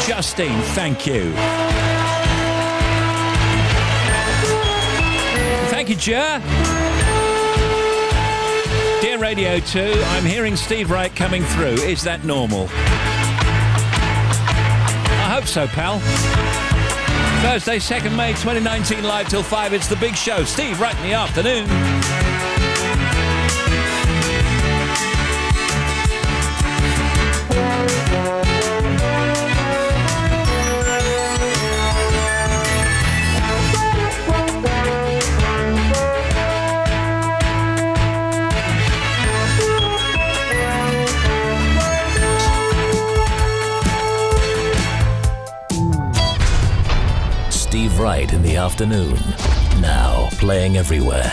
Justine, thank you. Thank you, Jer. Dear Radio 2, I'm hearing Steve Wright coming through. Is that normal? I hope so, pal. Thursday, 2nd May 2019, live till 5. It's The Big Show. Steve Wright in the afternoon. Steve Wright in the afternoon. Now playing everywhere.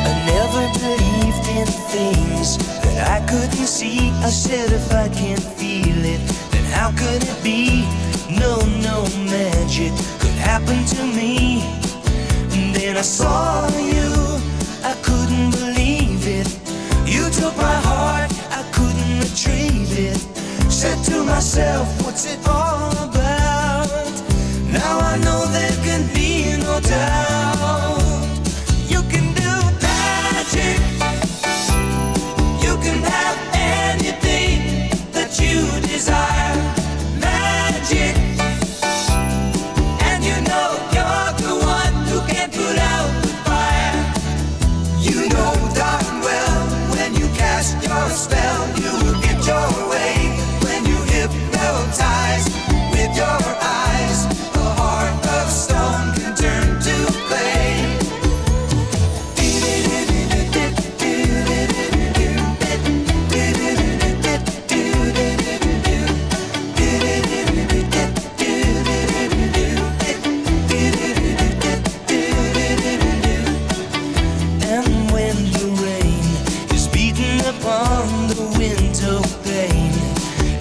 I never believed in things that I couldn't see. I said if I can't feel it, then how could it be? No magic could happen to me. And then I saw you, I couldn't believe it. You took my heart, I couldn't retrieve it. Said to myself, what's it all about? Now I know there can be no doubt. You can do magic. You can have anything that you desire. Magic. And you know you're the one who can put out the fire. You know darn well when you cast your spell, you will get your way. When you hypnotize with your eyes, stone can turn to clay. And when the rain is beating upon the window pane,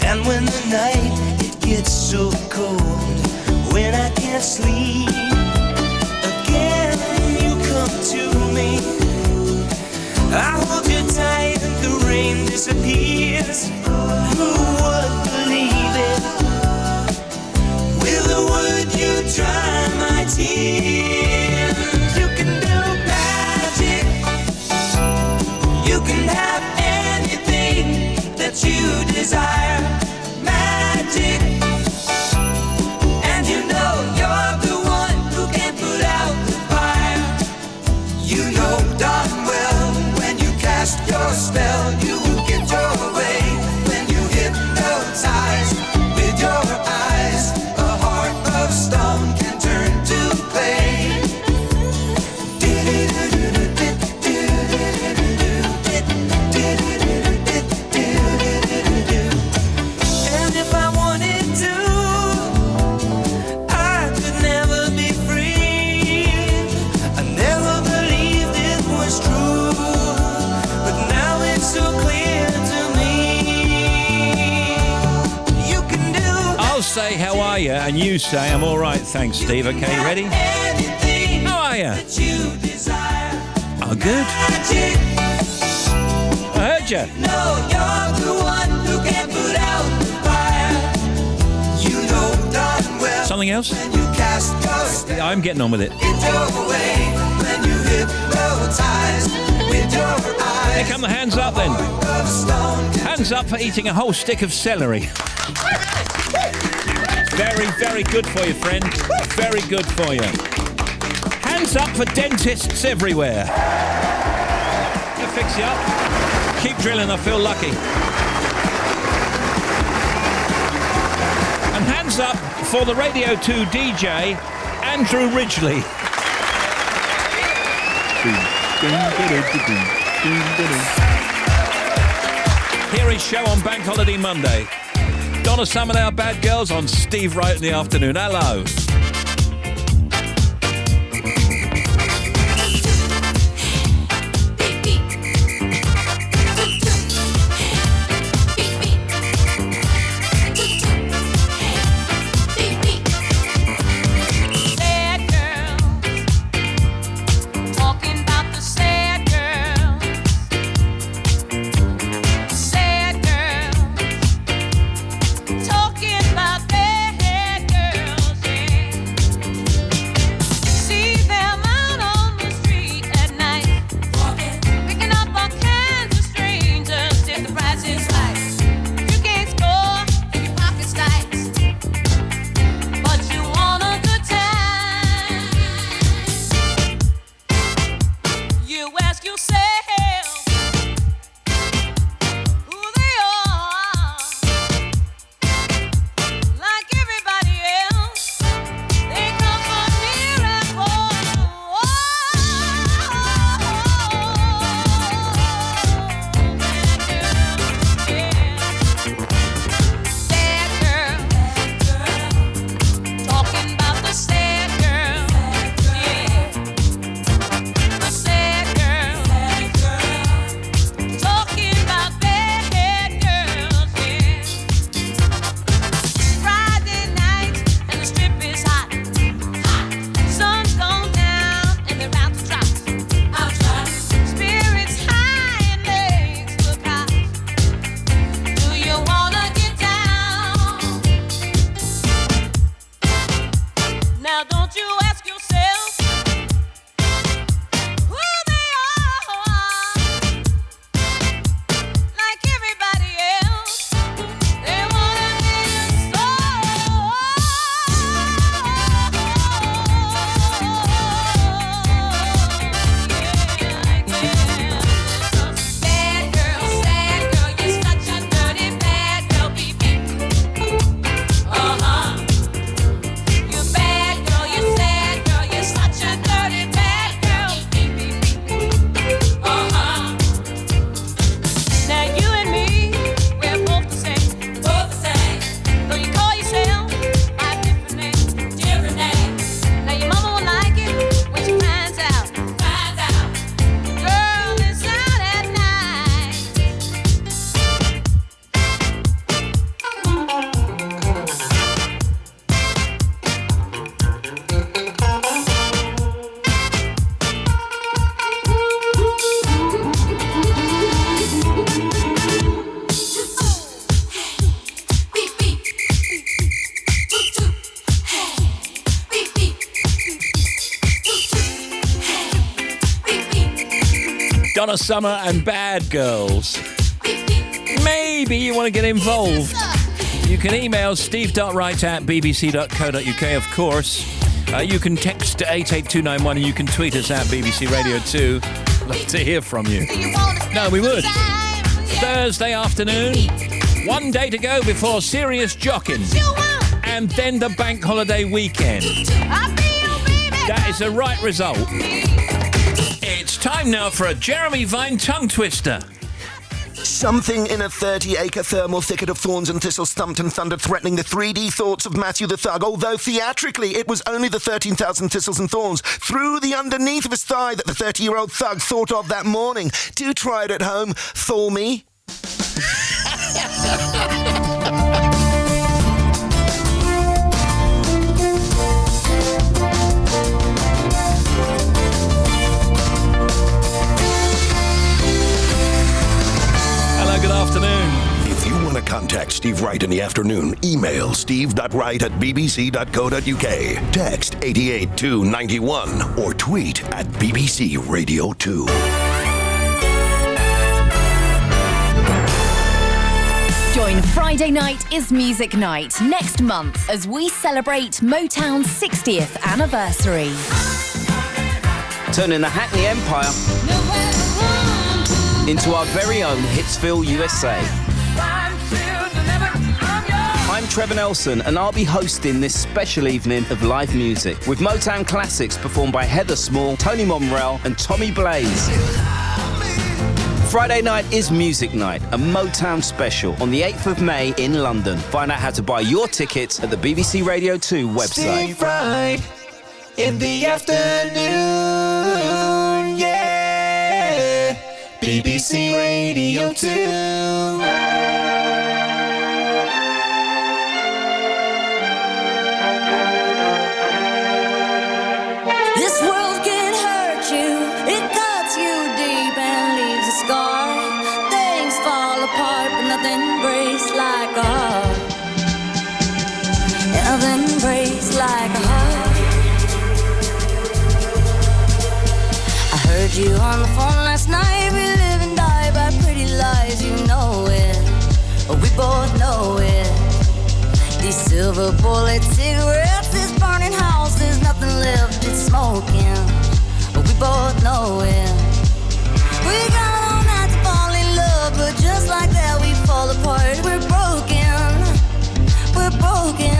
and when the night it gets so cold, when I can't sleep, again you come to me. I hold you tight and the rain disappears. Who would believe it? With a word you dry my tears. You can do magic. You can have anything that you desire. Magic. You know you're the one who can put out the fire. You know darn well when you cast your spell, you will get your way. When you hypnotize with your eyes, a heart of stone can turn to clay. And if I wanted to, Say how are you, and you say I'm all right, thanks, Steve. Okay, ready? How are you? Oh, good. I heard you. No, you're the one who can put out the fire. You know darn well. Something else? When you cast your spell, yeah, I'm getting on with it. Get your way when you hypnotize with your eyes. Here come the hands up then. Hands up for eating a whole stick of celery. Very, very good for you, friend. Very good for you. Hands up for dentists everywhere. I'll fix you up. Keep drilling, I feel lucky. And hands up for the Radio 2 DJ, Andrew Ridgely. Here is show on Bank Holiday Monday. Donna Summer and our bad girls on Steve Wright in the afternoon. Hello. Talking Donna Summer and Bad Girls. Maybe you want to get involved. You can email steve.wright@bbc.co.uk, of course. You can text 88291 and you can tweet us at BBC Radio 2. Love to hear from you. No, we would. Thursday afternoon, one day to go before serious jocking. And then the bank holiday weekend. That is the right result. It's time now for a Jeremy Vine tongue twister. Something in a 30-acre thermal thicket of thorns and thistles thumped and thundered, threatening the 3D thoughts of Matthew the Thug, although theatrically it was only the 13,000 thistles and thorns through the underneath of his thigh that the 30-year-old thug thought of that morning. Do try it at home, Thor me. Good afternoon. If you want to contact Steve Wright in the afternoon, email steve.wright@bbc.co.uk, text 88291, or tweet at BBC Radio 2. Join Friday Night is Music Night next month as we celebrate Motown's 60th anniversary. Turning the Hackney Empire into our very own Hitsville, USA. I'm Trevor Nelson and I'll be hosting this special evening of live music with Motown classics performed by Heather Small, Tony Monreal and Tommy Blaze. Friday night is Music Night, a Motown special on the 8th of May in London. Find out how to buy your tickets at the BBC Radio 2 website. Steve Wright in the afternoon, yeah. BBC Radio 2. This world can hurt you, it cuts you deep and leaves a scar. Things fall apart, but nothing breaks like a heart. Nothing breaks like a heart. I heard you on the phone last night. We live and die by pretty lies, you know it. We both know it. These silver bullet cigarettes, this burning house, there's nothing left, it's smoking. We both know it. We got all night to fall in love, but just like that we fall apart. We're broken, we're broken.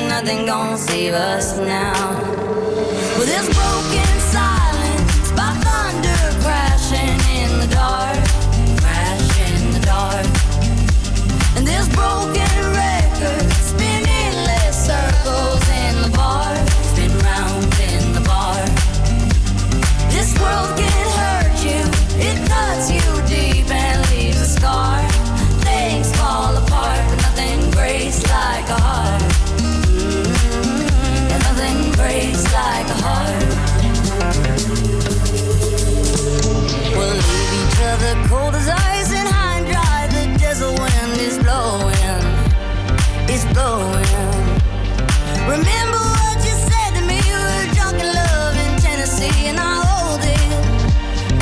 Nothing gonna save us now. Well, this broken silence by thunder crashing in the dark, crash in the dark. And this broken record spinning less circles in the bar, spin round in the bar. This world can hurt you, it cuts you deep and leaves a scar. Things fall apart, but nothing breaks like a heart. And nothing breaks like a heart. We'll leave each other cold as ice and high and dry. The desert wind is blowing, it's blowing. Remember what you said to me, we were drunk in love in Tennessee, and I hold it,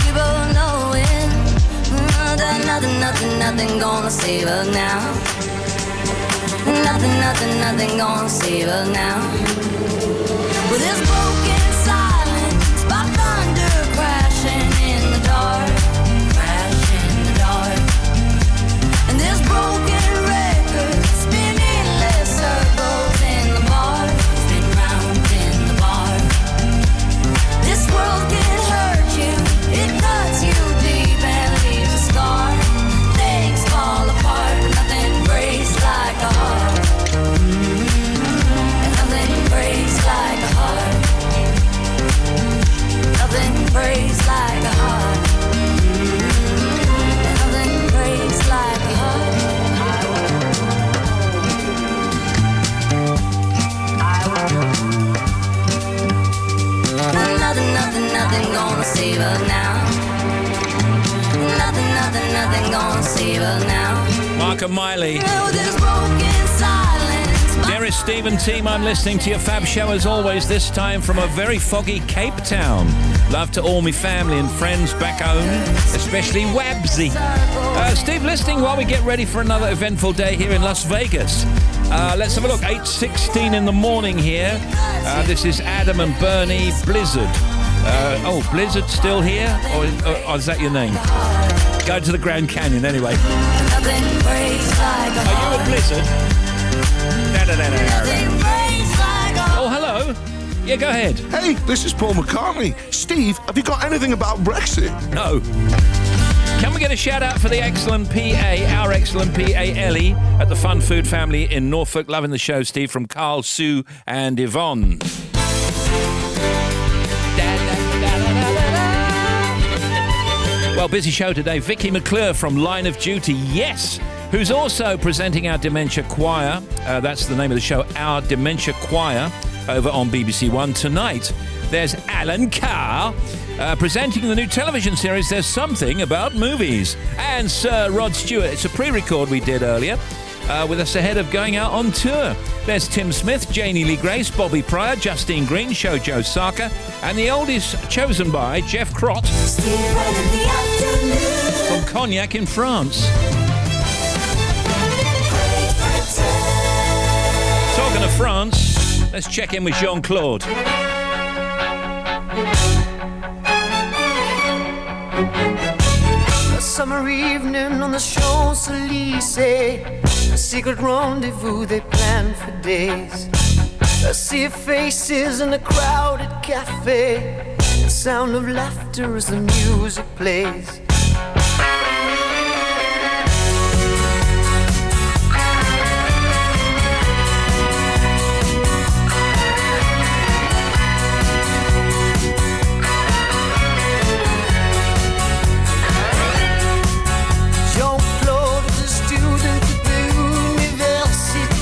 we both know it. That nothing gonna save us now. Nothing gonna save us now. With this broken silence by thunder crashing in the dark, crash in the dark. And this broken record spinning less circles in the bar, spin round in the bar. This world can hurt you, it cuts you deep and leaves a scar. Things fall apart, but nothing breaks like a heart. And nothing breaks like a heart. Nothing breaks like a heart. And nothing breaks like a heart. Nothing gonna save us now. Nothing gonna save us now. Mark and Miley. This broken silence Dearest Steve and team, I'm listening to your fab show as always, this time from a very foggy Cape Town. Love to all my family and friends back home, especially Wabsy. Steve, listening while we get ready for another eventful day here in Las Vegas. Let's have a look. 8:16 in the morning here. This is Adam and Bernie Blizzard. Blizzard still here? Or is that your name? Go to the Grand Canyon anyway. Are you a Blizzard? Oh, hello. Yeah, go ahead. Hey, this is Paul McCartney. Steve, have you got anything about Brexit? No. Can we get a shout out for the excellent PA, our excellent PA Ellie at the Fun Food Family in Norfolk? Loving the show, Steve, from Carl, Sue and Yvonne. Well, busy show today. Vicky McClure from Line of Duty, yes, who's also presenting our Dementia Choir. That's the name of the show, Our Dementia Choir, over on BBC One tonight. There's Alan Carr presenting the new television series There's Something About Movies. And Sir Rod Stewart, it's a pre-record we did earlier, with us ahead of going out on tour. There's Tim Smith, Janie Lee Grace, Bobby Pryor, Justine Green, Shoujo Saka, and the oldest chosen by Jeff Crott from Cognac in France. Talking of France, let's check in with Jean-Claude. A summer evening on the Champs-Élysées, a secret rendezvous they planned for days. A sea of faces in a crowded cafe, the sound of laughter as the music plays.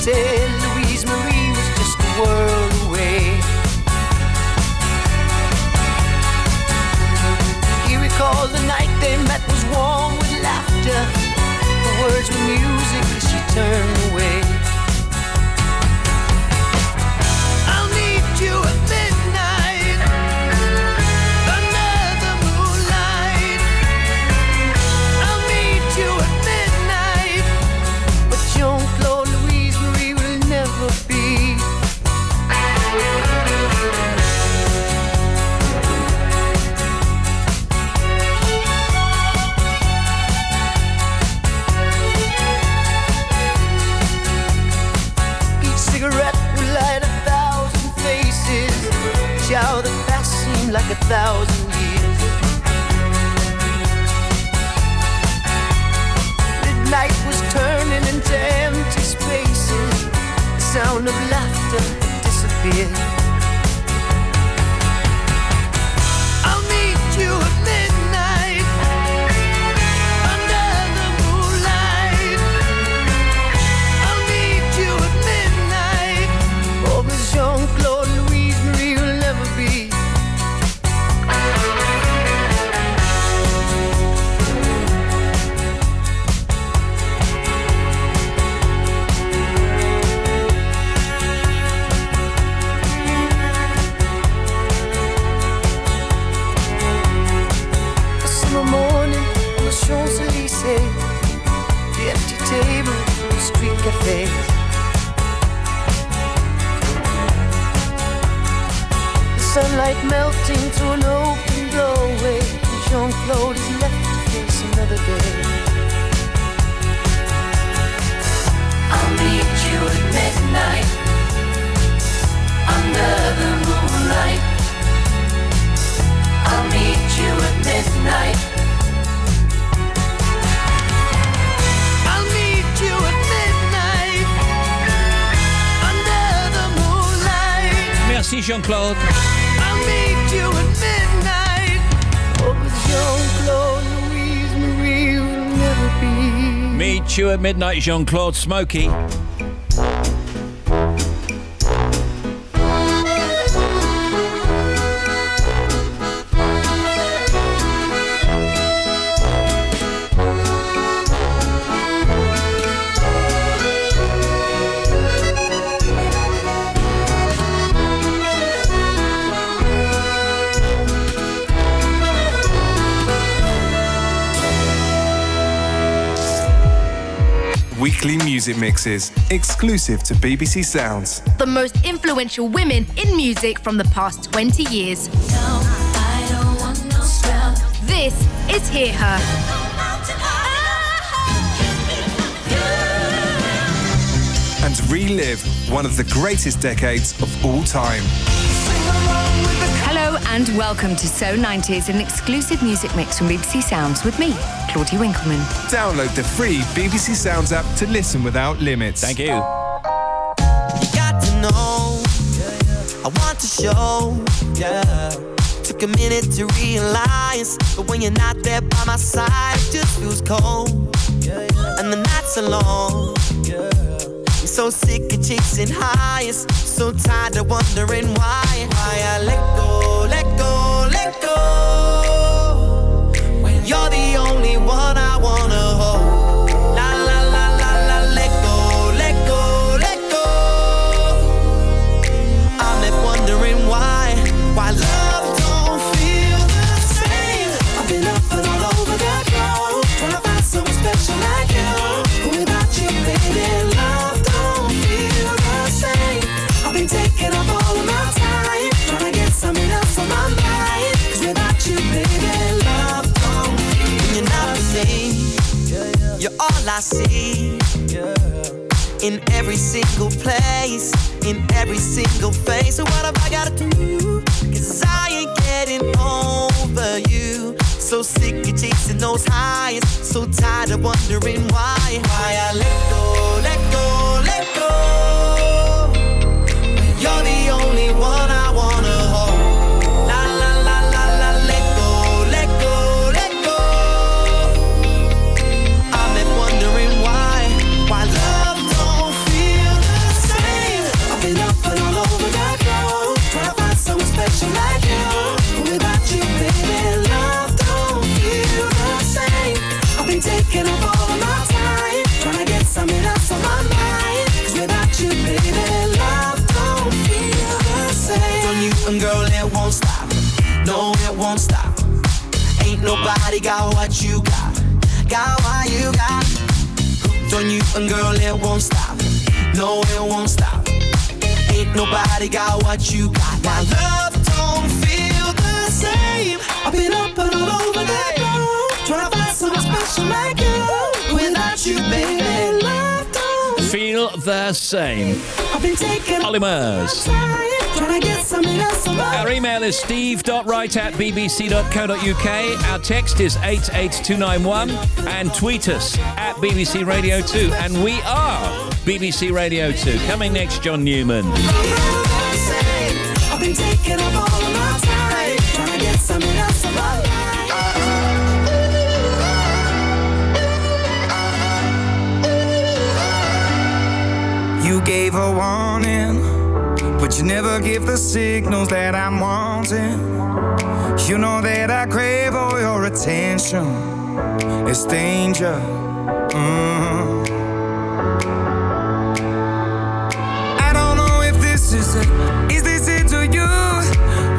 Louise Marie was just a world away. He recalled the night they met was warm with laughter. The words were music as she turned away. I'll meet you at midnight under the moonlight. I'll meet you at midnight, but Jean-Claude never be. Each cigarette will light 1,000 faces. Each hour that passed seemed like 1,000 years. Midnight was turning into empty spaces. Sound of laughter disappeared. I'll meet you at midnight under the moonlight. I'll meet you at midnight. Oh, but Jean-Claude Louise Marie will never be. Champs-Élysées, the empty table, the street cafes. The sunlight melting through an open doorway, and Jean-Claude is left to face another day. I'll meet you at midnight under the moonlight. I'll meet you at midnight. Merci Jean-Claude. I'll meet you at midnight. Oh, but Jean-Claude Louise Marie will never be. Meet you at midnight, Jean-Claude Smokey. weekly music mixes, exclusive to BBC Sounds. The most influential women in music from the past 20 years. No, I don't want no scrub. This is Hear Her. And relive one of the greatest decades of all time. Hello and welcome to So 90s, an exclusive music mix from BBC Sounds with me, Claudia Winkleman. Download the free BBC Sounds app to listen without limits. Thank you. You got to know, I want to show, yeah. Took a minute to realize, but when you're not there by my side, it just feels cold, and the nights are long. I'm so sick of chasing highs, so tired of wondering why I let go, let go, let go. When you're the only one I wanna hold. La la la la la, let go, let go, let go. I'm left wondering why love don't feel the same. I've been up and all over the globe, trying to find someone special like you. Without you, baby, love don't feel the same. I've been taking up all of my time, trying to get something else on my mind. 'Cause without you, baby, love don't feel. When you're not with me, you're all I see. In every single place, in every single face. So what have I gotta do? 'Cause I ain't getting over you. So sick of chasing those highs, so tired of wondering why I let go, let go, let go. You're the only one I wanna hold. La la la la la, let go, let go, let go. I'm left wondering why love don't feel the same. I've been up and all over the globe, trying to find someone special like you. Without you, baby, love don't feel the same. I've been taking up all of my time, trying to get something else on my mind. 'Cause without you, baby, love don't feel the same. On you and girl, it won't stop. No, it won't stop. Ain't nobody got what you got. Got what you got. Hooked on you and girl, it won't stop. No, it won't stop. Ain't nobody got what you got. My love don't feel the same. I've been up and all over that globe, trying to find someone special like you. Without you, baby, love don't Feel the same. I've been taking Polymers. trying to get something else on my Our email is steve.wright@bbc.co.uk. Our text is 88291 and tweet us at BBC Radio 2. And we are BBC Radio 2. Coming next, John Newman. I've been taking up all of my time, trying to get something else on my life. You gave a warning, but you never give the signals that I'm wanting. You know that I crave all your attention. It's danger. I don't know if this is it. Is this it to you?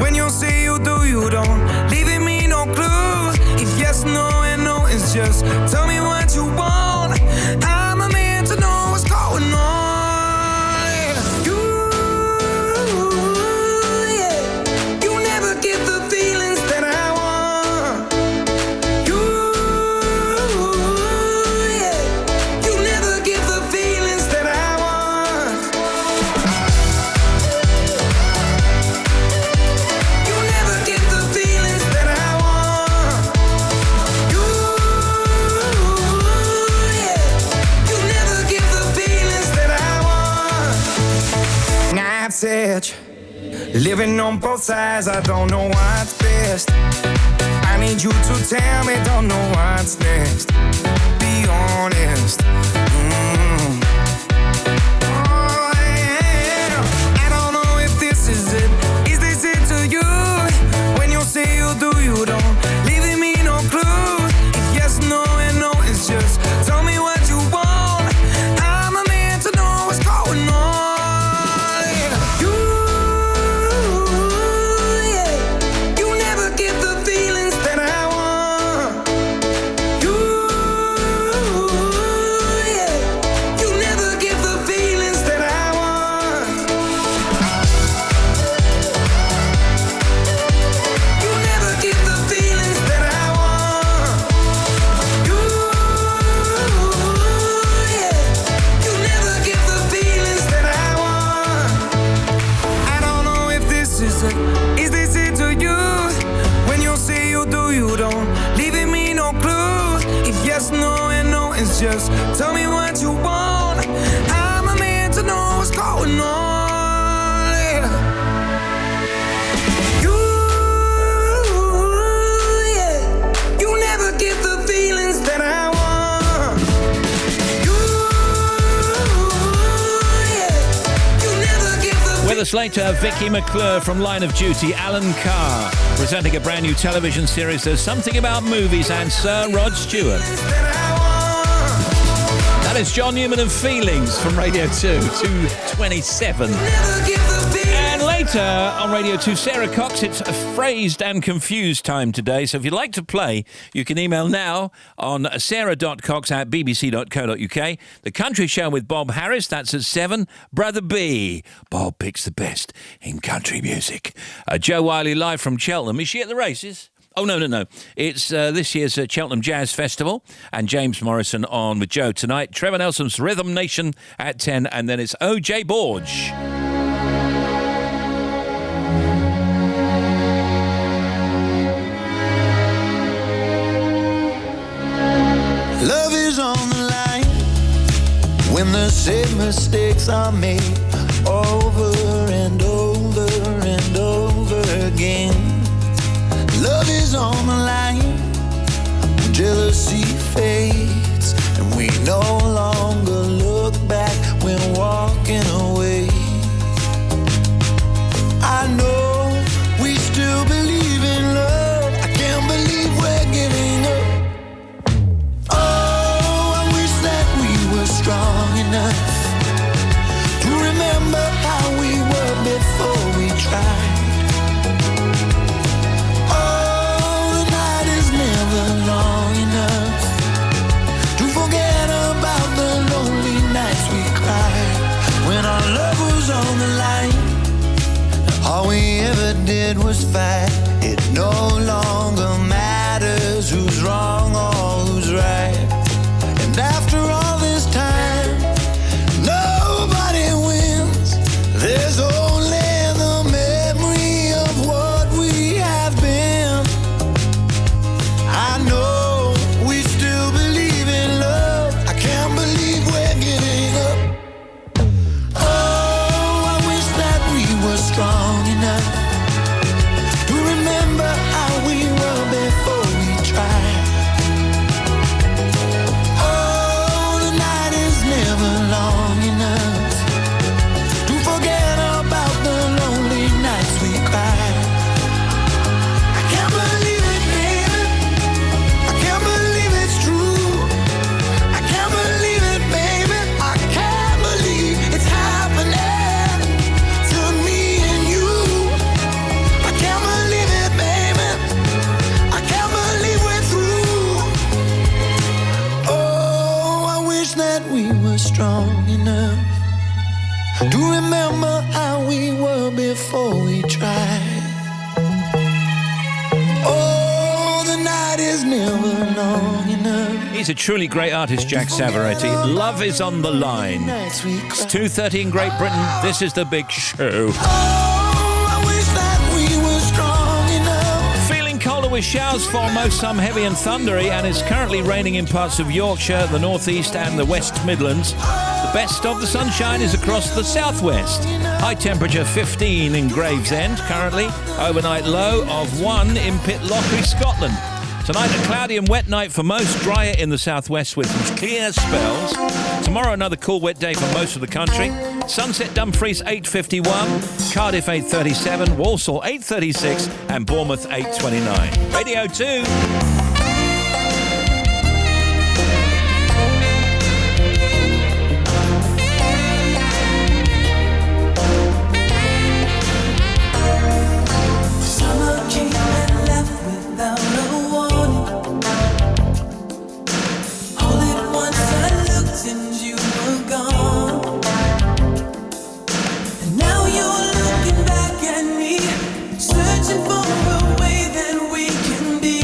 When you say you do, you don't, leaving me no clue. If yes, no, and no, it's just tell me what you want. I'm a man to know what's going on. Living on both sides, I don't know what's best. I need you to tell me, don't know what's next. Be honest. Oh, yeah. I don't know if this is it. Is this it to you? When you say you do, you don't, leaving me no clue. If yes, no, and no, it's just tell me what you want. I'm a man to know what's going on. just tell me what you want. I'm a man to know what's going on. Yeah. You never get the feelings that I want. You never get the. With us later, Vicky McClure from Line of Duty, Alan Carr presenting a brand new television series, There's Something About Movies, and Sir Rod Stewart. That is John Newman and Feelings from Radio 2, 227. And later on Radio 2, Sarah Cox. It's a phrased and confused time today, so if you'd like to play, you can email now on sarah.cox@bbc.co.uk. The Country Show with Bob Harris, that's at 7. Brother B. Bob picks the best in country music. Joe Wiley live from Cheltenham. Is she at the races? Oh, no. It's this year's Cheltenham Jazz Festival, and James Morrison on with Joe tonight. Trevor Nelson's Rhythm Nation at 10, and then it's O.J. Borge. Love is on the line when the same mistakes are made over and over and over again. Love is on the line when jealousy fades and we no longer look back when walking away. I know we still believe in love. I can't believe we're giving up. Oh, I wish that we were strong enough to remember how we were before we tried. Long enough to forget about the lonely nights we cried when our love was on the line. All we ever did was fight. It no longer matters who's wrong or who's right. And after all this time, nobody wins. There's only the memory of what we have been. I know we still believe in love. I can't believe we're giving up. Oh, I wish that we were strong enough to remember how we were before we tried. Oh, the night is never long enough to forget about the lonely nights we cried. I can't believe it, baby. I can't believe it's true. I can't believe it, baby. I can't believe it's happening to me and you. I can't believe it, baby. I can't believe we're through. Oh, I wish that we were strong enough to remember how we were before we tried. Oh, the night is never long enough. He's a truly great artist, Jack Savaretti. Love is on the line. It's 2:30 in Great Britain. This is The Big Show. Oh, I wish that we were strong enough. Feeling colder with showers for most, some heavy and thundery, and it's currently raining in parts of Yorkshire, the North East and the West Midlands. The best of the sunshine is across the southwest. High temperature 15 in Gravesend currently. Overnight low of 1 in Pitlochry, Scotland. Tonight a cloudy and wet night for most, drier in the southwest with some clear spells. Tomorrow another cool wet day for most of the country. Sunset Dumfries 8:51, Cardiff 8:37, Walsall 8:36 and Bournemouth 8:29. Radio 2. Summer came and left without a warning. All at once I looked and you were gone. And now you're looking back at me, searching for a way that we can be.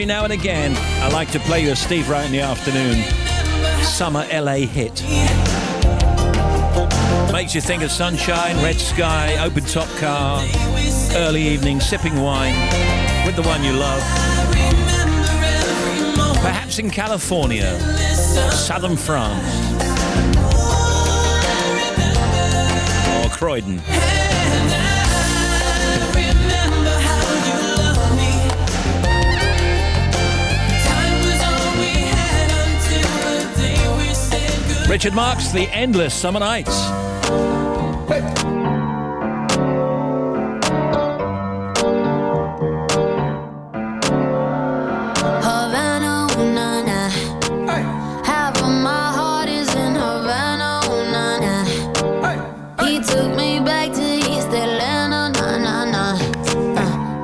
Every now and again, I like to play you a Steve Wright in the afternoon summer LA hit. Makes you think of sunshine, red sky, open top car, early evening, sipping wine with the one you love. Perhaps in California, southern France, or Croydon. Richard Marx, The Endless Summer Nights. Havana, ooh, na, na. Half of my heart is in Havana, ooh, na, na. He took me back to East Atlanta, na, na, na.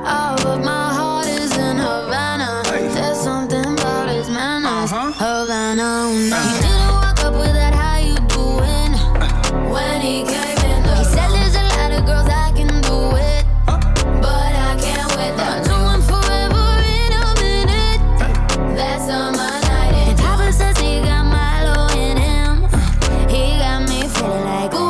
Half of my heart is in Havana. There's something about his manners. Havana, ooh, na. He didn't walk up with that how you doing when he came in. He said there's a lot of girls I can do it, but I can't with that. No one forever in a minute. That's on my night. And Papa says he got Milo in him. He got me feeling like ooh.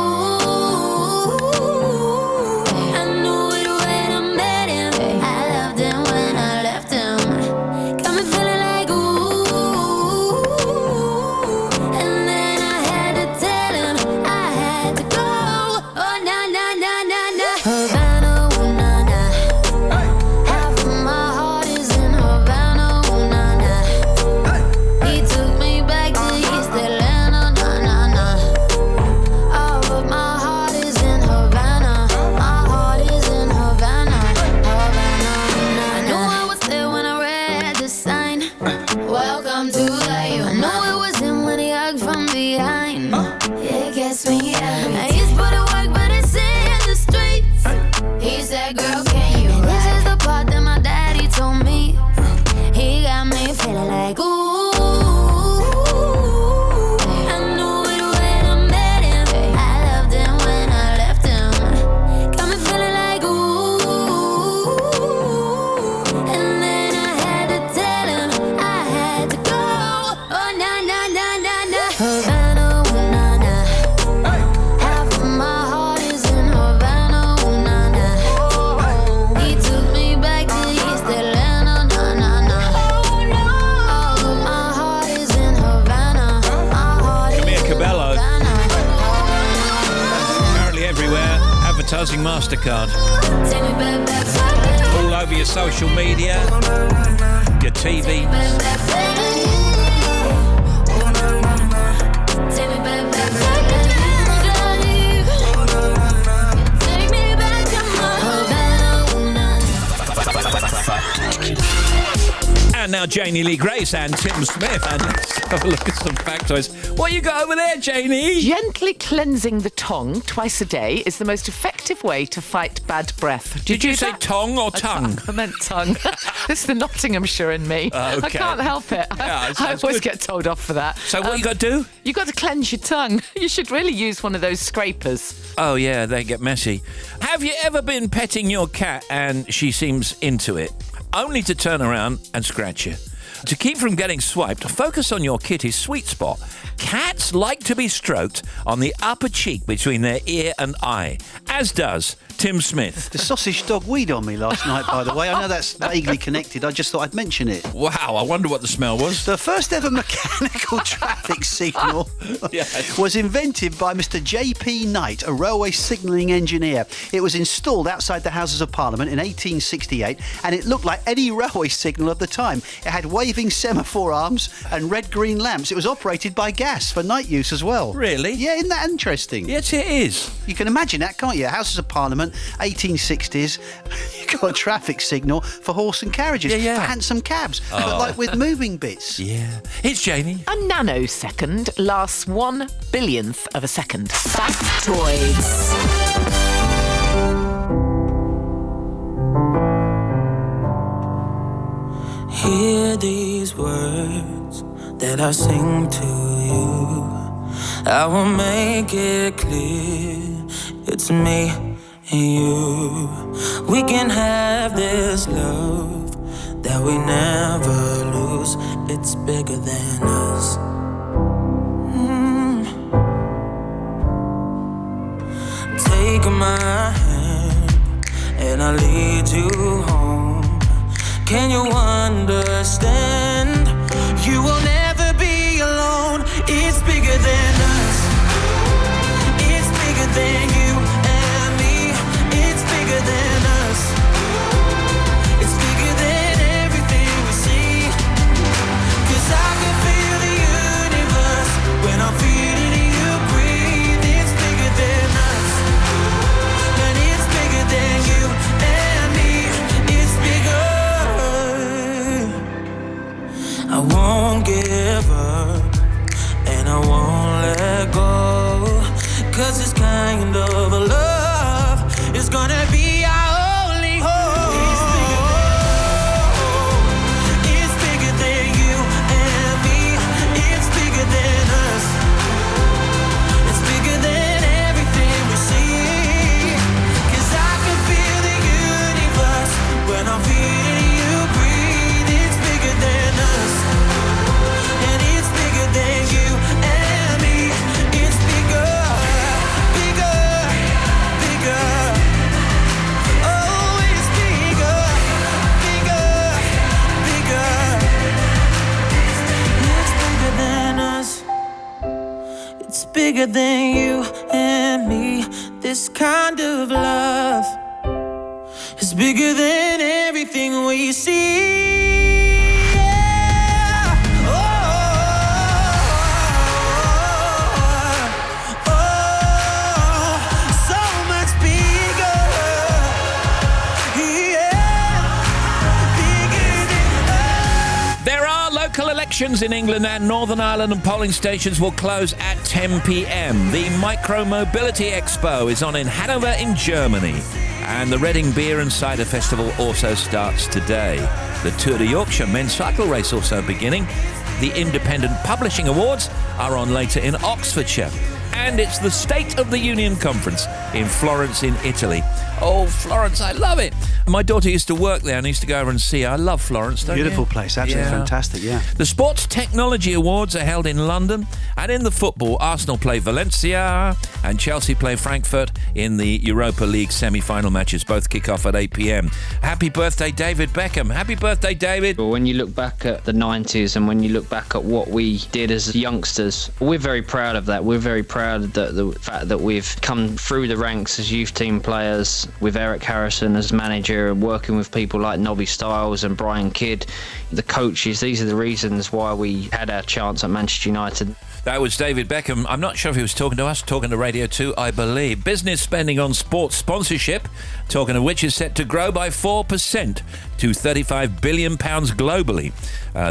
I knew it when I met him. I loved him when I left him. Got me feeling like ooh. And then I had to tell him I had to go. Oh na na na na na. Havana, ooh na na. Half of my heart is in Havana, ooh na na. He took me back to East Atlanta, na na na. All of my heart is in Havana. My heart is in Havana, Havana, ooh na na. I knew I was there when I read the sign. Welcome to the U. I know it was him when he hugged from behind. It gets me every time. He's put in work, but it's in the streets. He said, girl, can you ride? This is the part that my daddy told me. He got me feeling like ooh. I knew it when I met him. I loved him when I left him. Got me feeling like ooh. And then I had to tell him I had to go. Oh na na na na na. Havana, ooh na na. Half of my heart is in Havana, ooh na na. He took me back to East Atlanta, na na na. All of my heart is in Havana. My heart is Camille in Cabello. Havana. Apparently everywhere, advertising MasterCard. Take me back, back, back. All over your social media, your TV. Take me back, back, back. Take me back, back, back. Take me back to my Havana, ooh, na. And now Janie Lee Grace and Tim Smith. And let's have a look at some factoids. What you got over there, Janie? Gently cleansing the tongue twice a day is the most effective way to fight bad breath. Did you say tongue or tongue? I meant tongue. It's the Nottinghamshire in me. Okay. I can't help it. Yeah, I always good. get told off for that. So what you got to do? You got to cleanse your tongue. You should really use one of those scrapers. Oh, yeah, they get messy. Have you ever been petting your cat and she seems into it, only to turn around and scratch you? To keep from getting swiped, focus on your kitty's sweet spot. Cats like to be stroked on the upper cheek between their ear and eye, as does Tim Smith. The sausage dog weed on me last night, by the way. I know that's vaguely connected. I just thought I'd mention it. Wow, I wonder what the smell was. The first ever mechanical traffic signal was invented by Mr. J.P. Knight, a railway signalling engineer. It was installed outside the Houses of Parliament in 1868, and it looked like any railway signal of the time. It had waving semaphore arms and red-green lamps. It was operated by gas for night use as well. Really? Yeah, isn't that interesting? Yes, it is. You can imagine that, can't you? Houses of Parliament, 1860s, you got a traffic signal for horse and carriages, for hansom cabs, but like with moving bits. Yeah. It's Janie. A nanosecond lasts 1/1000th of a second. Factoids. Hear these words that I sing to you. I will make it clear it's me and you. We can have this love that we never lose. It's bigger than us. Take my hand and I'll lead you home. Can you understand? You will never be alone. It's bigger than us. It's bigger than you and me. It's bigger than us. It's bigger than everything we see. 'Cause I can feel the universe when I'm feeling you breathe. It's bigger than us. And it's bigger than you and me. It's bigger. I won't give up and I won't let go. 'Cause this kind of a love is gonna be our only hope. It's bigger than you and me. It's bigger than us. It's bigger than everything we see. 'Cause I can feel the universe when I'm feeling you breathe. It's bigger than us. And it's bigger than you and me. It's bigger. It's bigger than you and me. This kind of love is bigger than everything we see. Yeah. Oh, so much bigger. Yeah, bigger than us. There are local elections in England and Northern Ireland, and polling stations will close at 10 p.m. The Micro-Mobility Expo is on in Hanover in Germany. And the Reading Beer and Cider Festival also starts today. The Tour de Yorkshire men's cycle race also beginning. The Independent Publishing Awards are on later in Oxfordshire. And it's the State of the Union Conference in Florence in Italy. Oh, Florence, I love it. My daughter used to work there and I used to go over and see her. I love Florence, don't you? Beautiful place, absolutely fantastic, yeah. The Sports Technology Awards are held in London, and in the football, Arsenal play Valencia and Chelsea play Frankfurt in the Europa League semi-final matches. Both kick off at 8 p.m. Happy birthday, David Beckham. Happy birthday, David. Well, when you look back at the 90s and when you look back at what we did as youngsters, we're very proud of that. We're very proud of the fact that we've come through the ranks as youth team players with Eric Harrison as manager and working with people like Nobby Stiles and Brian Kidd, the coaches. These are the reasons why we had our chance at Manchester United. That was David Beckham. I'm not sure if he was talking to us, talking to Radio 2, I believe. Business spending on sports sponsorship, talking of which is set to grow by 4% to £35 billion globally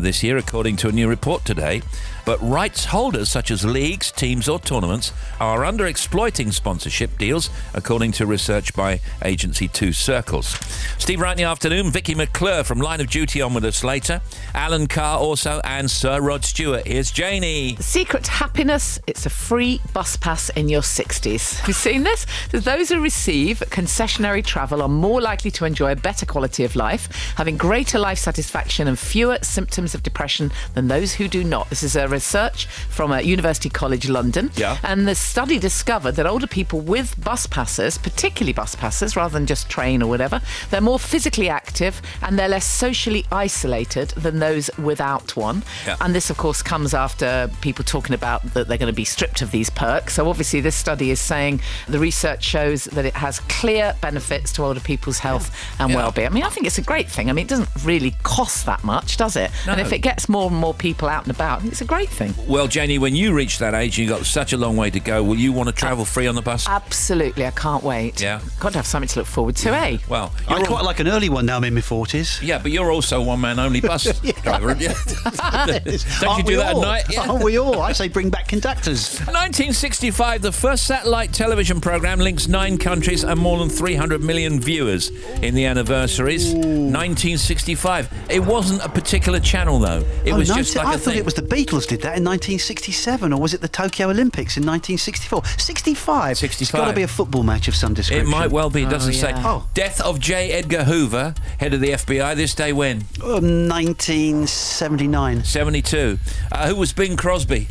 this year, according to a new report today. But rights holders such as leagues, teams or tournaments are under-exploiting sponsorship deals, according to research by agency Two Circles. Steve Wright in the afternoon, Vicky McClure from Line of Duty on with us later, Alan Carr also, and Sir Rod Stewart. Here's Janie. Secret to happiness, it's a free bus pass in your 60s. Have you seen this? Those who receive concessionary travel are more likely to enjoy a better quality of life, having greater life satisfaction and fewer symptoms of depression than those who do not. This is a research from University College London. Yeah. And the study discovered that older people with bus passes, particularly bus passes rather than just train or whatever, they're more physically active and they're less socially isolated than those without one. Yeah. And this, of course, comes after people talking about that they're going to be stripped of these perks. So obviously this study is saying the research shows that it has clear benefits to older people's health and well-being. I mean, I think it's a great thing. I mean, it doesn't really cost that much, does it? No. And if it gets more and more people out and about, it's a great thing. Well, Janie, when you reach that age and you've got such a long way to go, will you want to travel free on the bus? Absolutely, I can't wait. Yeah. Got to have something to look forward to, eh? Well, I quite like an early one now, I'm in my 40s. Yeah, but you're also one-man-only bus driver. Don't you do that at night? Yeah. Aren't we all? I say bring back conductors. 1965, the first satellite television programme links 9 countries and more than 300 100 million viewers in the anniversaries. 1965. It wasn't a particular channel, though. It was just like I thought it was the Beatles did that in 1967, or was it the Tokyo Olympics in 1964? 65. 65. It's got to be a football match of some description. It might well be. It doesn't say. Oh. Death of J. Edgar Hoover, head of the FBI. This day when? 1979. 72. Who was Bing Crosby?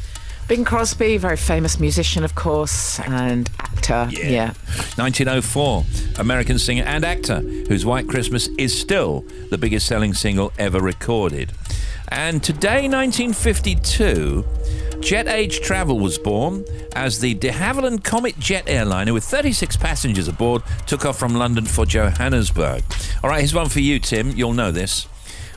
Bing Crosby, very famous musician, of course, and actor. Yeah. 1904, American singer and actor whose White Christmas is still the biggest selling single ever recorded. And today, 1952, Jet Age Travel was born as the de Havilland Comet jet airliner with 36 passengers aboard took off from London for Johannesburg. All right, here's one for you, Tim. You'll know this.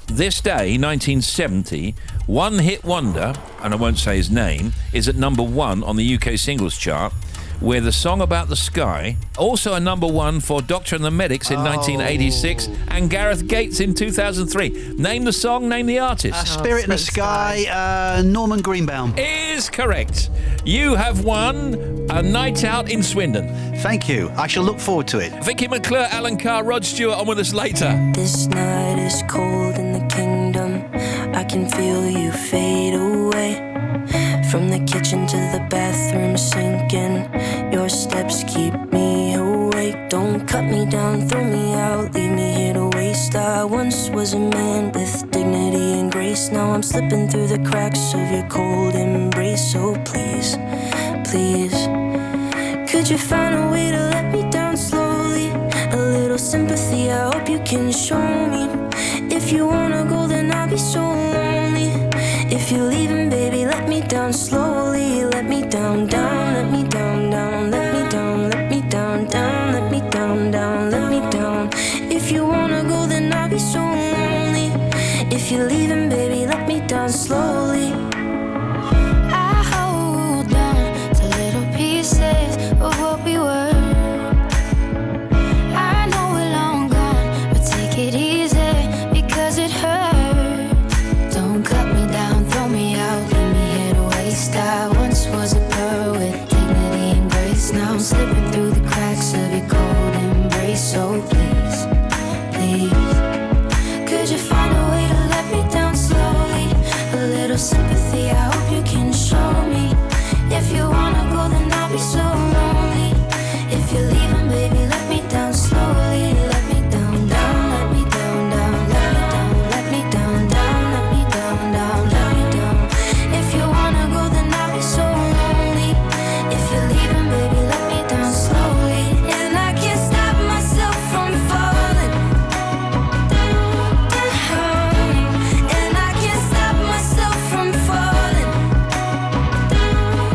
This day, 1970, One Hit Wonder, and I won't say his name, is at number 1 on the UK singles chart, with a song about the sky, also a number 1 for Doctor and the Medics in 1986, and Gareth Gates in 2003. Name the song, name the artist. Spirit in the Sky, Norman Greenbaum. Is correct. You have won a night out in Swindon. Thank you. I shall look forward to it. Vicky McClure, Alan Carr, Rod Stewart on with us later. This night is cold in the kingdom. I can feel you fade away. From the kitchen to the bathroom sinking. Your steps keep me awake. Don't cut me down, throw me out, leave me here to waste. I once was a man with dignity and grace. Now I'm slipping through the cracks of your cold embrace. So please, please, could you find a way to let me down slowly? A little sympathy, I hope you can show me. If you wanna go, then I'll be so lonely. If you're leaving, baby, let me down slowly. Let me down, down, let me down, down, let me down, let me down, down, let me down, down, let me down. If you wanna go, then I'll be so lonely. If you're leaving, baby, let me down slowly. I hold on to little pieces of what we were. I know we're long gone, but take it easy because it hurts. Don't cut me down, throw me out, leave me here to waste. I once was a pearl with dignity and grace. Now I'm slipping through the cracks of your cold embrace. So please, please, could you find a way to let me down slowly? A little sympathy, I hope you can show me. If you wanna go, then I'll be so lonely. If you're leaving, baby, let me down slowly. Let me down, down, let me down, down, let me down, let me down, down, let me down, down, let me down. If you wanna go, then I'll be so lonely. If you're leaving, baby, let me down slowly. And I can't stop myself from falling down. And I can't stop myself from falling down.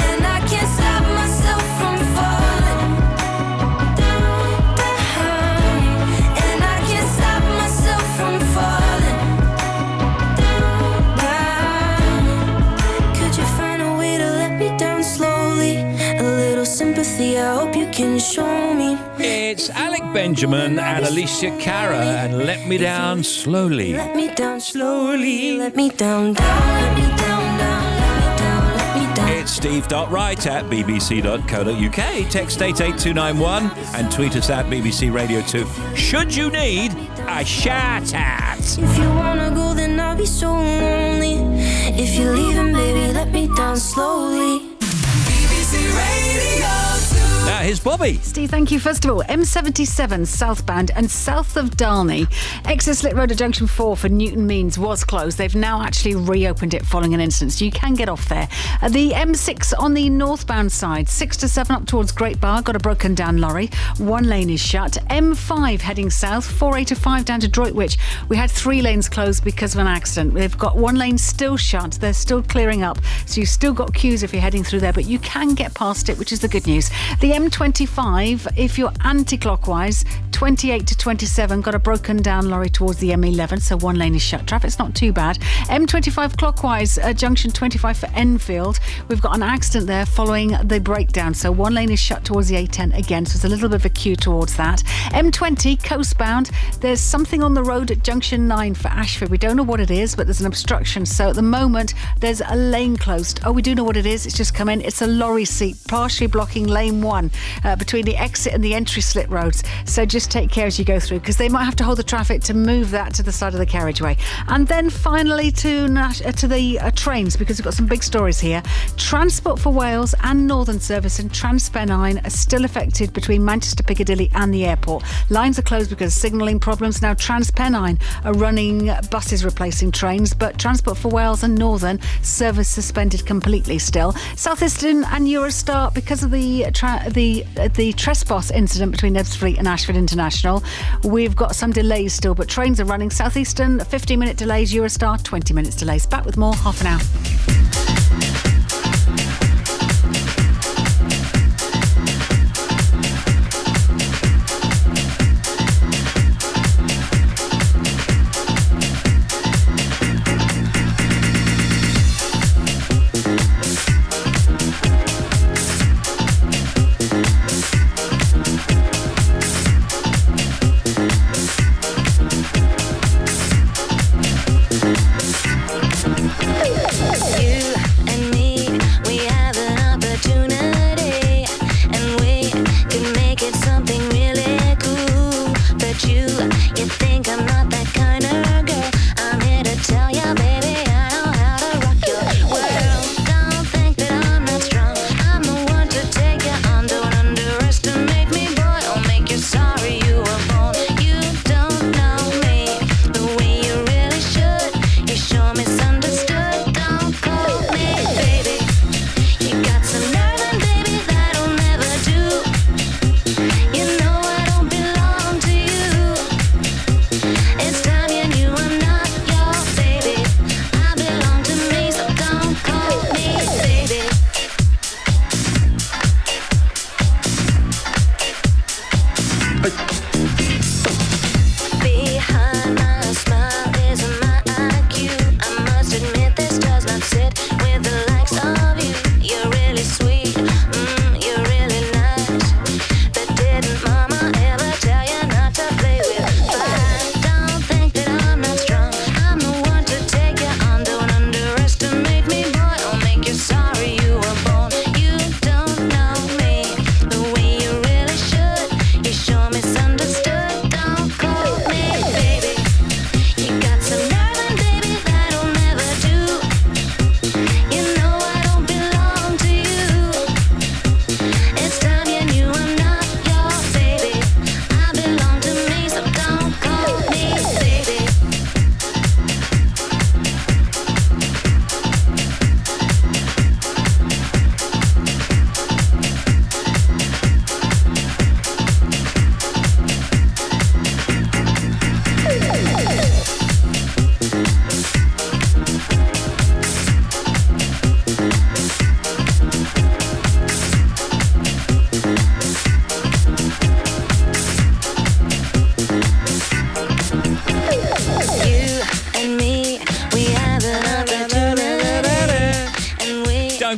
And I can't stop myself from falling down. And I can't stop myself from falling down. Could you find a way to let me down slowly? A little sympathy, I hope you can show me. It's Alec Benjamin and Alicia Cara and Let Me Down Slowly. Let me down slowly. Let me down, down, let me down, down, let me down, let me down. It's steve.wright at bbc.co.uk. Text 88291 and tweet us at BBC Radio 2. Should you need a shout out? If you wanna go, then I'll be so lonely. If you're leaving, baby, let me down slowly. BBC Radio 2. Now here's Bobby. Steve, thank you. First of all, M77 southbound and south of Darnley. Exit Slit Road at Junction 4 for Newton Means was closed. They've now actually reopened it following an incident, so you can get off there. The M6 on the northbound side, 6 to 7 up towards Great Bar, got a broken down lorry. One lane is shut. M5 heading south, 485 down to Droitwich. We had 3 lanes closed because of an accident. They've got 1 lane still shut. They're still clearing up, so you've still got queues if you're heading through there, but you can get past it, which is the good news. The M25, if you're anti-clockwise, 28 to 27, got a broken down lorry towards the M11, so 1 lane is shut. Traffic's not too bad. M25 clockwise, junction 25 for Enfield. We've got an accident there following the breakdown, so 1 lane is shut towards the A10 again, so there's a little bit of a queue towards that. M20 coastbound, there's something on the road at junction 9 for Ashford. We don't know what it is, but there's an obstruction, so at the moment there's a lane closed. Oh, we do know what it is. It's just come in. It's a lorry seat partially blocking lane 1 M1 between the exit and the entry slit roads. So just take care as you go through, because they might have to hold the traffic to move that to the side of the carriageway. And then finally to the trains, because we've got some big stories here. Transport for Wales and Northern Service and TransPennine are still affected between Manchester Piccadilly and the airport. Lines are closed because of signalling problems. Now TransPennine are running buses replacing trains, but Transport for Wales and Northern Service suspended completely still. South Eastern and Eurostar, because of the trespass incident between Ebbsfleet and Ashford International, we've got some delays still, but trains are running. South Eastern 15-minute delays, Eurostar 20 minutes delays. Back with more, half an hour.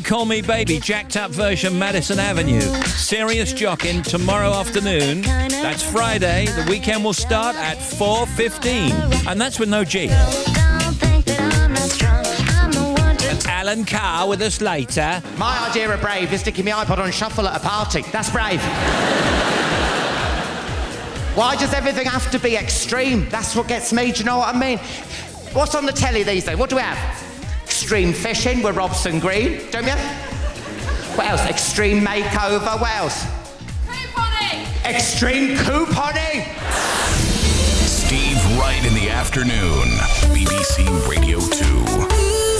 Call Me Baby, jacked up version, Madison Avenue. Serious Jockin' tomorrow afternoon. That's Friday. The weekend will start at 4:15. And that's with no G. And Alan Carr with us later. My idea of brave is sticking my iPod on shuffle at a party. That's brave. Why does everything have to be extreme? That's what gets me, do you know what I mean? What's on the telly these days? What do we have? Extreme fishing with Robson Green, don't you? What else? Extreme makeover, what else? Couponing! Extreme couponing! Steve Wright in the afternoon, BBC Radio 2.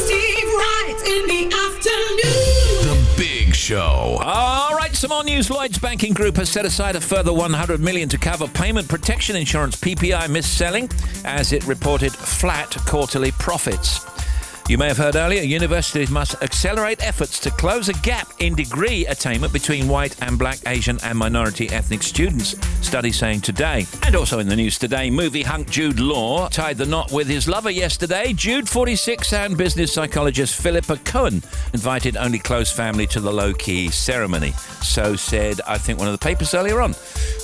Steve Wright in the afternoon. The Big Show. All right, some more news. Lloyds Banking Group has set aside a further $100 million to cover payment protection insurance PPI mis-selling, as it reported flat quarterly profits. You may have heard earlier, universities must accelerate efforts to close a gap in degree attainment between white and black, Asian and minority ethnic students, study saying today. And also in the news today, movie hunk Jude Law tied the knot with his lover yesterday. Jude, 46, and business psychologist Philippa Cohen invited only close family to the low-key ceremony. So said, I think, one of the papers earlier on.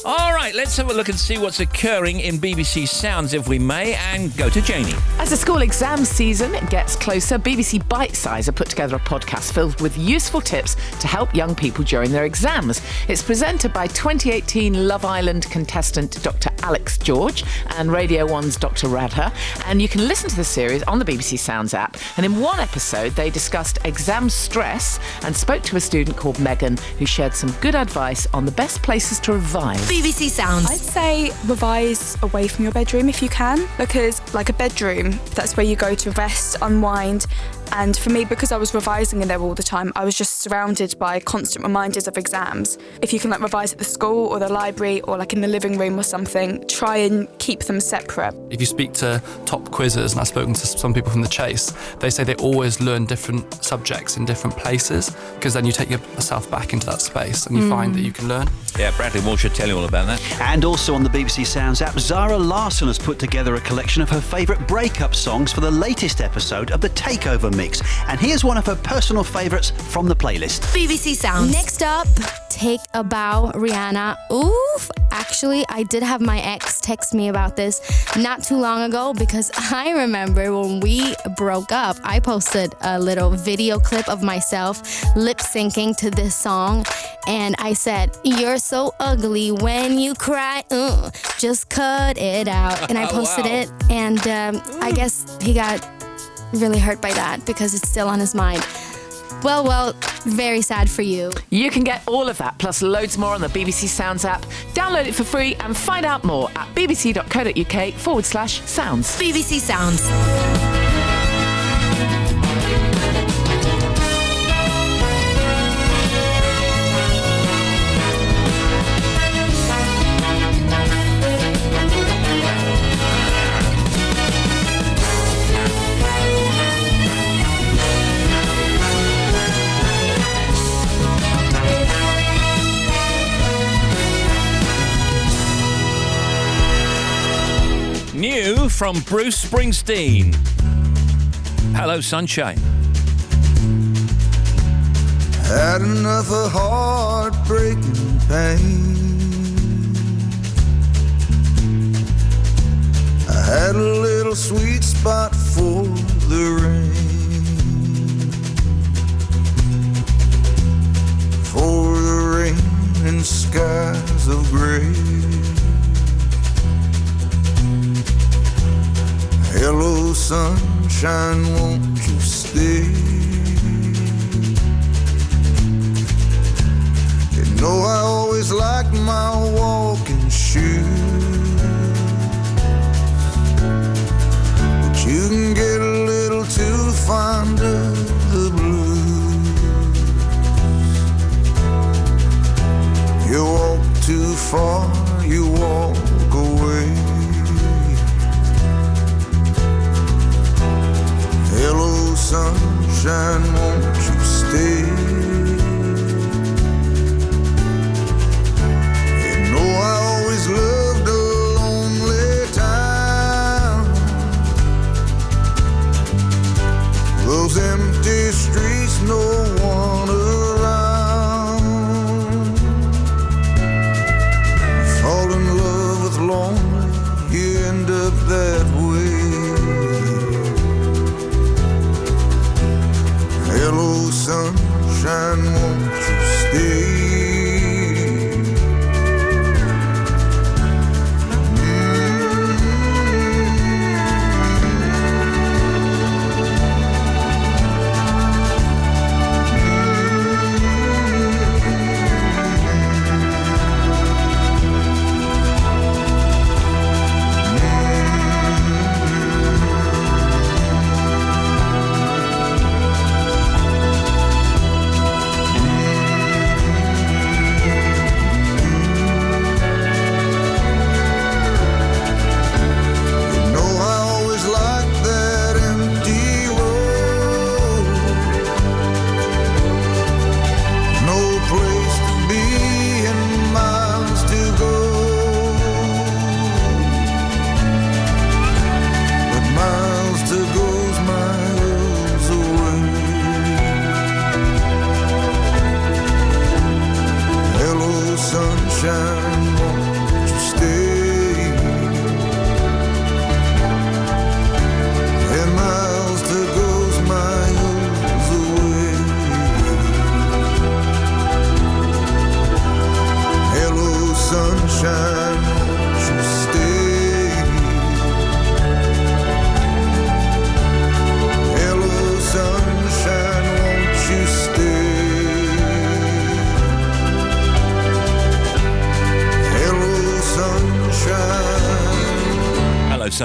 All right, let's have a look and see what's occurring in BBC Sounds, if we may, and go to Janie. As the school exam season gets closer, BBC Bite Size have put together a podcast filled with useful tips to help young people during their exams. It's presented by 2018 Love Island contestant Dr. Alex George and Radio 1's Dr. Radha. And you can listen to the series on the BBC Sounds app. And in one episode, they discussed exam stress and spoke to a student called Megan who shared some good advice on the best places to revise. BBC Sounds. I'd say revise away from your bedroom if you can, because like a bedroom, that's where you go to rest, unwind. And for me, because I was revising in there all the time, I was just surrounded by constant reminders of exams. If you can like revise at the school or the library or like in the living room or something, try and keep them separate. If you speak to top quizzers, and I've spoken to some people from the Chase, they say they always learn different subjects in different places, because then you take yourself back into that space and you find that you can learn. Yeah, Bradley Moore should tell you all about that. And also on the BBC Sounds app, Zara Larsson has put together a collection of her favourite breakup songs for the latest episode of the Takeover Mix. And here's one of her personal favourites from the playlist. BBC Sounds. Next up, Take a Bow, Rihanna. Oof. Actually, I did have my ex text me about this not too long ago, because I remember when we broke up, I posted a little video clip of myself lip syncing to this song. And I said, "You're so ugly when you cry, just cut it out." And I posted it, and I guess he got really hurt by that because it's still on his mind. Well, very sad for you. You can get all of that, plus loads more on the BBC Sounds app. Download it for free and find out more at bbc.co.uk/sounds. BBC Sounds. New from Bruce Springsteen. Hello, Sunshine. Had enough of heartbreaking pain. I had a little sweet spot for the rain. For the rain and skies of gray. Hello, sunshine, won't you stay? You know I always liked my walking shoes, but you can get a little too fond of the blues. You walk too far, you walk away. Hello, sunshine, won't you stay? You know I always loved a lonely town. Those empty streets, no one around. Fall in love with lonely, you end up that way. Hello, sunshine, won't you stay?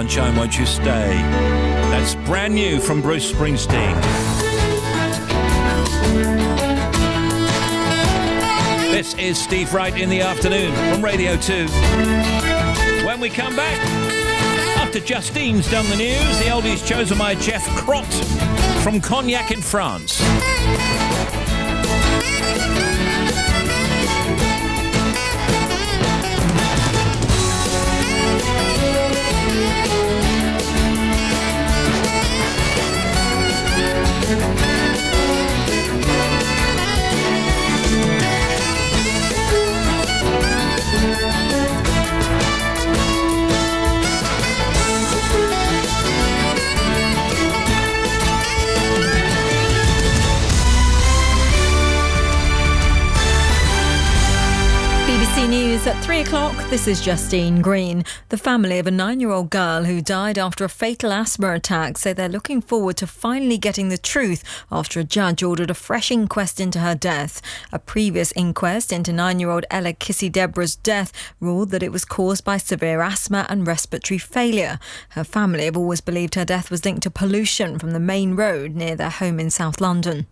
Sunshine, Won't You Stay? That's brand new from Bruce Springsteen. This is Steve Wright in the afternoon from Radio 2. When we come back, after Justine's done the news, the oldies chosen by Jeff Crott from Cognac in France. News at 3 o'clock. This is Justine Green. The family of a 9-year-old girl who died after a fatal asthma attack say they're looking forward to finally getting the truth after a judge ordered a fresh inquest into her death. A previous inquest into 9-year-old Ella Kissy-Deborah's death ruled that it was caused by severe asthma and respiratory failure. Her family have always believed her death was linked to pollution from the main road near their home in South London.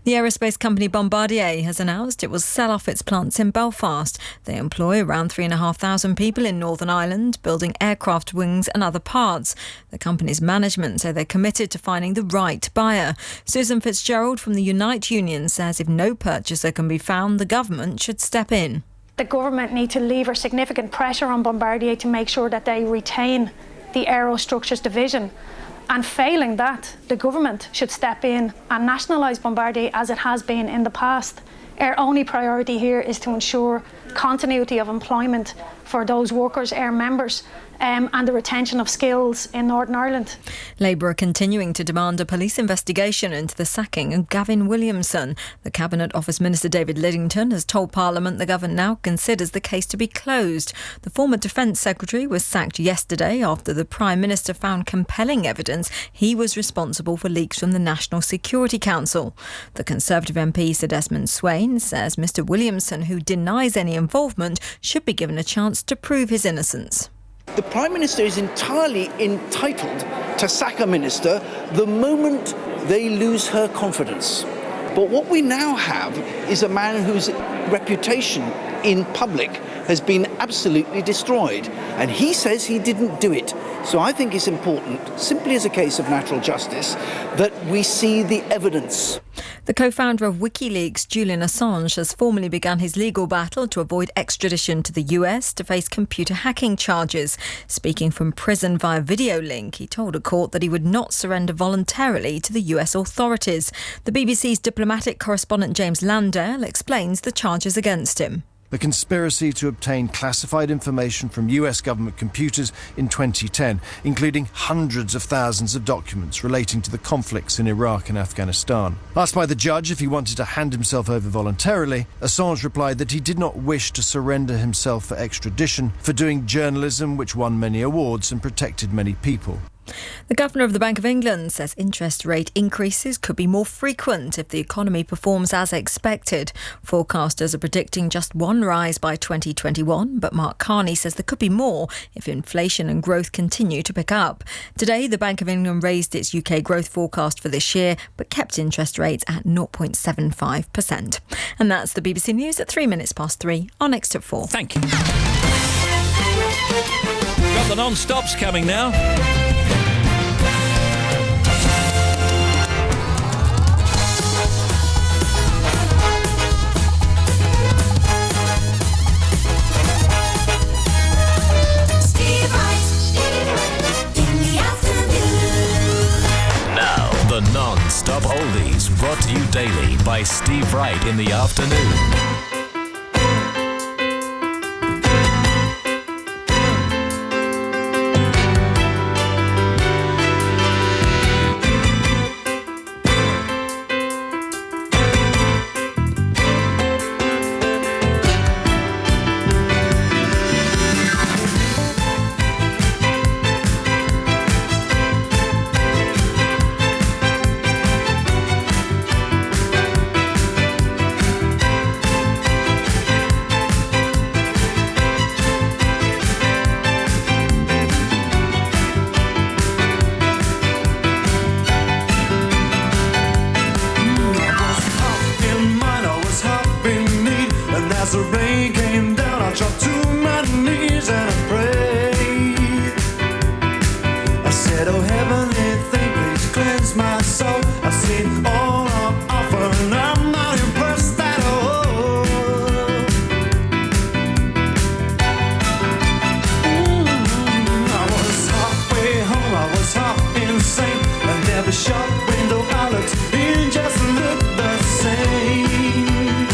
The aerospace company Bombardier has announced it will sell off its plants in Belfast. They employ around 3,500 people in Northern Ireland, building aircraft wings and other parts. The company's management say they're committed to finding the right buyer. Susan Fitzgerald from the Unite Union says if no purchaser can be found, the government should step in. The government need to lever significant pressure on Bombardier to make sure that they retain the Aerostructures division. And failing that, the government should step in and nationalise Bombardier as it has been in the past. Our only priority here is to ensure continuity of employment for those workers, our members, and the retention of skills in Northern Ireland. Labour are continuing to demand a police investigation into the sacking of Gavin Williamson. The Cabinet Office Minister David Lidington has told Parliament the government now considers the case to be closed. The former Defence Secretary was sacked yesterday after the Prime Minister found compelling evidence he was responsible for leaks from the National Security Council. The Conservative MP Sir Desmond Swain says Mr Williamson, who denies any involvement, should be given a chance to prove his innocence. The Prime Minister is entirely entitled to sack a minister the moment they lose her confidence. But what we now have is a man whose reputation in public has been absolutely destroyed. And he says he didn't do it. So I think it's important, simply as a case of natural justice, that we see the evidence. The co-founder of WikiLeaks, Julian Assange, has formally begun his legal battle to avoid extradition to the US to face computer hacking charges. Speaking from prison via video link, he told a court that he would not surrender voluntarily to the US authorities. The BBC's diplomatic correspondent James Landale explains the charges against him. The conspiracy to obtain classified information from US government computers in 2010, including hundreds of thousands of documents relating to the conflicts in Iraq and Afghanistan. Asked by the judge if he wanted to hand himself over voluntarily, Assange replied that he did not wish to surrender himself for extradition for doing journalism which won many awards and protected many people. The Governor of the Bank of England says interest rate increases could be more frequent if the economy performs as expected. Forecasters are predicting just one rise by 2021, but Mark Carney says there could be more if inflation and growth continue to pick up. Today, the Bank of England raised its UK growth forecast for this year, but kept interest rates at 0.75%. And that's the BBC News at 3:03. Our next at 4. Thank you. Got the non-stops coming now. The non-stop oldies brought to you daily by Steve Wright in the afternoon. said, oh heavenly thing, please cleanse my soul. I've seen all on offer and I'm not impressed at all. I was halfway home, I was half insane, and every shop window I looked in just looked the same.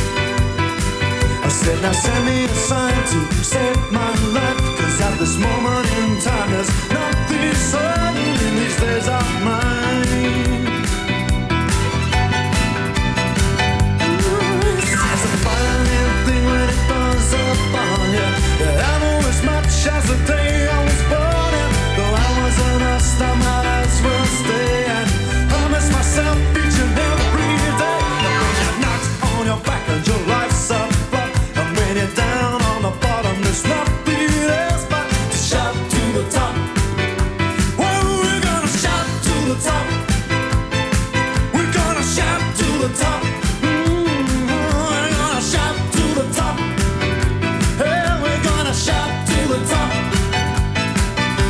I said, now send me a sign to save my life, cause at this moment in time there's nothing certain in these days of mine. It's a funny thing when it does upon you, that I know as much as the day I was born, and though I wasn't asked, I might as well stay and promise myself each and every day that when you're not on your back and your life's up, and when you're down on the bottom, there's nothing else but to shout to the top. Well, we're gonna shout to the top. We're gonna shout to the top. We're gonna shout to the top. Hey, we're gonna shout to the top.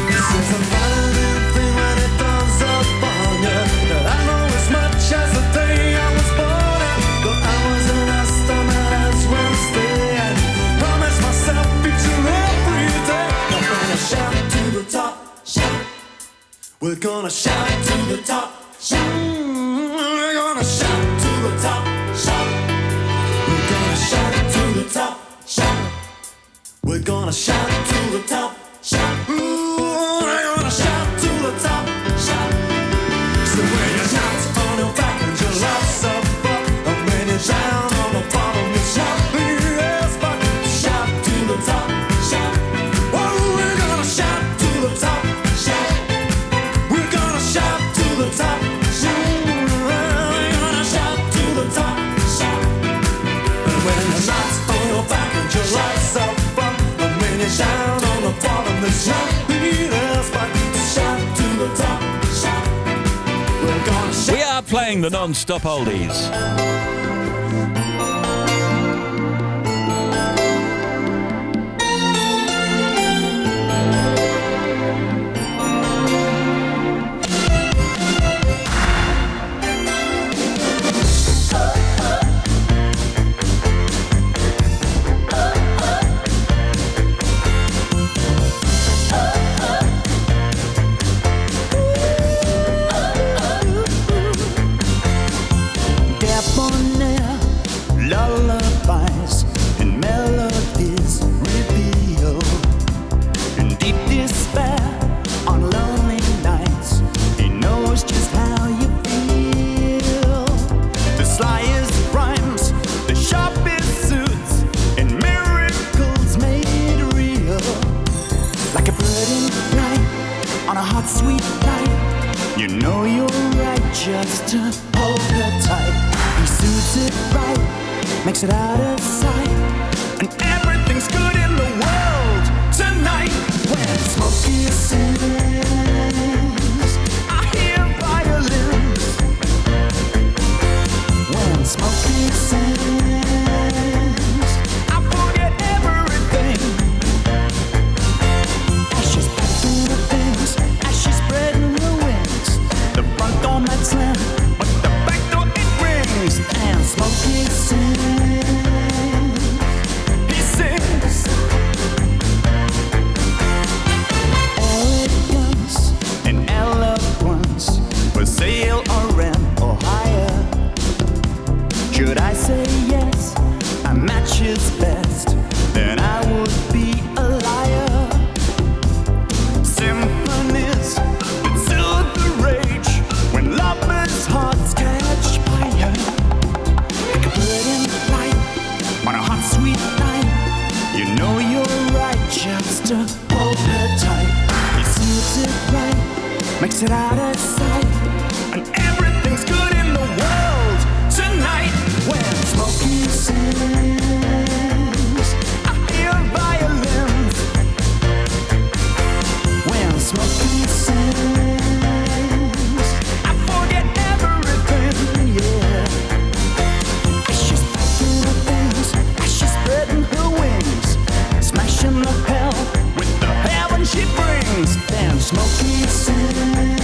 This is a violent thing when it dawns upon you, that I know as much as the day I was born, and though I wasn't asked, I might as well stay and promise myself each and every day that we're gonna shout to the top, shout. We're gonna shout to the top, shout. We're gonna shout to the top, shout. We're gonna shout to the top, shout. We're gonna shout to the top, shout. We're gonna shout to the top, shout. So when you're not on your back and your life's up, and when you're down on the bottom, you shout the yes, but shout to the top, shout. Oh, we're gonna shout to the top, shout. We're gonna shout to the top, shout. We're gonna shout to the top, shout. And when you're not on your back and your life's up, and when you're down on the bottom, then shout the yes, but shout to the top, shout. We're gonna shout. We are playing the non-stop oldies. Debonair lullabies and melodies reveal in deep despair on lonely nights. He knows just how you feel. The slyest rhymes, the sharpest suits, and miracles made real. Like a bird in flight on a hot, sweet night, you know you're right just to hold her tight. He suits it right, makes it out of sight, and everything's good in the world tonight. When Smokey sings, I hear violins. When Smokey sings, I forget everything. As she's packing the things, as she's spreading her wings, the front door might slam, but the back door it rings. And Smokey sings, he sings. Elegance and eloquence for sale or rent or hire. Should I say yes, a match is best, then I would be a liar. Symphonies that soothe the rage when lovers' hearts catch fire. Like a bird in flight on a hot, sweet night, you know you're right just to hold her tight. He suits it right, makes it out of sight, and everything's good in the world tonight. When Smokey sings, I hear violins. When Smokey sings, I forget everything, yeah. As she's packing her things, as she's spreading her wings, smashing the hell with the heaven she brings. Then Smokey sings.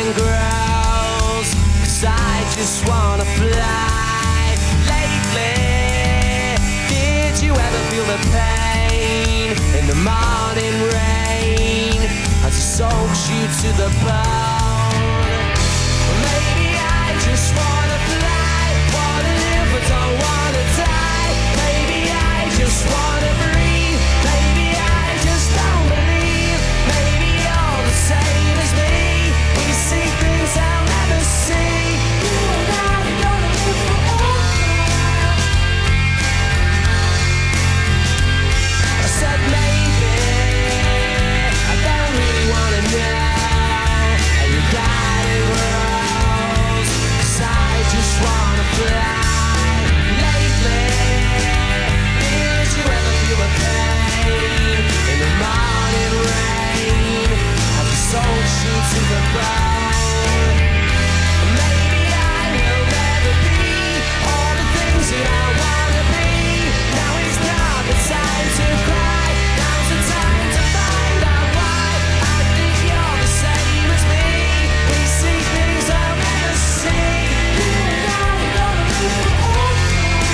and grows, 'cause I just wanna fly. Lately, did you ever feel the pain in the morning rain as it soaks you to the bone? Maybe I just wanna fly, wanna live but don't wanna die. Maybe I just wanna breathe, maybe I just don't believe. Maybe you're the same as me, we see things I'll never see. You and I are gonna live forever. I said maybe, I don't really wanna know how you got it rose, 'cause I just wanna fly. Lately, did you ever feel the pain in the morning rain as it soaks you to the bone? Maybe I will never be all the things that I wanna be. Now is not the time to cry, now's the time to find out why. I think you're the same as me, we see things I'll never see. You and I are gonna live forever.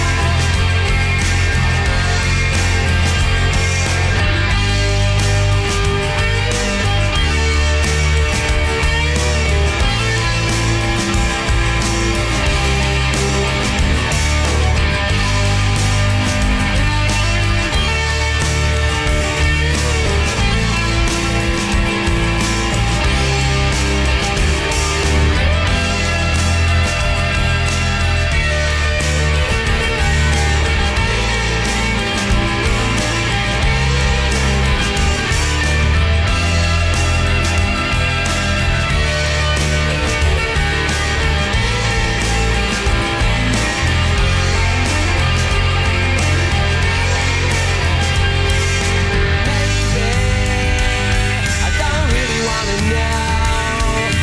I don't really wanna know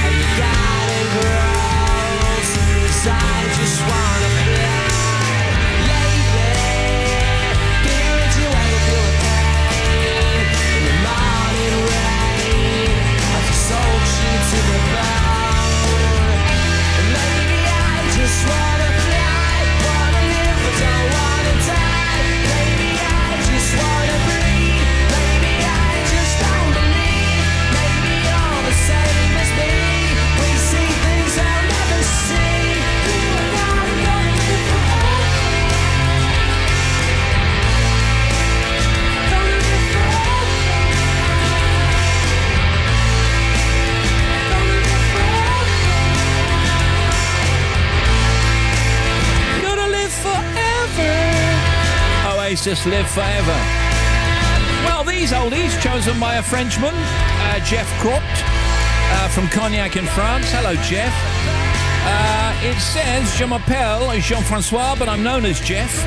how you got it grows, 'cause I just wanna fly. Lately, did you ever feel the pain in the morning rain as it soaks you to the bone? Maybe I just wanna fly, wanna live but don't wanna die. Maybe I just wanna breathe, maybe I just don't believe. Maybe you're the same as me, we see things I'll never see. You and I are gonna live forever. Gonna live forever. Gonna live forever. Gonna live forever. Oasis live forever. Well, these oldies chosen by a Frenchman, Jeff Cropt, from Cognac in France. Hello, Jeff. It says, Je m'appelle Jean-Francois, but I'm known as Jeff.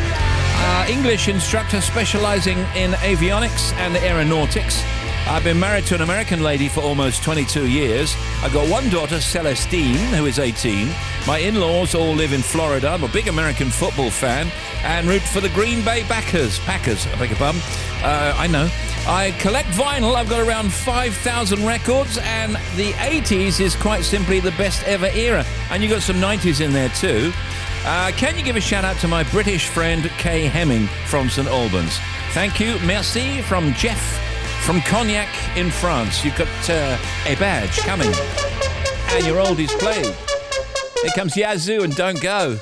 English instructor specializing in avionics and aeronautics. I've been married to an American lady for almost 22 years. I've got one daughter, Celestine, who is 18. My in-laws all live in Florida. I'm a big American football fan and root for the Green Bay Packers, I beg your pardon. I know. I collect vinyl. I've got around 5,000 records, and the 80s is quite simply the best ever era. And you got some 90s in there too. Can you give a shout out to my British friend Kay Hemming from St Albans? Thank you. Merci from Jeff from Cognac in France. You've got a badge coming. And your oldies played. Here comes Yazoo and Don't Go.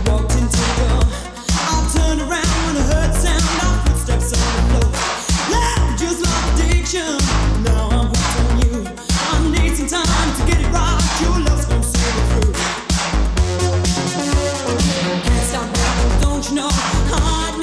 Walked into the door. I'll turn around when I heard sound of footsteps on the floor. Loud, just like addiction. Now I'm hooked on you. I need some time to get it right. Your love's gonna see me through. Can't stop now, don't you know? I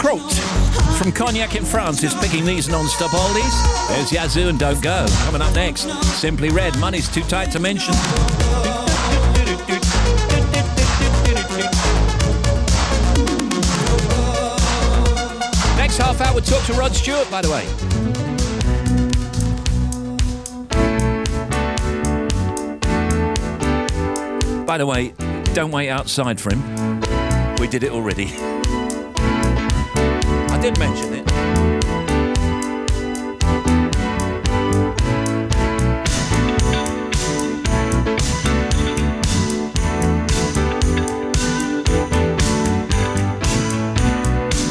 Wright from Cognac in France is picking these non-stop oldies. There's Yazoo and Don't Go. Coming up next, Simply Red, Money's Too Tight to Mention. Next half hour, we'll talk to Rod Stewart, by the way. By the way, don't wait outside for him. We did it already. I did mention it.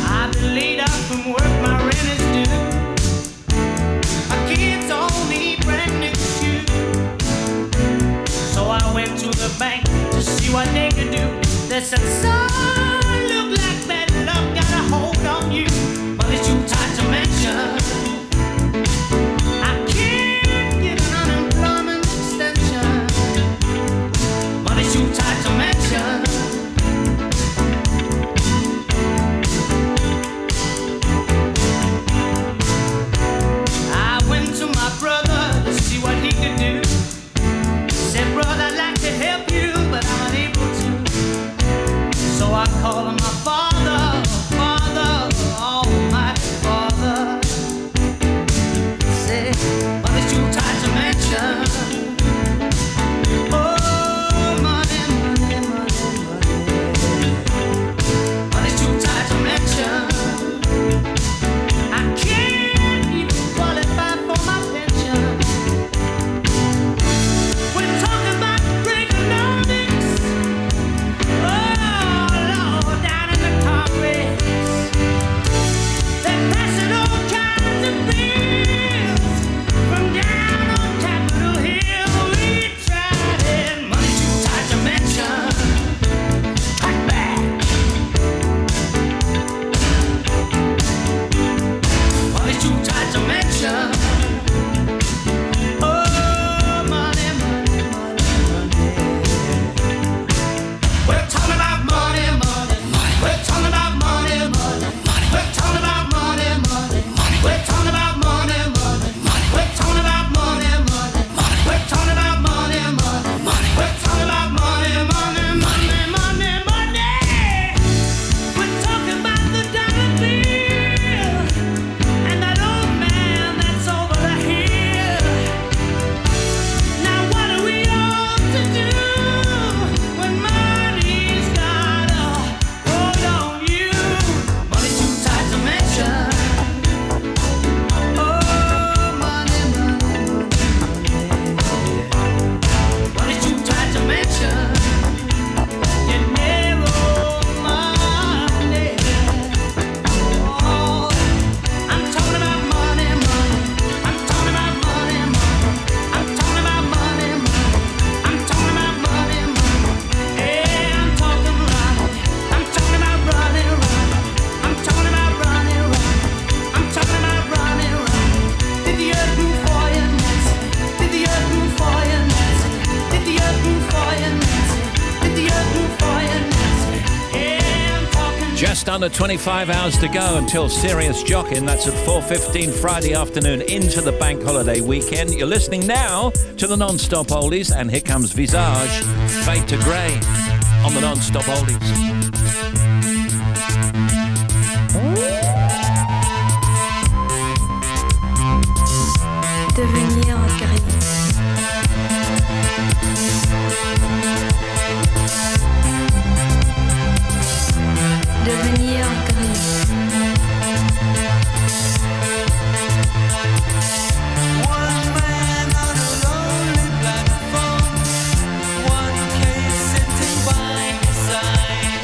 I've been laid out from work, my rent is due. My kids all need brand new shoes. So I went to the bank to see what they could do. They said, son, look like bad luck got a hold on you. But it's too tight to mention. I can't get an unemployment extension. But it's too tight to mention. I went to my brother to see what he could do. Said, brother, I'd like to help you, but I'm unable to. So I called him my father, father, almighty father. Said, but it's too tight to mention. Oh, money, money, money, money. But it's too tight to mention. I can't even qualify for my pension. We're talking about Reaganomics. Oh, Lord, down in the Congress. They're passing all kinds of bills from down on Capitol Hill. We tried it. Money too tight to mention. Cut back. Money too tight to mention. Oh, money, money, money, money. We're talking about money, money, money. We're talking about money, money, money. We're talking about money, money, money. We're talking about money, money, money. We're talking about money, money, money. We're talking about money, money, money. We're talking about money, money, money, money, money. We're talking about the dollar bill and that old man that's over the hill. Now what are we all to do when money's got a hold on you? Money too tight to mention. Oh, money, money, money, money. Money too tight to mention. You narrow money. Oh, I'm talking about money, money. I'm talking about money, money. I'm talking about money, money. I'm talking about money, money. Yeah, I'm talking money. I'm talking about running, running. I'm talking about running, running. I'm talking about running, running. Did the earth move for you, Nancy? Did the earth move for you, Nancy? Did the earth move for you, Nancy? Did the earth move for you, Nancy? Yeah, I'm talking. Just under 25 hours to go until Serious Jockin'. That's at 4:15 Friday afternoon into the bank holiday weekend. You're listening now to the Non-Stop Oldies, and here comes Visage, Fade to Grey on the Non-Stop Oldies. Devenir gris. Devenir gris. One man on a lonely platform, one case sitting by his side.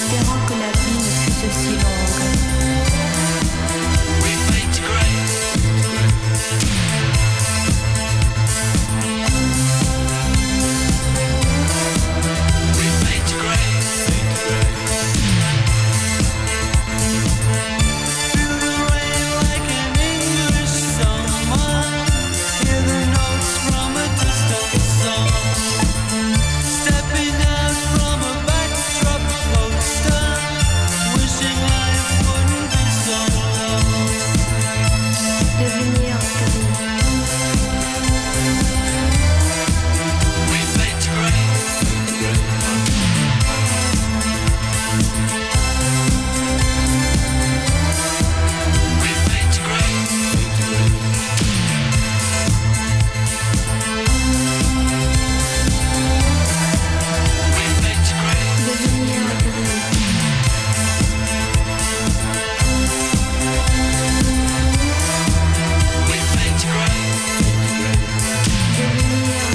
espérant que la vie ne fût aussi longue. We fade to grey. We fade to grey. Feel the rain like an English summer. Hear the notes from a distant song. Stepping out from a backdrop poster, wishing life wouldn't be so long. Devenir gris. We fade to grey. We fade to grey. We fade to grey. Devenir gris. We fade to grey. Devenir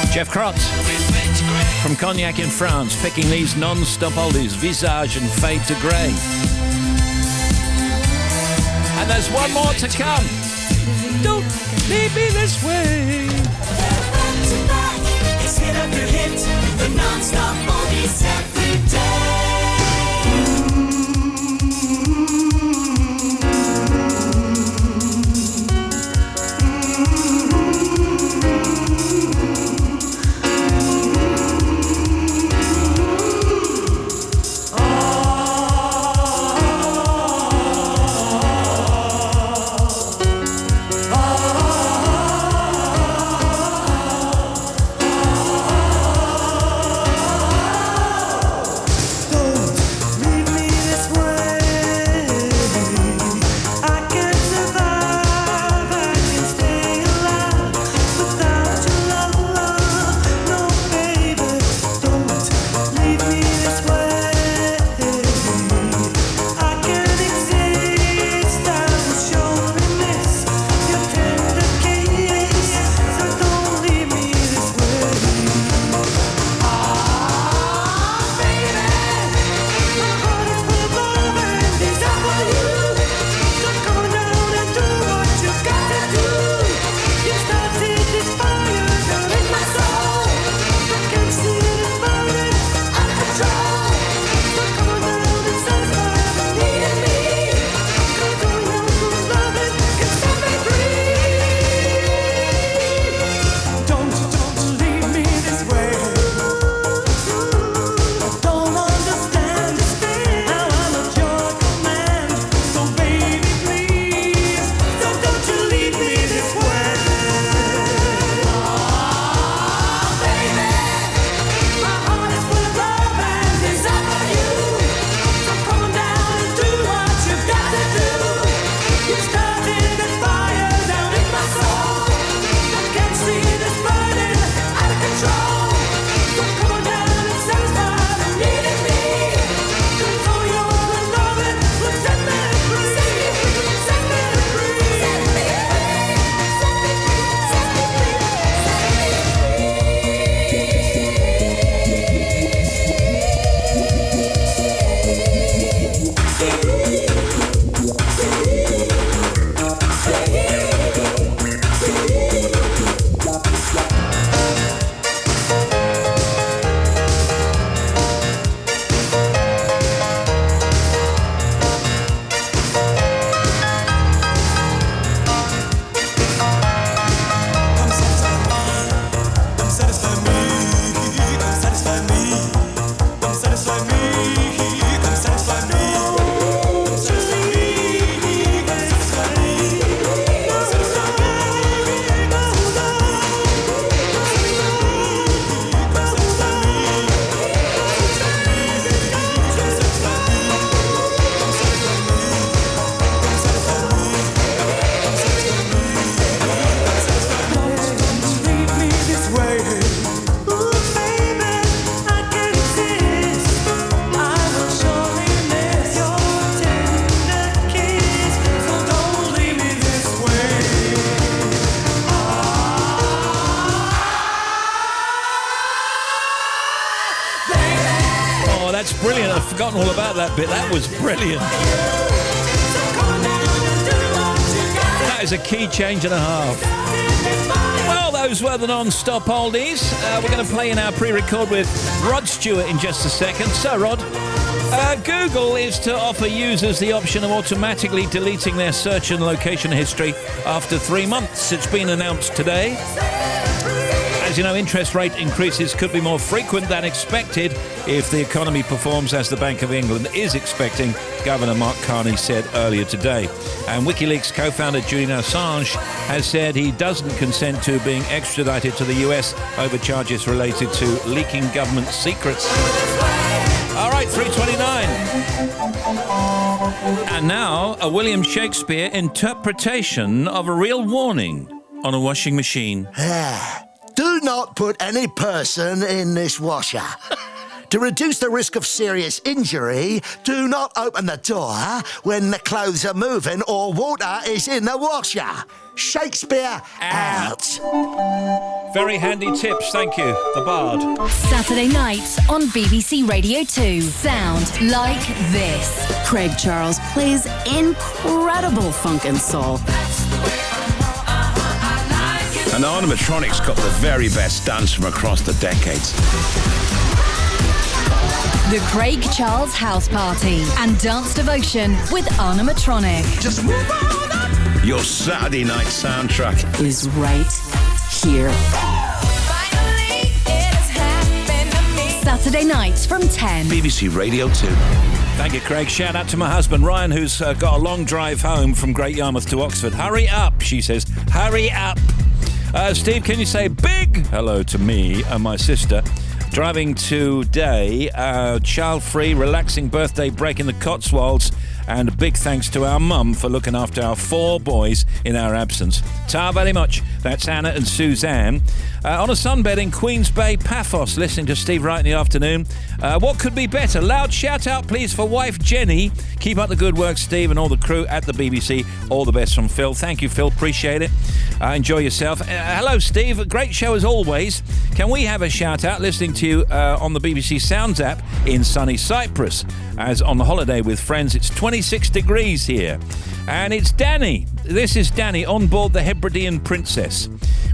gris. Jeff Crotts from Cognac in France, picking these non-stop oldies, Visage and Fade to Grey. And there's one more to come. Don't leave me this way. Back to back, it's hit after hit, the non-stop oldies every day. that's brilliant. I've forgotten all about that bit. That was brilliant. That is a key change and a half. Well, those were the non-stop oldies. We're going to play in our pre-record with Rod Stewart in just a second. So, Rod, Google is to offer users the option of automatically deleting their search and location history after 3 months. It's been announced today. As you know, interest rate increases could be more frequent than expected if the economy performs as the Bank of England is expecting, Governor Mark Carney said earlier today. And WikiLeaks co-founder Julian Assange has said he doesn't consent to being extradited to the US over charges related to leaking government secrets. All right, 3:29. And now, a William Shakespeare interpretation of a real warning on a washing machine. Do not put any person in this washer. To reduce the risk of serious injury, do not open the door when the clothes are moving or water is in the washer. Shakespeare out. Very handy tips, thank you, the Bard. Saturday nights on BBC Radio 2 sound like this. Craig Charles plays incredible funk and soul. And Animatronic's got the very best dance from across the decades. The Craig Charles House Party and Dance Devotion with Animatronic. Just move on up. Your Saturday night soundtrack is right here. Saturday nights from 10. BBC Radio 2. Thank you, Craig. Shout out to my husband, Ryan, who's got a long drive home from Great Yarmouth to Oxford. Hurry up, she says. Hurry up. Steve, can you say big hello to me and my sister? Driving today, child-free, relaxing birthday break in the Cotswolds, and a big thanks to our mum for looking after our 4 boys in our absence. Ta very much. That's Anna and Suzanne. On a sunbed in Queens Bay, Paphos, listening to Steve Wright in the afternoon. What could be better? Loud shout out, please, for wife Jenny. Keep up the good work, Steve, and all the crew at the BBC. All the best from Phil. Thank you, Phil. Appreciate it. Enjoy yourself. Hello, Steve. Great show as always. Can we have a shout out listening to you on the BBC Sounds app in sunny Cyprus? As on holiday with friends, it's 26 degrees here. And it's Danny. This is Danny on board the Hebridean Princess.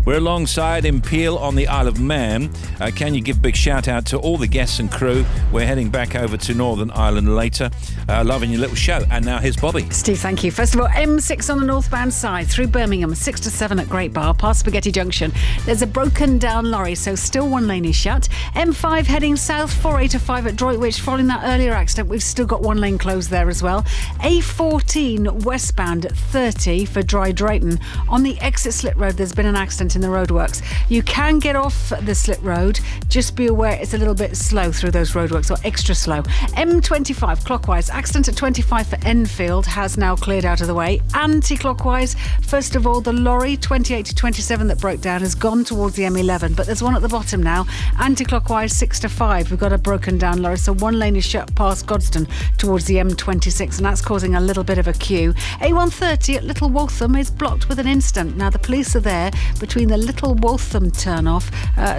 We're alongside in Peel on the Isle of Man. Can you give a big shout out to all the guests and crew? We're heading back over to Northern Ireland later. Loving your little show. And now here's Bobby. Steve, thank you. First of all, M6 on the northbound side through Birmingham, 6 to 7 at Great Bar, past Spaghetti Junction. There's a broken down lorry, so still one lane is shut. M5 heading south, 485 at Droitwich. Following that earlier accident, we've still got one lane closed there as well. A14 westbound at 30 for Dry Drayton. On the exit Slit Road, there's been an accident in the roadworks. You can get off the Slit Road. Just be aware it's a little bit slow through those roadworks, or extra slow. M25 clockwise. Accident at 25 for Enfield has now cleared out of the way. Anti-clockwise, first of all, the lorry 28 to 27 that broke down has gone towards the M11, but there's one at the bottom now. Anti-clockwise 6 to 5. We've got a broken down lorry, so one lane is shut past Godstone towards the M26, and that's causing a little bit of a queue. A130 at Little Waltham is blocked with an instant. Now the police are there between the Little Waltham turn-off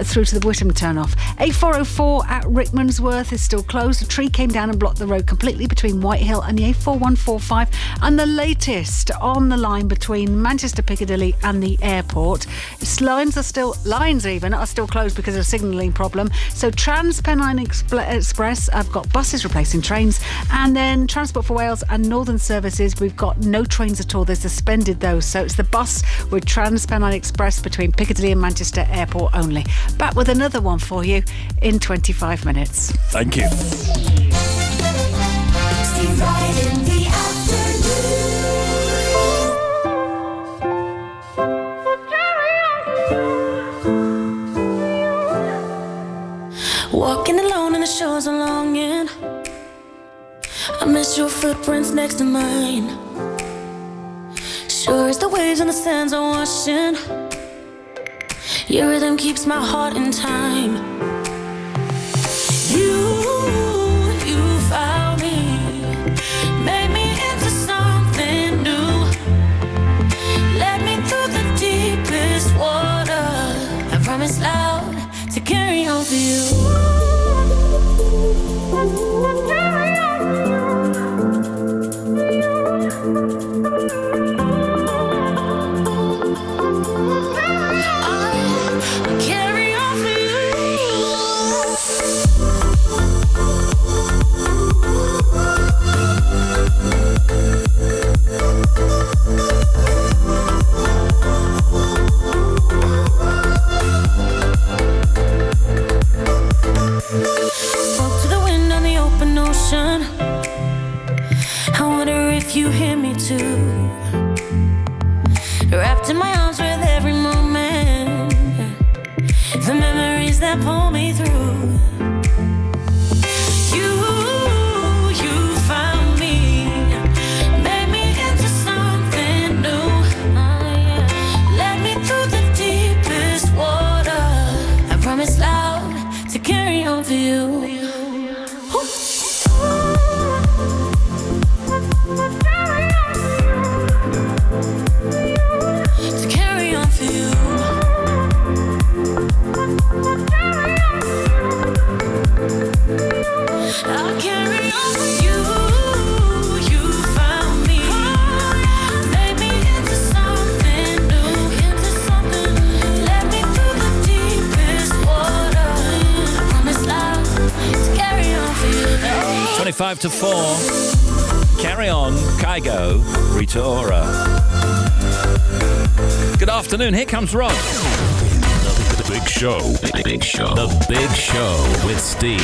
through to the Whittam turn-off. A404 at Rickmansworth is still closed. A tree came down and blocked the road completely between Whitehill and the A4145. And the latest on the line between Manchester Piccadilly and the airport. Lines are still closed because of a signalling problem. So Trans-Pennine Express have got buses replacing trains, and then Transport for Wales and Northern Services, we've got no trains at all. They've suspended those. So it's the bus with Trans-Pennine Express between Piccadilly and Manchester Airport only. Back with another one for you in 25 minutes. Thank you. Steve Wright in the afternoon. Walking alone and the shores are longing. I miss your footprints next to mine. Sure as the waves on the sands are washing, your rhythm keeps my heart in time. You found me, made me into something new, led me through the deepest water. I promise loud to carry on for you. memories that pull me through. You found me, made me into something new. Led me through the deepest water. I promise loud to carry on for you. To carry on for you. I'll carry on for you. You found me, made me into something new, into something. Led me through the deepest water. I promise loud to carry on for you. 25 to 4. Carry on, Kygo, Rita Ora. Good afternoon, here comes Rod. The Big Show. Big Show. The Big Show with Steve.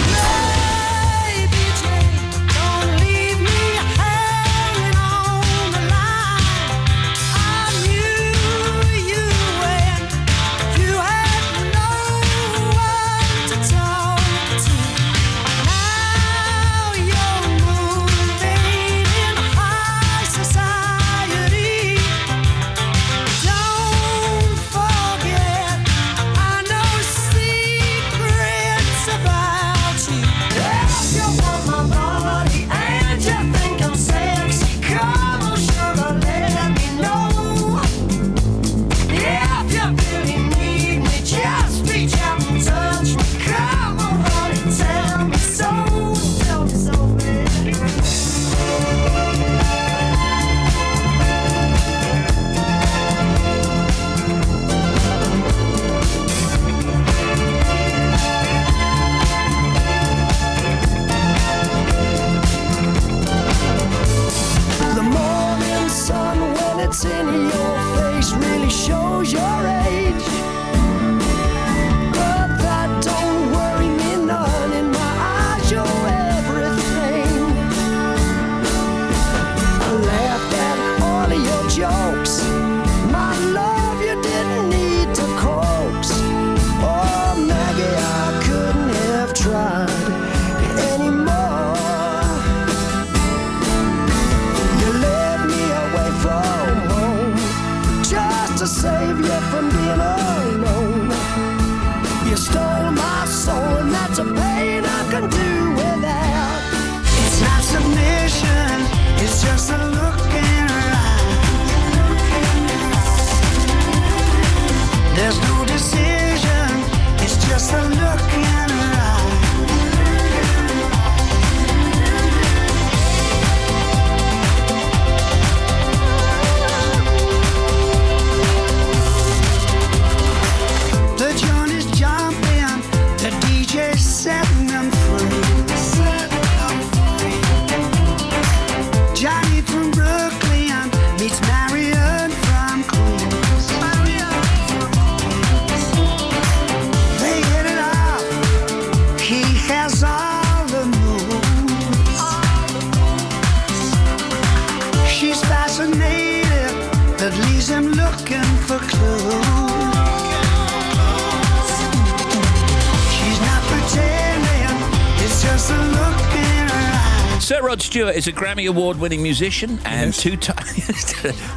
Sir Rod Stewart is a Grammy Award-winning musician and two-time...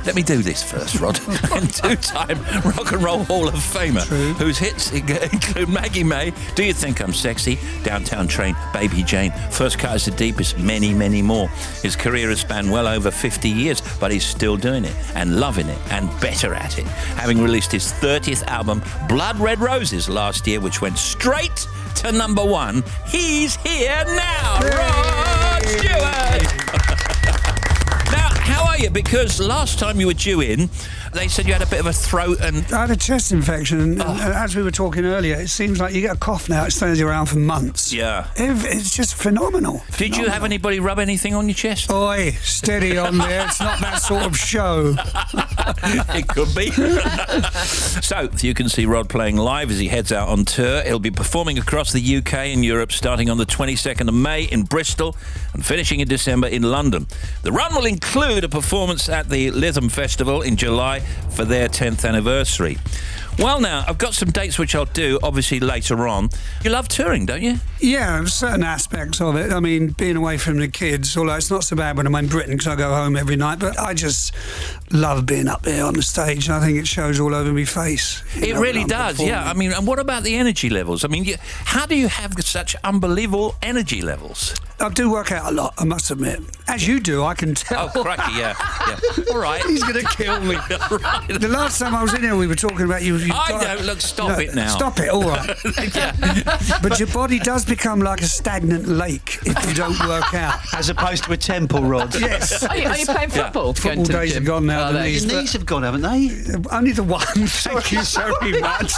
Let me do this first, Rod. And two-time Rock and Roll Hall of Famer, whose hits include Maggie May, Do You Think I'm Sexy, Downtown Train, Baby Jane, First Cut is the Deepest, many, many more. His career has spanned well over 50 years, but he's still doing it and loving it and better at it, having released his 30th album, Blood Red Roses, last year, which went straight to #1. He's here now, Rod Stewart. Now, how are you? Because last time you were due in, they said you had a bit of a throat and... I had a chest infection, and as we were talking earlier, it seems like you get a cough now, it stays around for months. Yeah. It's just phenomenal. Did you have anybody rub anything on your chest? Oi, steady on there. It's not that sort of show. It could be. So, you can see Rod playing live as he heads out on tour. He'll be performing across the UK and Europe, starting on the 22nd of May in Bristol and finishing in December in London. The run will include a performance at the Lytham Festival in July for their 10th anniversary. Well, now, I've got some dates which I'll do, obviously, later on. You love touring, don't you? Yeah, certain aspects of it. I mean, being away from the kids, although it's not so bad when I'm in Britain because I go home every night, but I just love being up there on the stage, and I think it shows all over my face. It really does, yeah. I mean, and what about the energy levels? I mean, how do you have such unbelievable energy levels? I do work out a lot, I must admit. As you do, I can tell. Oh, crikey, yeah. All right. He's going to kill me. Right. The last time I was in here, we were talking about you. Stop it now. Stop it, all right. But your body does become like a stagnant lake if you don't work out. As opposed to a temple rod. Yes. Are you playing football? Yeah. Football days are gone now. Your knees have gone, haven't they? Only the one. Thank you very much.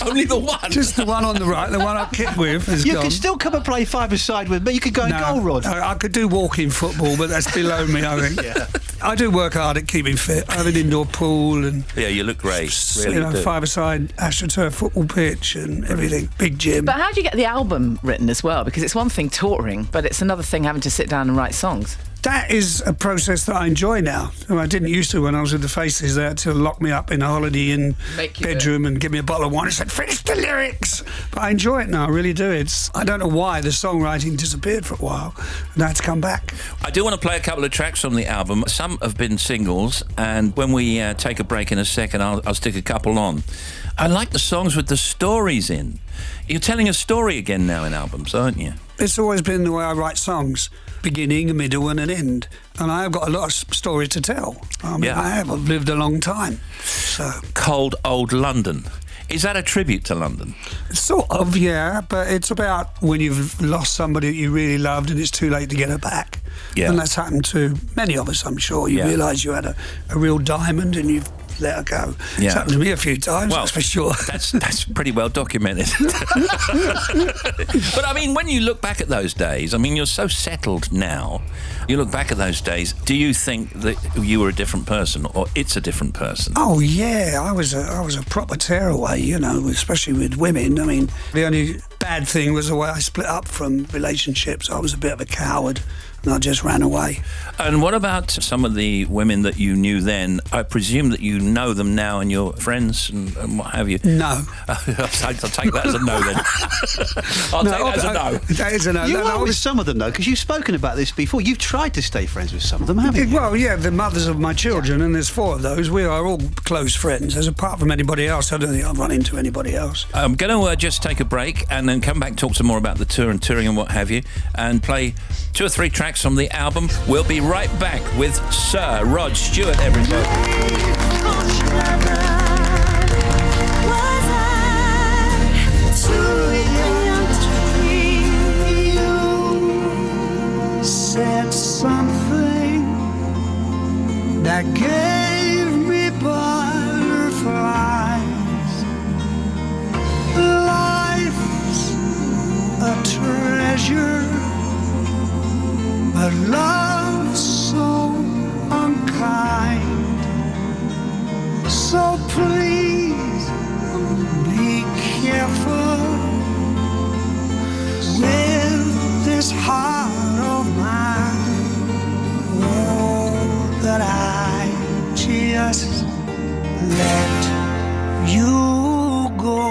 Only the one? Just the one on the right. The one I kicked with is You gone. can still come and play five-a-side with me. You could go and goal, Rod. I could do walking football, but that's below me, I think. Yeah. I do work hard at keeping fit. I have an indoor pool and... Yeah, you look great. Really do. Five-a-side AstroTurf football pitch and everything. Big gym. But how do you get the album written as well? Because it's one thing touring, but it's another thing having to sit down and write songs. That is a process that I enjoy now. I didn't used to when I was with the Faces. They had to lock me up in a holiday inn bedroom and give me a bottle of wine and said, finish the lyrics. But I enjoy it now, I really do. I don't know why the songwriting disappeared for a while and I had to come back. I do want to play a couple of tracks from the album. Some have been singles, and when we take a break in a second, I'll stick a couple on. I like the songs with the stories in. You're telling a story again now in albums, aren't you? It's always been the way I write songs. Beginning, a middle and an end. And I've got a lot of stories to tell. I've lived a long time. So Cold Old London. Is that a tribute to London? Sort of, yeah, but it's about when you've lost somebody that you really loved and it's too late to get her back. Yeah. And that's happened to many of us, I'm sure. You realise you had a real diamond and you've let her go. Yeah. It's happened to me a few times, that's for sure. That's pretty well documented. But I mean, when you look back at those days, I mean, you're so settled now. You look back at those days, do you think that you were a different person or it's a different person? Oh, yeah. I was a proper tearaway, you know, especially with women. I mean, the only bad thing was the way I split up from relationships. I was a bit of a coward. And I just ran away. And what about some of the women that you knew then? I presume that you know them now and you're friends and what have you? No. I'll take that as a no then. I'll take that as a no. That is a no. You are with some of them, though, because you've spoken about this before. You've tried to stay friends with some of them, haven't you? Well, yeah, the mothers of my children, and there's 4 of those. We are all close friends. As apart from anybody else, I don't think I've run into anybody else. I'm going to just take a break and then come back, talk some more about the tour and touring and what have you, and play 2 or 3 tracks from the album. We'll be right back with Sir Rod Stewart, everybody. Said something that gave me butterflies. Life's a treasure, but love's so unkind. So please be careful with this heart of mine. Oh, that I just let you go.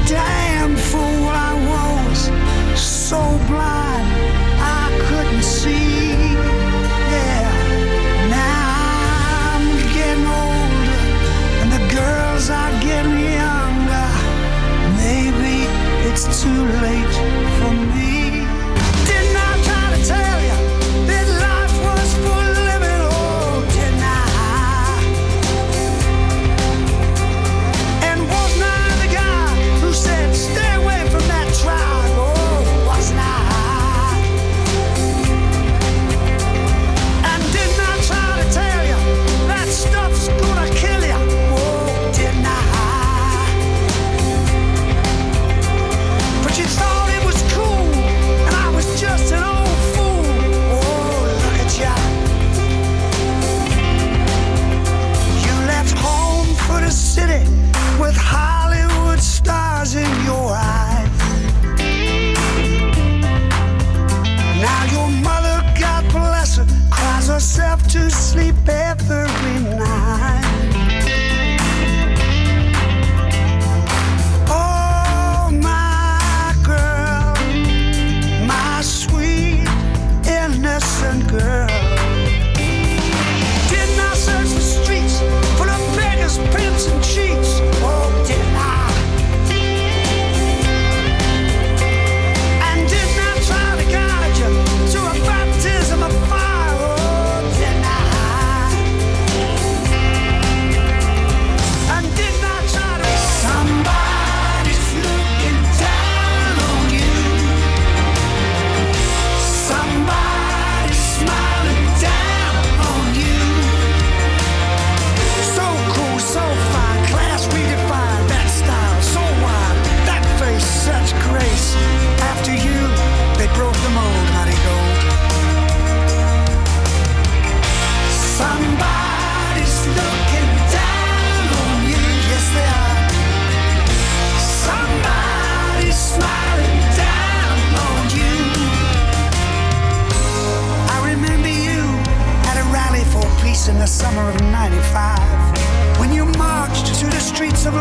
Damn fool I was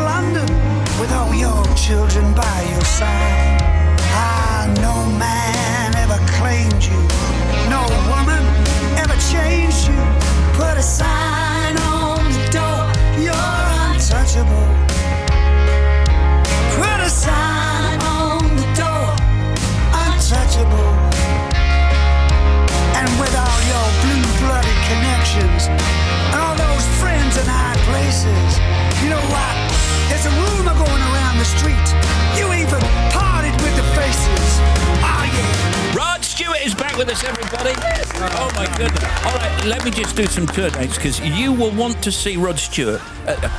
London with all your children by your side. Ah, no man ever claimed you, no woman ever changed you. Put a sign on the door, you're untouchable. Put a sign on the door, untouchable. And with all your blue-blooded connections and all those friends in high places, you know what? There's a rumor going around the street. You even parted with the faces. Oh, yeah. Rod Stewart is back with us, everybody. Oh, my goodness. All right, let me just do some tour dates, because you will want to see Rod Stewart.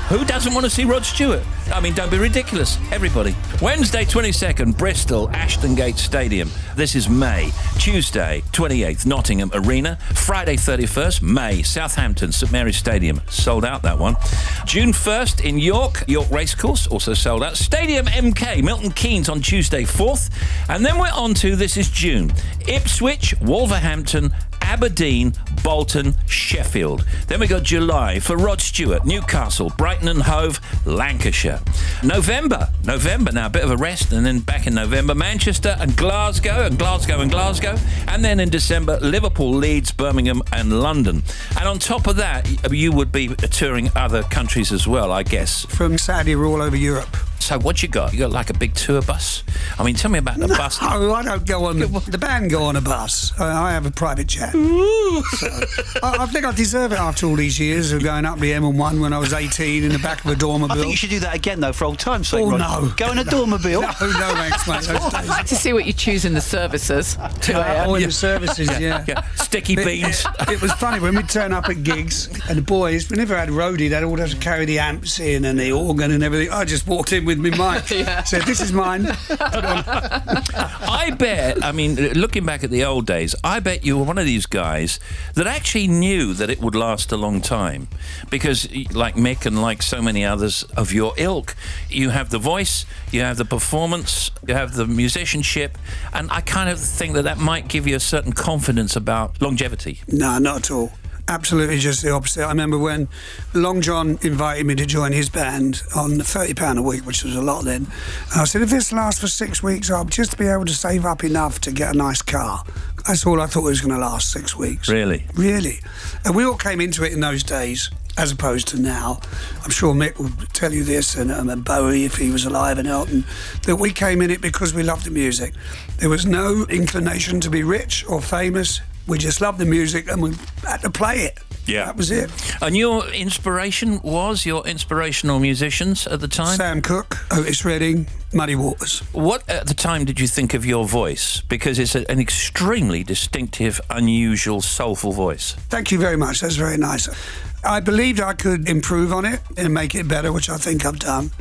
Who doesn't want to see Rod Stewart? I mean, don't be ridiculous. Everybody. Wednesday, 22nd, Bristol, Ashton Gate Stadium. This is May. Tuesday, 28th, Nottingham Arena. Friday, 31st, May, Southampton, St Mary's Stadium. Sold out, that one. June 1st in York Racecourse, also sold out. Stadium MK, Milton Keynes on Tuesday, 4th. And then we're on to, this is June, Ipswich, Wolverhampton, Aberdeen, Bolton, Sheffield. Then we got July for Rod Stewart, Newcastle, Brighton and Hove, Lancashire. November now, a bit of a rest, and then back in November, Manchester and Glasgow. And then in December, Liverpool, Leeds, Birmingham and London. And on top of that, you would be touring other countries as well, I guess. From Saturday, we're all over Europe. So what you got? You got like a big tour bus? I mean, tell me about the bus. No, I don't go on. The band go on a bus. I have a private jet. So, I think I deserve it after all these years of going up the M1 when I was 18 in the back of a dormobile. I think you should do that again, though, for old time's sake. Oh, Rod. no. Go in a dormobile. No, thanks, mate. Those I'd days. like to see what you choose in the services. 2 a.m. Oh, in the services, yeah. Sticky beans. It was funny when we'd turn up at gigs and the boys, we never had a roadie, they'd all have to carry the amps in and the organ and everything. I just walked in with my mic. Said, this is mine. I bet, I mean, looking back at the old days, I bet you were one of these guys that actually knew that it would last a long time. Because, like Mick and like so many others of your ilk, you have the voice, you have the performance, you have the musicianship, and I kind of think that might give you a certain confidence about longevity. No, not at all. Absolutely just the opposite. I remember when Long John invited me to join his band on £30 a week, which was a lot then. And I said, if this lasts for 6 weeks, I'll just be able to save up enough to get a nice car. That's all I thought it was going to last 6 weeks. Really? Really. And we all came into it in those days, as opposed to now. I'm sure Mick will tell you this, and Bowie, if he was alive, and Elton, that we came in it because we loved the music. There was no inclination to be rich or famous. We just loved the music and we had to play it. Yeah. That was it. And your inspiration was, your inspirational musicians at the time? Sam Cooke, Otis Redding, Muddy Waters. What at the time did you think of your voice? Because it's an extremely distinctive, unusual, soulful voice. Thank you very much. That's very nice. I believed I could improve on it and make it better, which I think I've done.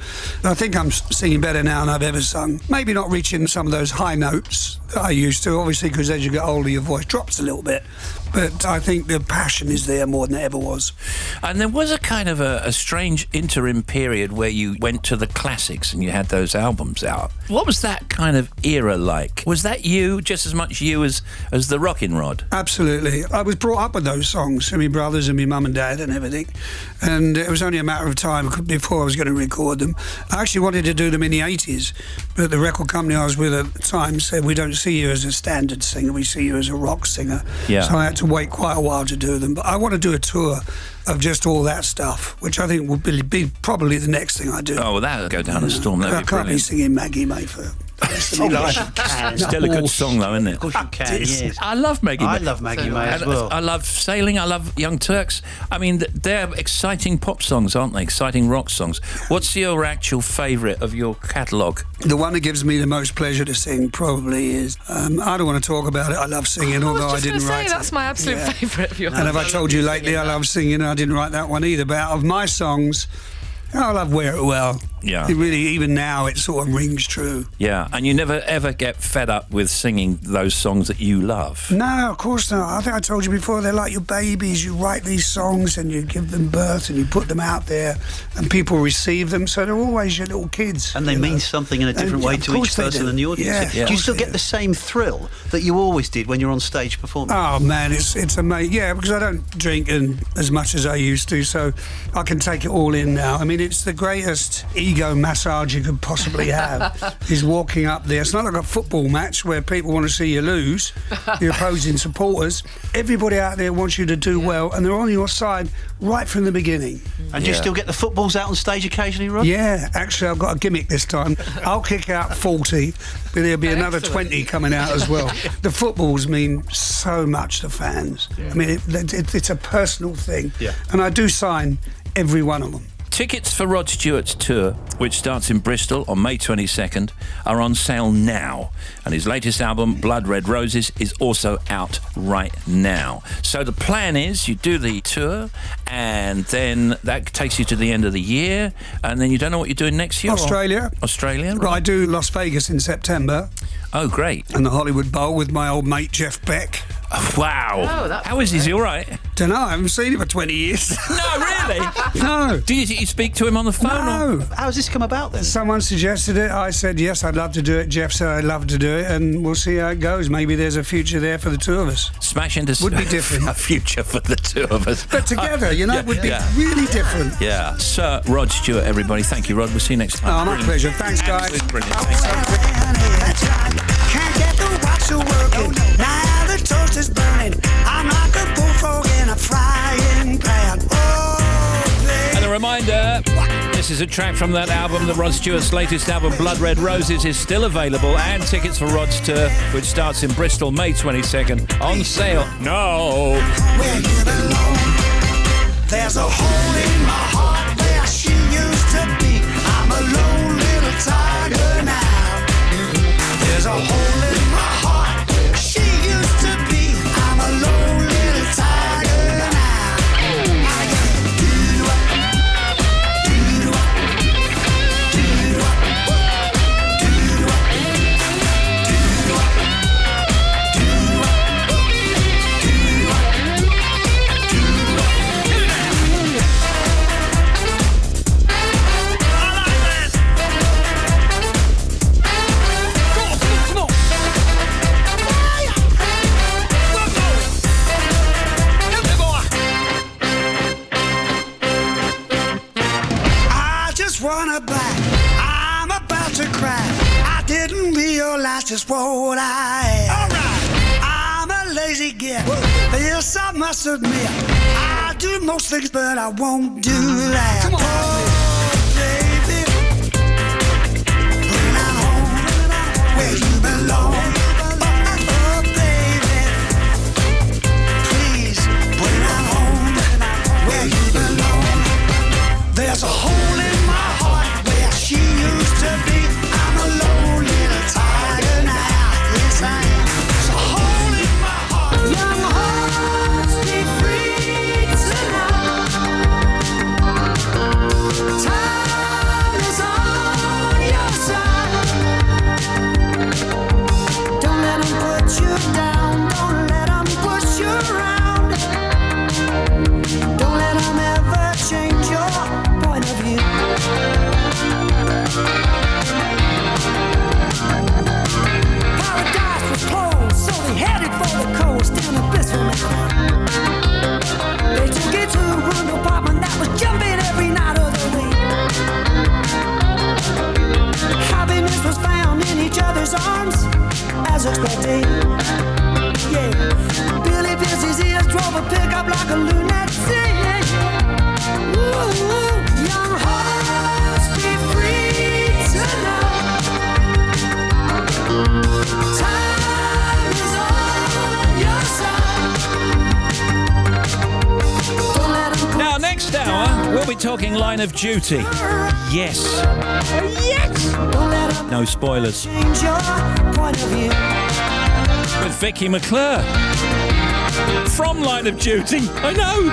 I think I'm singing better now than I've ever sung. Maybe not reaching some of those high notes that I used to, obviously, because as you get older, your voice drops a little bit. But I think the passion is there more than it ever was. And there was a kind of a strange interim period where you went to the classics and you had those albums out. What was that kind of era like? Was that you, just as much you as the Rockin' Rod? Absolutely. I was brought up with those songs, and my brothers and my mum and dad and everything. And it was only a matter of time before I was going to record them. I actually wanted to do them in the 80s, but the record company I was with at the time said, we don't see you as a standard singer, we see you as a rock singer. Yeah. So I had to wait quite a while to do them. But I want to do a tour of just all that stuff, which I think will be probably the next thing I do. Oh, well, that'll go down a storm. That'd I be can't be brilliant. singing Maggie May for the rest of my life. Still a good song, though, isn't it? Of course you can, yes. I love Maggie May. I love Maggie May as well. I love Sailing, I love Young Turks. I mean, they're exciting pop songs, aren't they? Exciting rock songs. What's your actual favourite of your catalogue? The one that gives me the most pleasure to sing probably is, I don't want to talk about it, I love singing, although I didn't write it. That's my absolute favourite of yours. And have I told you lately I love singing? I didn't write that one either, but out of my songs, I love Wear It Well. Yeah. It really, even now, it sort of rings true. Yeah, and you never ever get fed up with singing those songs that you love. No, of course not. I think I told you before, they're like your babies. You write these songs and you give them birth and you put them out there and people receive them, so they're always your little kids. And they mean something in a different way to each person in the audience. Yeah, do you still get the same thrill that you always did when you're on stage performing? Oh man, it's amazing. Yeah, because I don't drink as much as I used to, so I can take it all in now. I mean, it's the greatest ego ego massage you could possibly have is walking up there. It's not like a football match where people want to see you lose, your opposing supporters. Everybody out there wants you to do well, and they're on your side right from the beginning. And do you still get the footballs out on stage occasionally, Rod? Yeah, actually, I've got a gimmick this time. I'll kick out 40, but there'll be another 20 coming out as well. The footballs mean so much to fans. I mean, it's a personal thing. And I do sign every one of them. Tickets for Rod Stewart's tour, which starts in Bristol on May 22nd, are on sale now. And his latest album, Blood Red Roses, is also out right now. So the plan is you do the tour, and then that takes you to the end of the year, and then you don't know what you're doing next year? Australia. Australia? Right. I do Las Vegas in September. Oh, great. And the Hollywood Bowl with my old mate Jeff Beck. Wow. How is he? Is he all right? Don't know. I haven't seen him for 20 years. No, really? No. Do you speak to him on the phone? No. Or? How has this come about then? Someone suggested it. I said, yes, I'd love to do it. Jeff said I'd love to do it. And we'll see how it goes. Maybe there's a future there for the two of us. Smash into Would be different. A future for the two of us. But together, it would be really different. Yeah. Sir Rod Stewart, everybody. Thank you, Rod. We'll see you next time. Oh, my pleasure. Thanks, guys. Brilliant. Thanks. Can't get the waxer working. Now the toast is burning. I'm like a bullfrog in a frying pan. And a reminder, this is a track from that album, the Rod Stewart's latest album, Blood Red Roses, is still available, and tickets for Rod's tour, which starts in Bristol May 22nd, on sale. No! Where you belong. There's a hole in my heart where she used to be. I'm a lone little tiger now. There's a hole in my heart. She used to be. I'm a lone little tiger now. I get do-do-up, do-do-up, do-do-up, do-do-up, do-do-up, wanna black. I'm about to cry. I didn't realize just what I am. Alright. I'm a lazy git. Yes, I must admit. I do most things, but I won't do that. Come on, baby. When I'm home, where you belong. Oh, baby. Please, when I'm home, where you belong. There's a hole in my heart where she used to be. I'm a lone little tiger now. Yes, I am. There's a hole in my heart. Young hearts be free tonight. Time is on your side. Don't let them put you down. Don't let them push you around. Don't let them ever change your point of view. Paradise was closed, so they headed for the coast down the Blissful Mountain. They took it to a room apartment that was jumping every night of the week. Happiness was found in each other's arms, as expected. Yeah, Billy pierced his ears, drove a pickup like a lunatic. Ooh, young hearts be free tonight. Time is on your side. Don't let 'em Now, next hour, we'll be talking Line of Duty. Yes. Yes! No spoilers. change your point of view. With Vicky McClure. From Line of Duty. I know.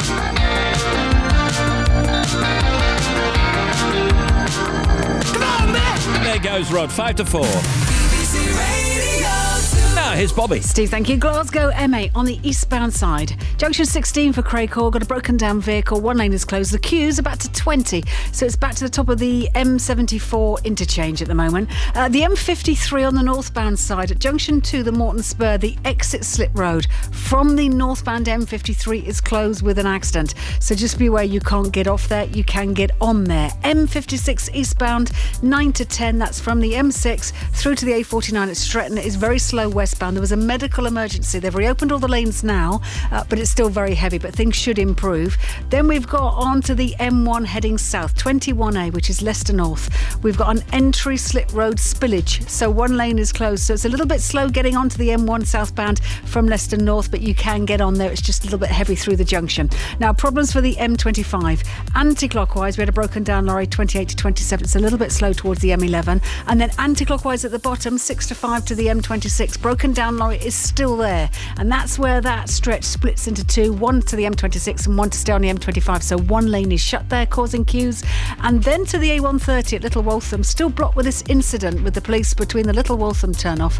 Come on, man! There goes Rod, 5 to 4. BBC Radio 2. No. Now, here's Bobby. Steve, thank you. Glasgow M8 on the eastbound side. Junction 16 for Craighall, got a broken down vehicle. One lane is closed. The queue's about to 20, so it's back to the top of the M74 interchange at the moment. The M53 on the northbound side at Junction 2, the Morton Spur, the exit slip road from the northbound M53 is closed with an accident. So just be aware, you can't get off there, you can get on there. M56 eastbound, 9 to 10, that's from the M6 through to the A49 at Stretton. It is very slow westbound. There was a medical emergency. They've reopened all the lanes now, but it's still very heavy, but things should improve. Then we've got on to the M1 heading south, 21A, which is Leicester North. We've got an entry slip road spillage, so one lane is closed. So it's a little bit slow getting onto the M1 southbound from Leicester North, but you can get on there. It's just a little bit heavy through the junction. Now, problems for the M25. Anti-clockwise, we had a broken down lorry, 28 to 27. It's a little bit slow towards the M11. And then anti-clockwise at the bottom, 6 to 5 to the M26. Broken down lorry is still there. And that's where that stretch splits into two, one to the M26 and one to stay on the M25. So one lane is shut there, causing queues. And then to the A130 at Little Waltham, still blocked with this incident with the police between the Little Waltham turn-off,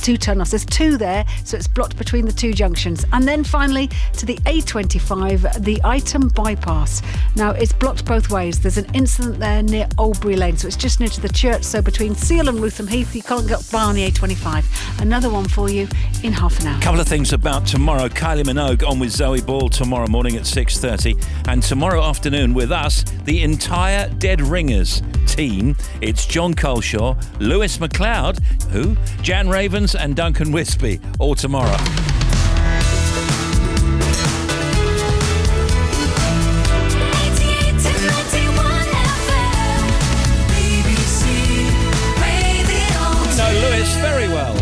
two turn-offs. There's two there, so it's blocked between the two junctions. And then finally to the A25, the Ightham bypass. Now, it's blocked both ways. There's an incident there near Oldbury Lane, so it's just near to the church. So between Seal and Rutham Heath, you can't get by on the A25. Another one for you in half an hour. Couple of things about tomorrow. Kylie Minogue on with Zoe Ball tomorrow morning at 6:30. And tomorrow afternoon with us, the entire Dead Ringers team. It's John Coleshaw, Lewis McLeod, Jan Ravens and Duncan Wispy, all tomorrow. Very well.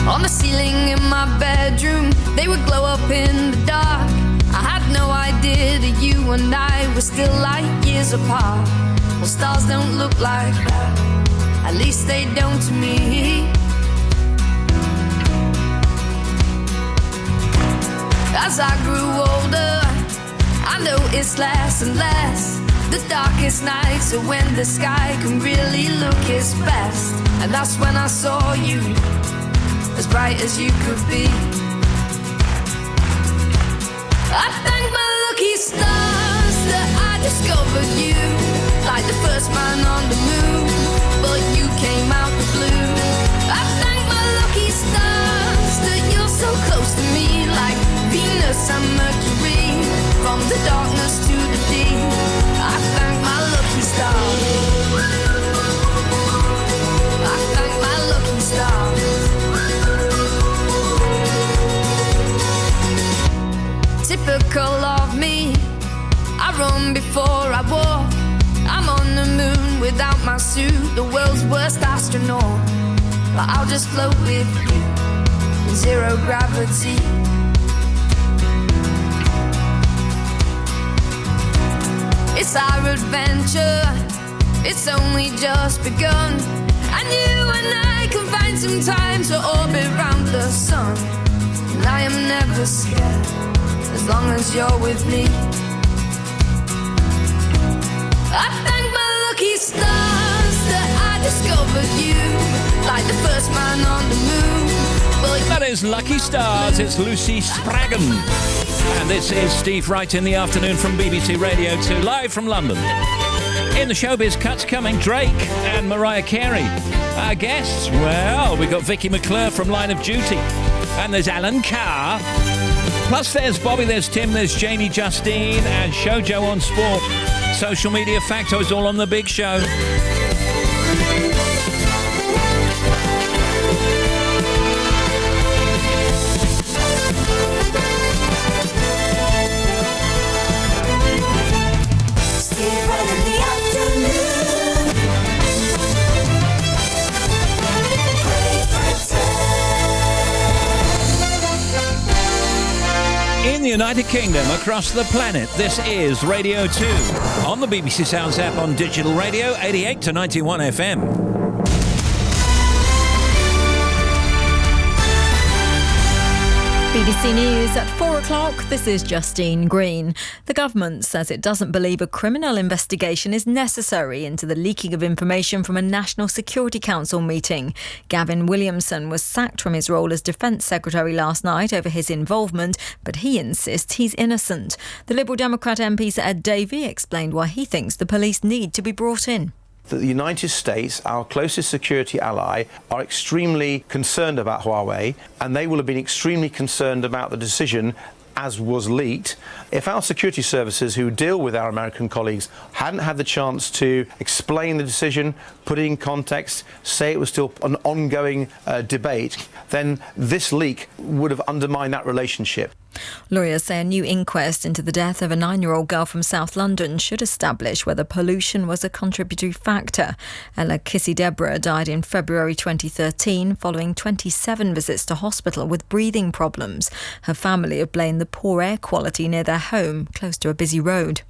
On the ceiling in my bedroom, they would glow up in the dark. I had no idea that you and I were still light years apart. Well, stars don't look like that, at least they don't to me. As I grew older, I noticed less and less the darkest nights are when the sky can really look its best. And that's when I saw you, as bright as you could be. I thank my lucky stars that I discovered you, like the first man on the moon, but you came out the blue. I thank my lucky stars that you're so close to me, like Venus and Mercury, from the darkness to the deep. I thank my lucky stars. I thank my lucky stars. Typical of me, I run before I walk. I'm on the moon without my suit, the world's worst astronaut. But I'll just float with you in zero gravity. It's our adventure, it's only just begun. And you and I can find some time to orbit round the sun. And I am never scared, as long as you're with me. I thank my lucky stars that I discovered you, like the first man on the moon. But that is Lucky Stars, it's Lucy Spraggan. And this is Steve Wright in the afternoon from BBC Radio 2, live from London. In the showbiz cuts coming, Drake and Mariah Carey. Our guests, well, we've got Vicky McClure from Line of Duty. And there's Alan Carr. Plus there's Bobby, there's Tim, there's Jamie Justine and Shoujo on Sport. Social media factoids all on the big show. In the United Kingdom, across the planet, this is Radio 2 on the BBC Sounds app, on digital radio, 88 to 91 FM. BBC News at 4 o'clock. This is Justine Green. The government says it doesn't believe a criminal investigation is necessary into the leaking of information from a National Security Council meeting. Gavin Williamson was sacked from his role as Defence Secretary last night over his involvement, but he insists he's innocent. The Liberal Democrat MP Sir Ed Davey explained why he thinks the police need to be brought in. That the United States, our closest security ally, are extremely concerned about Huawei, and they will have been extremely concerned about the decision as was leaked. If our security services who deal with our American colleagues hadn't had the chance to explain the decision, put it in context, say it was still an ongoing debate, then this leak would have undermined that relationship. Lawyers say a new inquest into the death of a 9-year-old girl from South London should establish whether pollution was a contributory factor. Ella Kissy-Deborah died in February 2013 following 27 visits to hospital with breathing problems. Her family have blamed the poor air quality near their home, close to a busy road.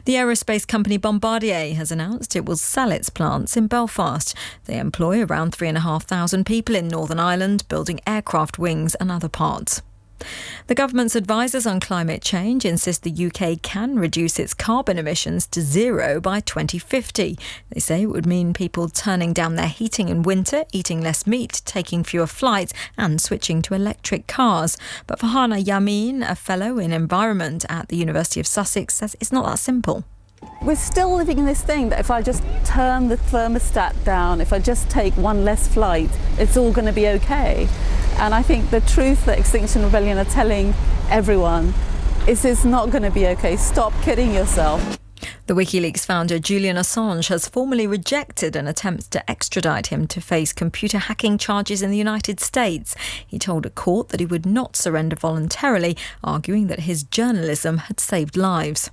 The aerospace company Bombardier has announced it will sell its plants in Belfast. They employ around 3,500 people in Northern Ireland, building aircraft wings and other parts. The government's advisors on climate change insist the UK can reduce its carbon emissions to zero by 2050. They say it would mean people turning down their heating in winter, eating less meat, taking fewer flights and switching to electric cars. But Farhana Yamin, a fellow in environment at the University of Sussex, says it's not that simple. We're still living in this thing that if I just turn the thermostat down, if I just take one less flight, it's all going to be okay. And I think the truth that Extinction Rebellion are telling everyone is it's not going to be okay. Stop kidding yourself. The WikiLeaks founder Julian Assange has formally rejected an attempt to extradite him to face computer hacking charges in the United States. He told a court that he would not surrender voluntarily, arguing that his journalism had saved lives.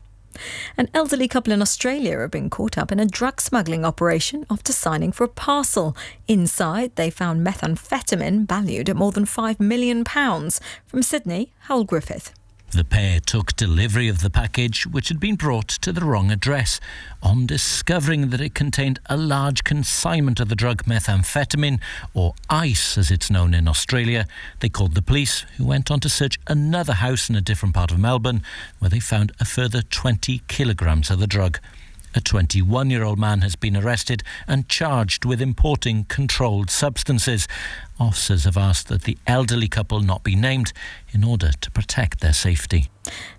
An elderly couple in Australia have been caught up in a drug smuggling operation after signing for a parcel. Inside, they found methamphetamine valued at more than £5 million. From Sydney, Howell Griffith. The pair took delivery of the package, which had been brought to the wrong address. On discovering that it contained a large consignment of the drug methamphetamine, or ice as it's known in Australia, they called the police, who went on to search another house in a different part of Melbourne, where they found a further 20 kilograms of the drug. A 21-year-old man has been arrested and charged with importing controlled substances. Officers have asked that the elderly couple not be named in order to protect their safety.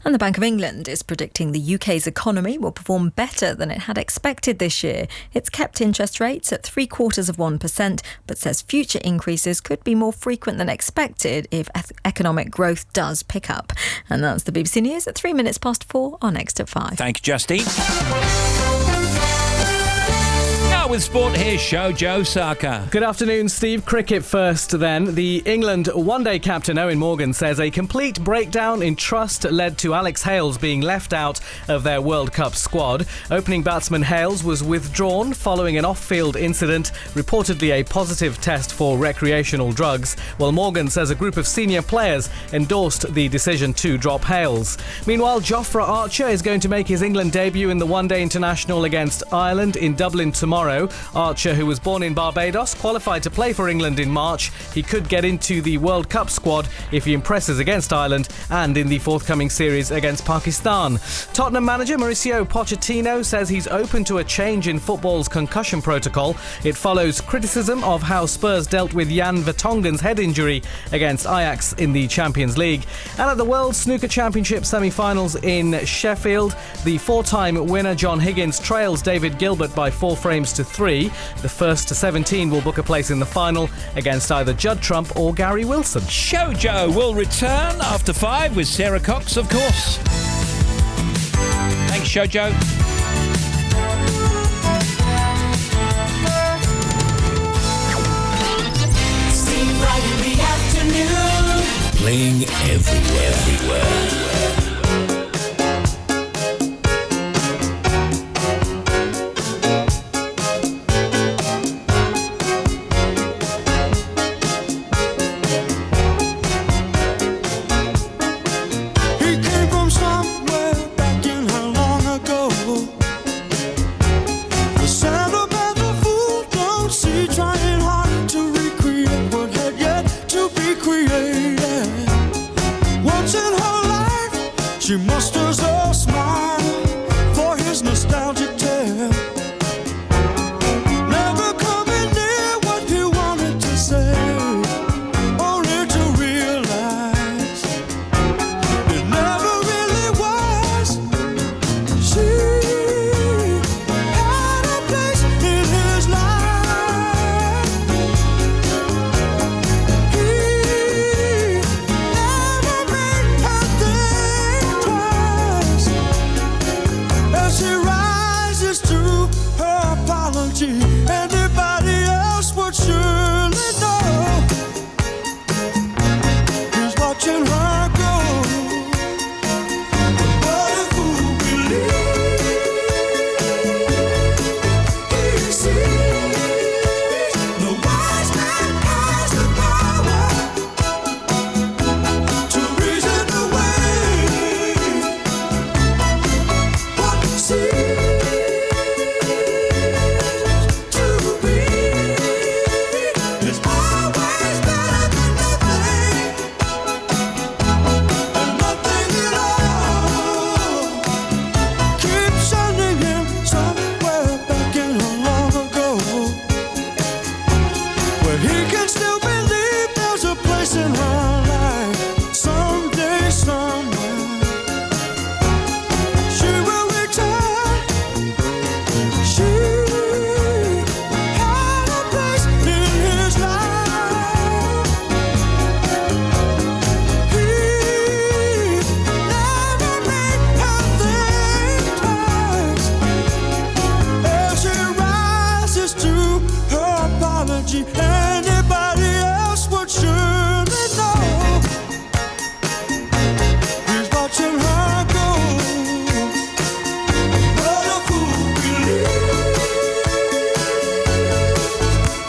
And the Bank of England is predicting the UK's economy will perform better than it had expected this year. It's kept interest rates at 0.75%, but says future increases could be more frequent than expected if economic growth does pick up. And that's the BBC News at 4 on Next at 5. Thank you, Justine. With sport, here's Shojo Saka. Good afternoon, Steve. Cricket first then. The England one-day captain Owen Morgan says a complete breakdown in trust led to Alex Hales being left out of their World Cup squad. Opening batsman Hales was withdrawn following an off-field incident, reportedly a positive test for recreational drugs, while Morgan says a group of senior players endorsed the decision to drop Hales. Meanwhile, Jofra Archer is going to make his England debut in the one-day international against Ireland in Dublin tomorrow. Archer, who was born in Barbados, qualified to play for England in March. He could get into the World Cup squad if he impresses against Ireland and in the forthcoming series against Pakistan. Tottenham manager Mauricio Pochettino says he's open to a change in football's concussion protocol. It follows criticism of how Spurs dealt with Jan Vertonghen's head injury against Ajax in the Champions League. And at the World Snooker Championship semi-finals in Sheffield, the four-time winner John Higgins trails David Gilbert by 4 frames to 3. The first to 17 will book a place in the final against either Judd Trump or Gary Wilson. Shojo will return after 5 with Sarah Cox, of course. Thanks, Shojo. Steve Wright in the afternoon. Playing everywhere. Trying hard to recreate what had yet to be created. apology. Anybody else would surely know. He's watching her go. What a fool believes he sees. The wise man has the power to reason away what seems to be is always better than nothing, and nothing at all. Keep sending him somewhere back in long ago, where he can still believe there's a place in her life. Someday, somewhere, she will return. She had a place in his life. He never made her think twice. As she rises to her apology, anybody else would surely know. He's watching her go. What a fool believes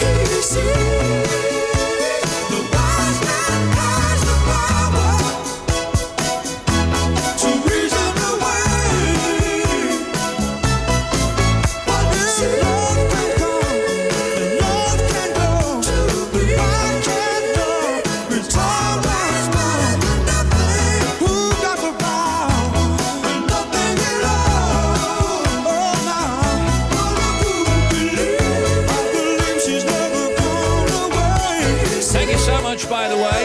he sees. The wise man has the power to reason away what love can come and love can go. I can't know it's always more than nothing. Who got the power and nothing at all? Oh, now what a fool believes. I believe she's never gone away. Thank you so much, by the way,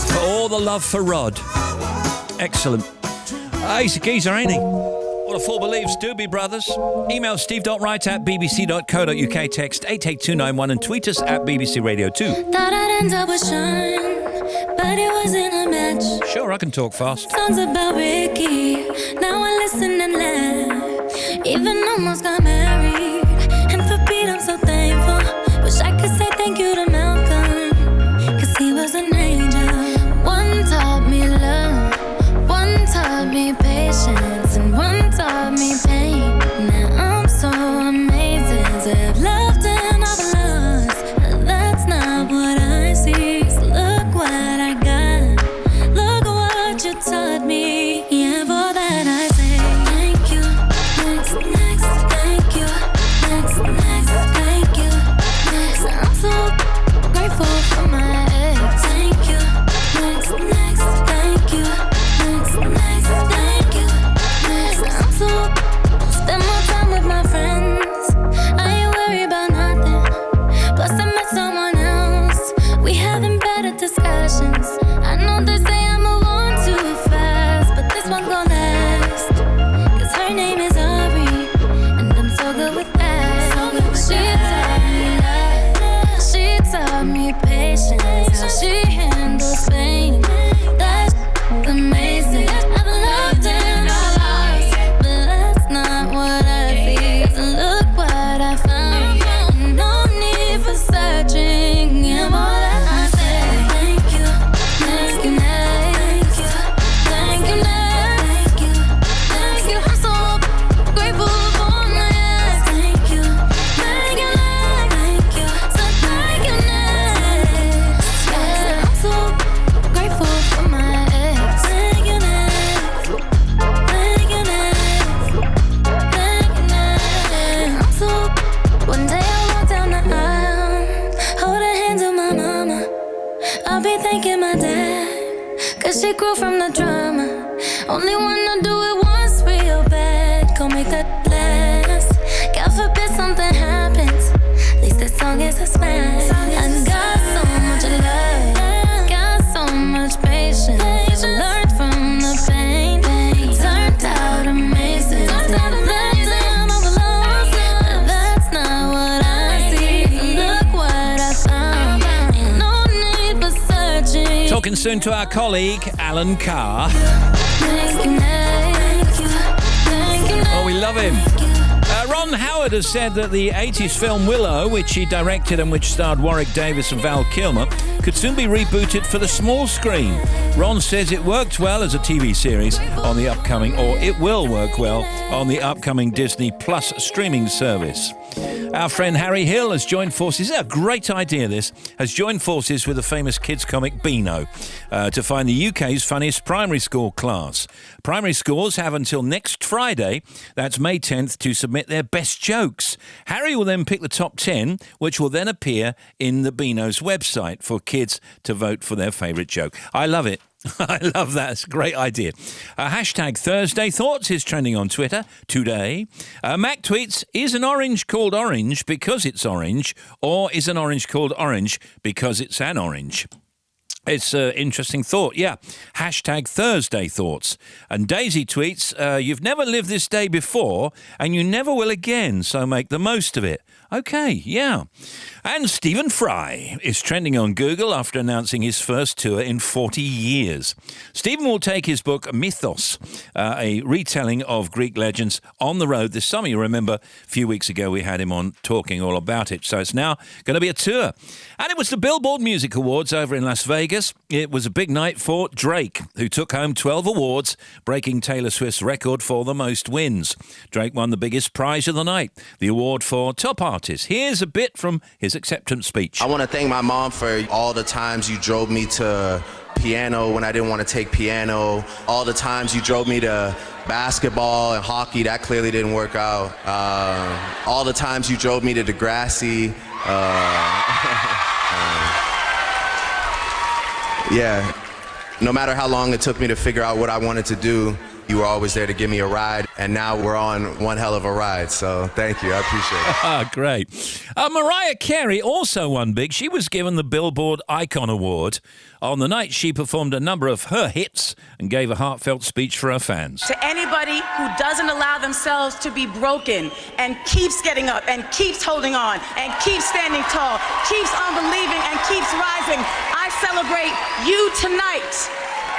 for all the love for Rod. Excellent. He's a geezer, ain't he? What a fool believes. Doobie Brothers. Email steve.wright@bbc.co.uk. Text 88291 and tweet us at BBC Radio 2. Thought I'd end up with Sean, but it wasn't a match. Sure, I can talk fast. Songs about Ricky, now I listen and laugh. Even almost got married, and for Pete I'm so thankful. Wish I could say thank you to Malcolm, 'cause he was an angel. One taught me love, one taught me patience, and one taught me pain. Now I'm so amazing to have loved and I've lost. That's not what I see. So look what I got. Look what you taught me. Yeah, for that I say thank you. Next, next, thank you. Next, next, thank you. Next, I'm so grateful for my ex. Thank you. Next, next, thank you. Next, next, thank you. Next, I'm so spend more time with my friends. I ain't worried about nothing. Plus I met someone else. We having better discussions. I know they say I move on too fast, but this one gon' last. 'Cause her name is Ari, and I'm so good with that. She taught me love. She taught me patience. How she handles pain. That's amazing. I've loved and I lost, but that's not what I see. 'Cause look what I found. No need for searching. And all that I say, thank you, thank you, thank you, thank you, thank you, thank you. I'm so grateful for my ex. Thank you, thank you, thank you, so thank you, next. Yeah, I'm so grateful for my ex. Thank you, next. Thank you, next. Thank you, next. I'm so. One day I walk down the aisle, hold the hands of my mama. I'll be thanking my dad, 'cause she grew from the drama. Only wanna do it once real bad. Go make that last. God forbid something happens. At least this song is a smash. I got so much love, got so much patience. Learned from the pain. Turned out amazing. Turned out amazing. I'm overlost, but that's not what I see. Look what I found. Ain't no need for searching. Talking soon to our colleague, Alan Carr. Thank you, thank you, thank you. Oh, we love him. Ron, how Howard has said that the 80s film Willow, which he directed and which starred Warwick Davis and Val Kilmer, could soon be rebooted for the small screen. Ron says it worked well as a TV series on the upcoming, or it will work well on the upcoming Disney Plus streaming service. Our friend Harry Hill has joined forces. This is a great idea, this. Has joined forces with the famous kids comic Beano to find the UK's funniest primary school class. Primary schools have until next Friday, that's May 10th, to submit their best jokes. Harry will then pick the top 10, which will then appear in the Beano's website for kids to vote for their favourite joke. I love it. I love that. It's a great idea. Hashtag Thursday Thoughts is trending on Twitter today. Mac tweets, is an orange called orange because it's orange, or is an orange called orange because it's an orange? It's an interesting thought, yeah. Hashtag Thursday Thoughts. And Daisy tweets, you've never lived this day before and you never will again, so make the most of it. Okay, yeah. And Stephen Fry is trending on Google after announcing his first tour in 40 years. Stephen will take his book Mythos, a retelling of Greek legends, on the road this summer. You remember a few weeks ago we had him on talking all about it. So it's now going to be a tour. And it was the Billboard Music Awards over in Las Vegas. It was a big night for Drake, who took home 12 awards, breaking Taylor Swift's record for the most wins. Drake won the biggest prize of the night, the award for Top Artist. Here's a bit from his acceptance speech. I want to thank my mom for all the times you drove me to piano when I didn't want to take piano, all the times you drove me to basketball and hockey, that clearly didn't work out, all the times you drove me to Degrassi, yeah, no matter how long it took me to figure out what I wanted to do, you were always there to give me a ride, and now we're on one hell of a ride, so thank you, I appreciate it. Ah, great. Mariah Carey also won big. She was given the Billboard Icon Award. On the night, she performed a number of her hits and gave a heartfelt speech for her fans. To anybody who doesn't allow themselves to be broken and keeps getting up and keeps holding on and keeps standing tall, keeps unbelieving and keeps rising, I celebrate you tonight.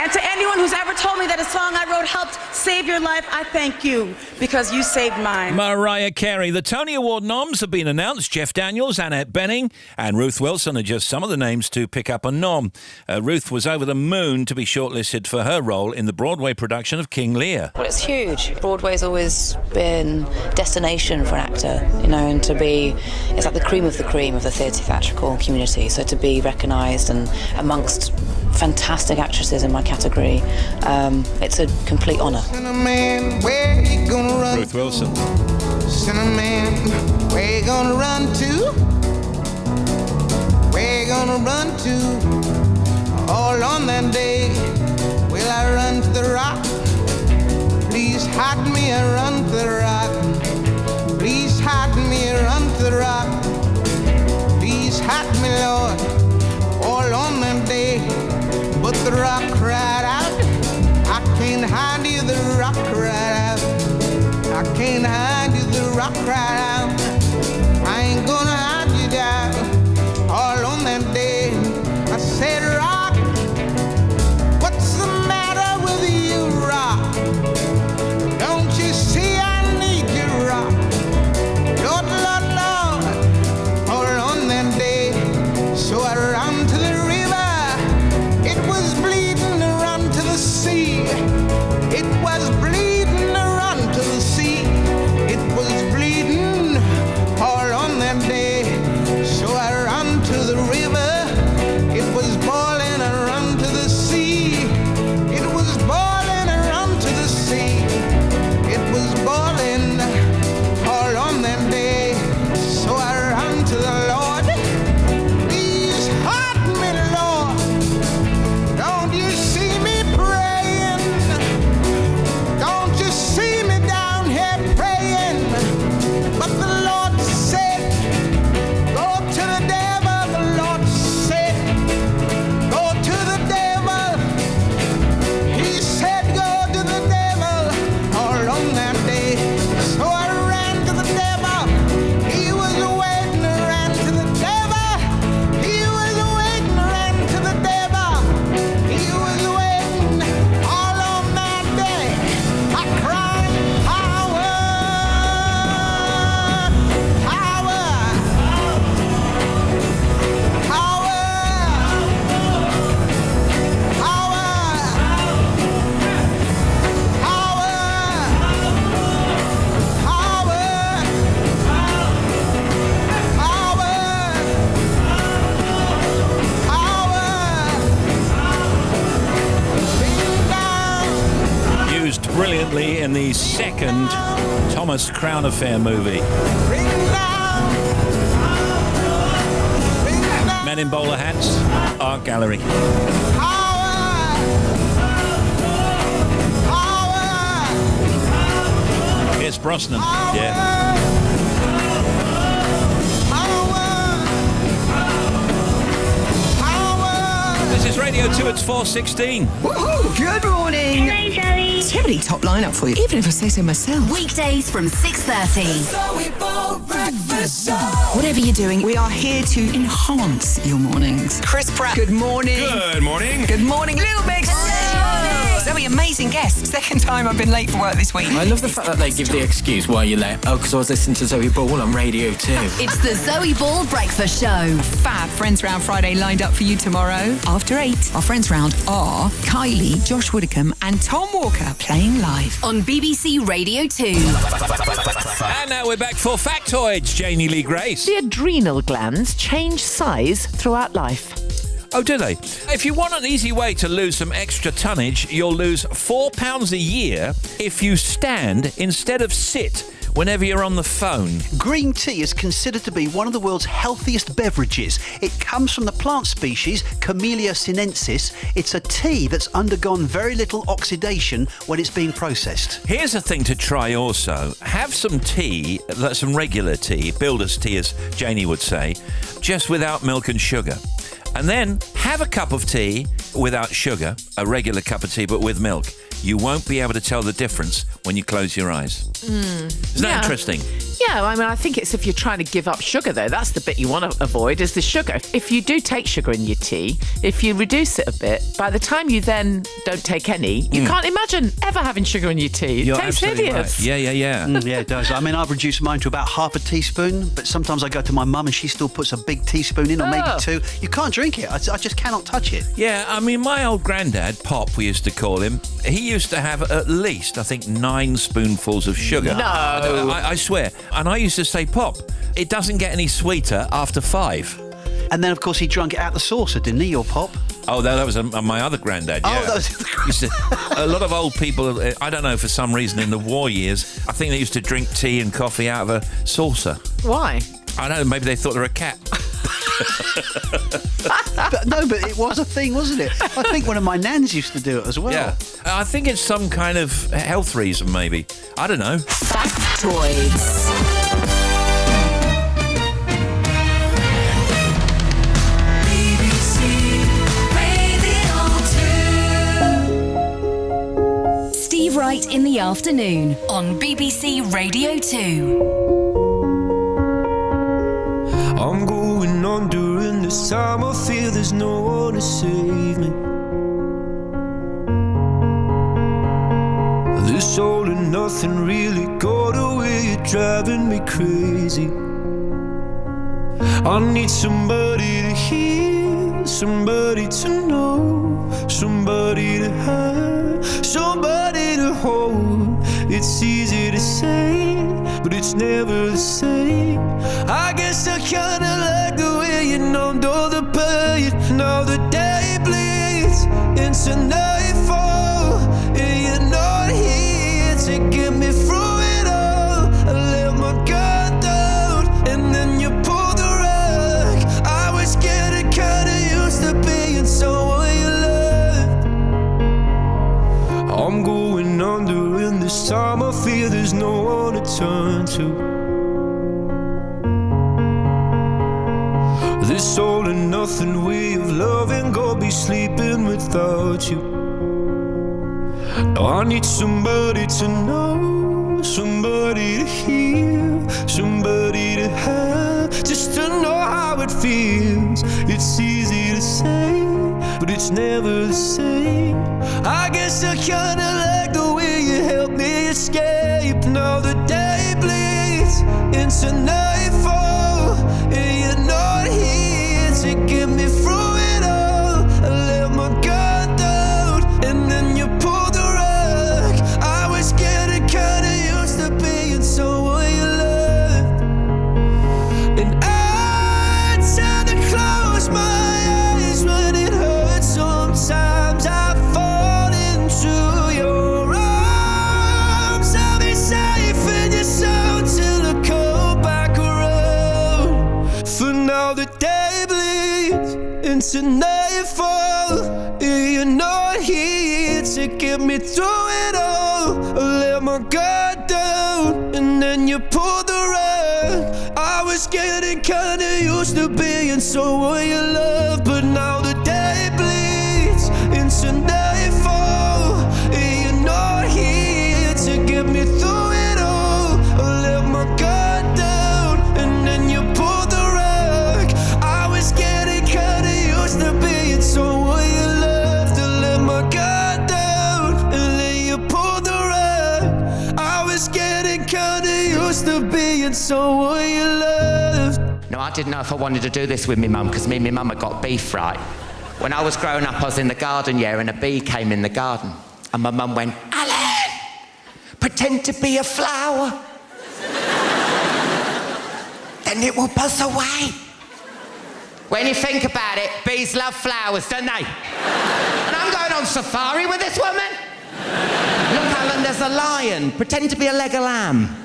And to anyone who's ever told me that a song I wrote helped save your life, I thank you, because you saved mine. Mariah Carey. The Tony Award noms have been announced. Jeff Daniels, Annette Bening and Ruth Wilson are just some of the names to pick up a nom. Ruth was over the moon to be shortlisted for her role in the Broadway production of King Lear. Well, it's huge. Broadway's always been a destination for an actor, you know, and to be, it's like the cream of the theatre theatrical community. So to be recognised and amongst fantastic actresses in my category, it's a complete honour. Ruth Wilson. Cinnamon, where you gonna run to? Where you gonna run to? All on that day, will I run to the rock? Please hide me and run to the rock. Please hide me and run to the rock. Please hide me, Lord, all on that day. But the rock cried out, I can't hide you, the rock cried out. I can't hide you, the rock cried out. I ain't gonna hide you down. All on that day, I said, rock, what's the matter with you, rock? Don't you see I need you, rock? Lord, Lord, Lord, all on that day. So I ran to the river. It was bleeding to run to the sea. It was bleeding to run to the sea. It was bleeding second Thomas Crown Affair movie. Men in bowler hats, art gallery. It's Brosnan. Yeah. This is Radio 2, it's 4:16. Woohoo! Good morning. Hello, Zoe. Timely top lineup for you, even if I say so myself. Weekdays from 6:30. Whatever you're doing, we are here to enhance your mornings. Chris Pratt, good morning. Good morning. Good morning, Little Mix. Zoe, amazing guest. Second time I've been late for work this week. I love the fact that they give the excuse why you're late. Oh, because I was listening to Zoe Ball on Radio 2. It's the Zoe Ball Breakfast Show. Fab Friends Round Friday lined up for you tomorrow. After 8, our Friends Round are Kylie, Josh Widdicombe and Tom Walker playing live. On BBC Radio 2. And now we're back for Factoids, Janie Lee Grace. The adrenal glands change size throughout life. Oh, do they? If you want an easy way to lose some extra tonnage, you'll lose £4 a year if you stand instead of sit whenever you're on the phone. Green tea is considered to be one of the world's healthiest beverages. It comes from the plant species Camellia sinensis. It's a tea that's undergone very little oxidation when it's being processed. Here's a thing to try also. Have some tea, some regular tea, builder's tea as Janie would say, just without milk and sugar. And then have a cup of tea without sugar, a regular cup of tea but with milk. You won't be able to tell the difference when you close your eyes. Isn't that interesting? Yeah, I mean, I think it's if you're trying to give up sugar, though, that's the bit you want to avoid, is the sugar. If you do take sugar in your tea, if you reduce it a bit, by the time you then don't take any, you can't imagine ever having sugar in your tea. It tastes hideous. Right. Yeah. Yeah, it does. I mean, I've reduced mine to about half a teaspoon, but sometimes I go to my mum and she still puts a big teaspoon in, or maybe 2. You can't drink it. I just cannot touch it. Yeah, I mean, my old granddad, Pop, we used to call him, he used to have at least, I think, 9 spoonfuls of sugar. No. I swear. And I used to say, Pop, it doesn't get any sweeter after 5. And then, of course, he drunk it out the saucer, didn't he, your Pop? Oh, that was my other granddad, yeah. Oh, that was... A lot of old people, I don't know, for some reason in the war years, I think they used to drink tea and coffee out of a saucer. Why? I don't know, maybe they thought they were a cat. but it was a thing, wasn't it? I think one of my nans used to do it as well. Yeah. I think it's some kind of health reason, maybe. I don't know. Factoids. Steve Wright in the afternoon on BBC Radio 2. I'm going on during this time. I feel there's no one to save me. This all and nothing really got away. You're driving me crazy. I need somebody to hear, somebody to know, somebody to have, somebody to hold. It's easy to say, but it's never the same. I guess I kinda like the way you numbed all the pain. Now the day bleeds into nightfall, and you're not here to get me through it all. I let my guard down, and then you pulled the rug. I was getting kinda used to being someone you loved. I'm going under in this time. I feel there's no one to turn to. This all and nothing way of loving, go be sleeping without you. Now I need somebody to know, somebody to hear, somebody to have, just to know how it feels. It's easy to say, but it's never the same. I guess I kinda like the way you help me escape. Now the day bleeds into nightfall, and you're not here to get me through it all. I let my guard down, and then you pulled the rug. I was getting kinda used to being someone you loved, and I tend to close my eyes when it hurts. Sometimes I fall into your arms. I'll be into nightfall. You're not here to get me through it all. I let my guard down and then you pulled the rug. I was getting kinda used to being someone you love, but now the day bleeds into nightfall. You're not here to get me through it all. I let my guard down and then you pulled the rug. I was getting kinda used to being someone you loved. I let my guard down and then you pulled the rug. I was getting kinda used to being someone you loved. No, I didn't know if I wanted to do this with my mum, because me and my mum had got beef, right? When I was growing up, I was in the garden, yeah, and a bee came in the garden. And my mum went, Alan, pretend to be a flower. Then it will buzz away. When you think about it, bees love flowers, don't they? And I'm going on safari with this woman. Look, Alan, there's a lion. Pretend to be a leg of lamb.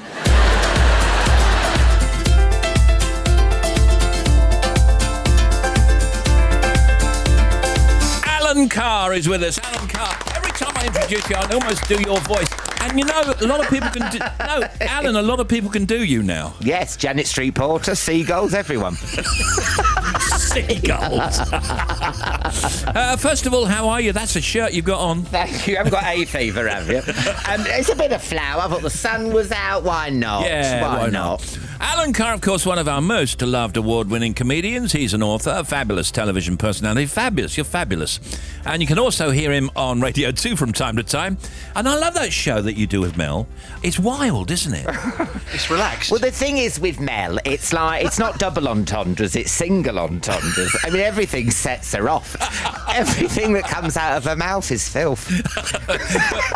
Alan Carr is with us. Alan Carr. Every time I introduce you, I almost do your voice. And you know, a lot of people can do... No, Alan, a lot of people can do you now. Yes, Janet Street Porter, seagulls, everyone. Seagulls. First of all, how are you? That's a shirt you've got on. Thank you. I haven't got hay fever, have you? It's a bit of flower. I thought the sun was out. Why not? Yeah, why not? Alan Carr, of course, one of our most loved award-winning comedians. He's an author, a fabulous television personality. Fabulous. You're fabulous. And you can also hear him on Radio 2 from time to time. And I love that show that you do with Mel. It's wild, isn't it? It's relaxed. Well, the thing is with Mel, it's like, it's not double entendres, it's single entendres. I mean, everything sets her off. Everything that comes out of her mouth is filth.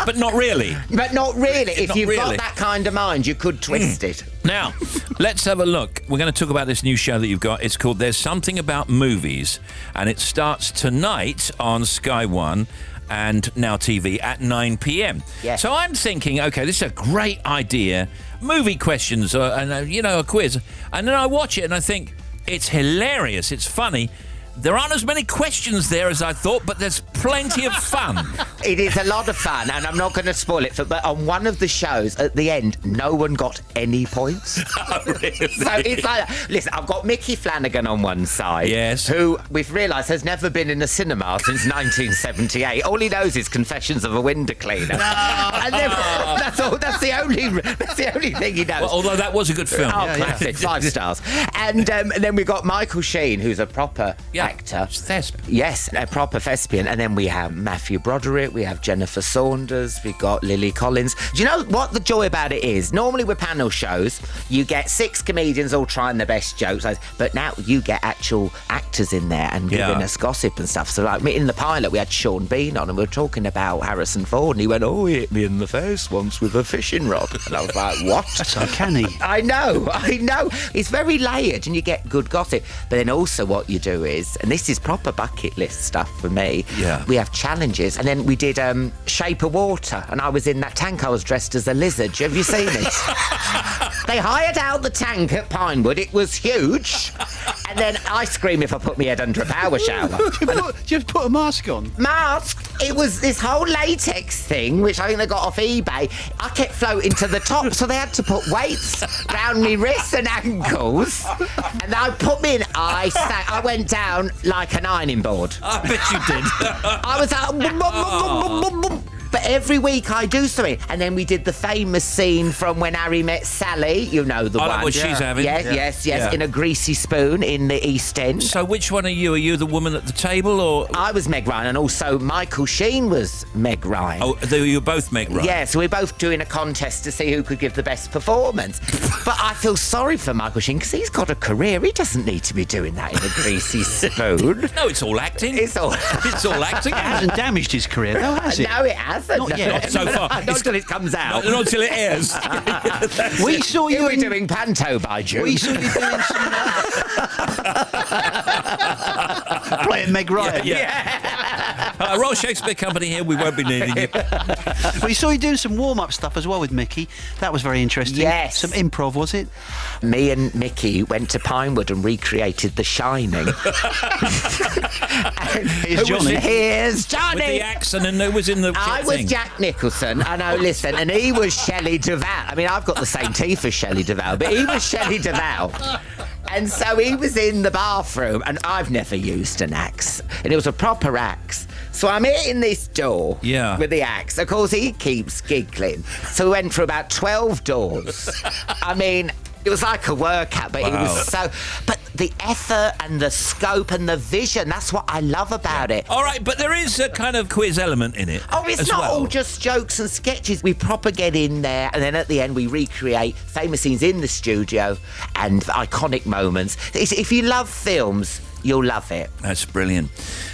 but not really. But not really. If you've really. got that kind of mind, you could twist it. Now, let's have a look. We're going to talk about this new show that you've got. It's called There's Something About Movies, and it starts tonight on Sky One and Now TV at 9 p.m. Yeah. So I'm thinking, okay, this is a great idea. Movie questions, and a quiz. And then I watch it and I think, it's hilarious, it's funny. There aren't as many questions there as I thought, but there's plenty of fun. It is a lot of fun, and I'm not going to spoil it, but on one of the shows, at the end, no one got any points. Oh, really? So it's like, listen, I've got Mickey Flanagan on one side, yes, who we've realised has never been in a cinema since 1978. All he knows is Confessions of a Window Cleaner. And then, that's the only thing he knows. Well, although that was a good film. Oh, classic, 5 stars. And then we got Michael Sheen, who's a proper actor. Thespian. Yes, a proper thespian. And then we have Matthew Broderick, we have Jennifer Saunders, we got Lily Collins. Do you know what the joy about it is? Normally with panel shows, you get 6 comedians all trying their best jokes, but now you get actual actors in there and giving us gossip and stuff. So like in the pilot, we had Sean Bean on and we were talking about Harrison Ford, and he went, he hit me in the face once with a fishing rod. And I was like, what? That's uncanny. I know. It's very layered and you get good gossip. But then also what you do is, and this is proper bucket list stuff for me, we have challenges. And then we did Shape of Water, and I was in that tank. I was dressed as a lizard. Have you seen it? They hired out the tank at Pinewood. It was huge. And then I scream if I put my head under a power shower. Do you have to put a mask on? Mask? It was this whole latex thing, which I think they got off eBay. I kept floating to the top, so they had to put weights around me wrists and ankles. And I put me in. I went down like an ironing board. I bet you did. I was like... But every week I do something. And then we did the famous scene from When Harry Met Sally. You know the one. I know what she's having. Yes. Yeah. In a greasy spoon in the East End. So which one are you? Are you the woman at the table, or...? I was Meg Ryan, and also Michael Sheen was Meg Ryan. Oh, you were both Meg Ryan? Yeah, so we're both doing a contest to see who could give the best performance. But I feel sorry for Michael Sheen, because he's got a career. He doesn't need to be doing that in a greasy spoon. No, it's all acting. It's all acting. It hasn't damaged his career, though, has it? No, it hasn't. Not yet. Not so far. Not until it comes out. Not until it airs. We saw you doing panto by June. We saw you doing some... playing Meg Ryan. Yeah. Royal Shakespeare Company here. We won't be needing you. We saw you doing some warm-up stuff as well with Mickey. That was very interesting. Yes. Some improv, was it? Me and Mickey went to Pinewood and recreated The Shining. Here's Johnny. Here's Johnny. With the axe, and then who was in the I was thing? Jack Nicholson. I know, listen, and he was Shelley Duvall. I mean, I've got the same teeth as Shelley Duvall, but he was Shelley Duvall. And so he was in the bathroom, and I've never used an axe. And it was a proper axe. So I'm hitting this door with the axe. Of course, he keeps giggling. So we went for about 12 doors. I mean, it was like a workout, but it was so... But the effort and the scope and the vision, that's what I love about it. All right, but there is a kind of quiz element in it. Oh, it's as not well. all just jokes and sketches. We proper get in there, and then at the end we recreate famous scenes in the studio and iconic moments. If you love films, you'll love it. That's brilliant.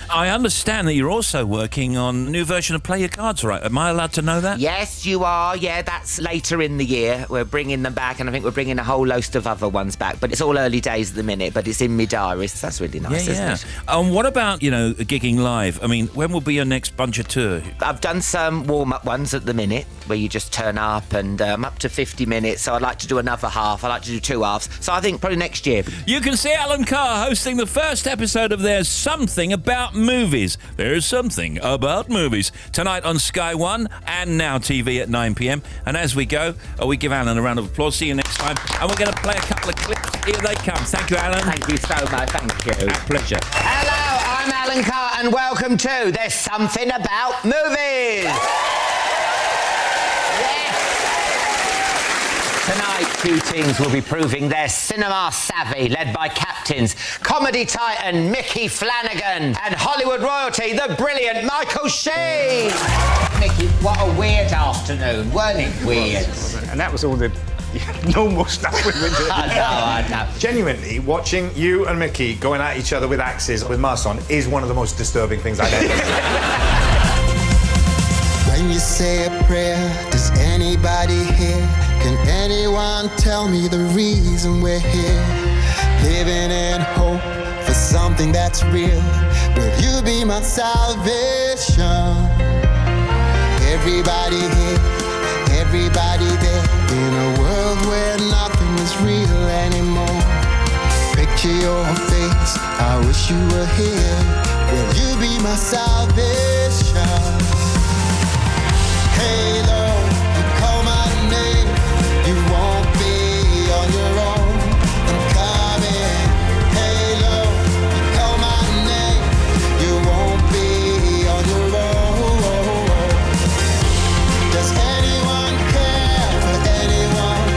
I understand that you're also working on a new version of Play Your Cards Right. Am I allowed to know that? Yes, you are. Yeah, that's later in the year. We're bringing them back, and I think we're bringing a whole host of other ones back. But it's all early days at the minute, but it's in my diary, so that's really nice, isn't it? And what about, gigging live? I mean, when will be your next bunch of tour? I've done some warm-up ones at the minute, where you just turn up, and I'm up to 50 minutes, so I'd like to do another half. I'd like to do 2 halves. So I think probably next year. You can see Alan Carr hosting the first episode of There's Something About Movies. There's Something About Movies. Tonight on Sky One and Now TV at 9 p.m. And as we go, we give Alan a round of applause. See you next time. And we're going to play a couple of clips. Here they come. Thank you, Alan. Thank you so much. Thank you. Our pleasure. Hello, I'm Alan Carr, and welcome to There's Something About Movies. Tonight, 2 teams will be proving their cinema savvy, led by captains, comedy titan Mickey Flanagan and Hollywood royalty, the brilliant Michael Sheen. Mickey, what a weird afternoon, weren't it weird? And that was all the normal stuff we were doing. I know. Genuinely, watching you and Mickey going at each other with axes with masks on is one of the most disturbing things I've ever seen. When you say a prayer, does anybody hear? Can anyone tell me the reason we're here? Living in hope for something that's real. Will you be my salvation? Everybody here, everybody there. In a world where nothing is real anymore. Picture your face, I wish you were here. Will you be my salvation? Halo, you call my name, you won't be on your own. I'm coming. Halo, you call my name, you won't be on your own. Does anyone care for anyone?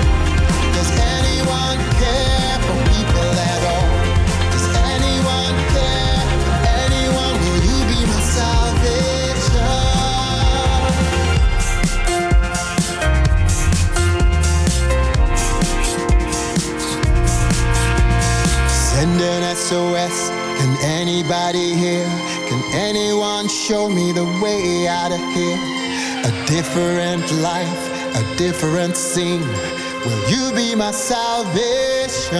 Does anyone care for people at all? Does anyone care for anyone? Will you be my salvation? Send an SOS, can anybody hear? Can anyone show me the way out of here? A different life, a different scene. Will you be my salvation?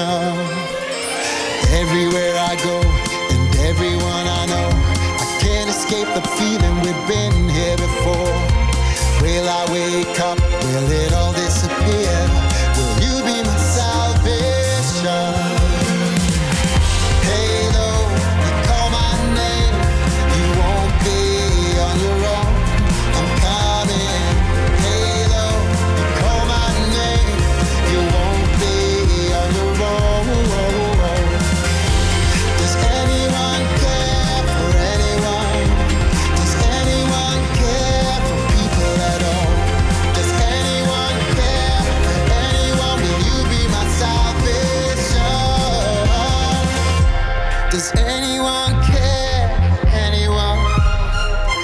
Everywhere I go and everyone I know, I can't escape the feeling we've been here before. Will I wake up? Will it all disappear? Will you be my salvation? Does anyone care? Anyone?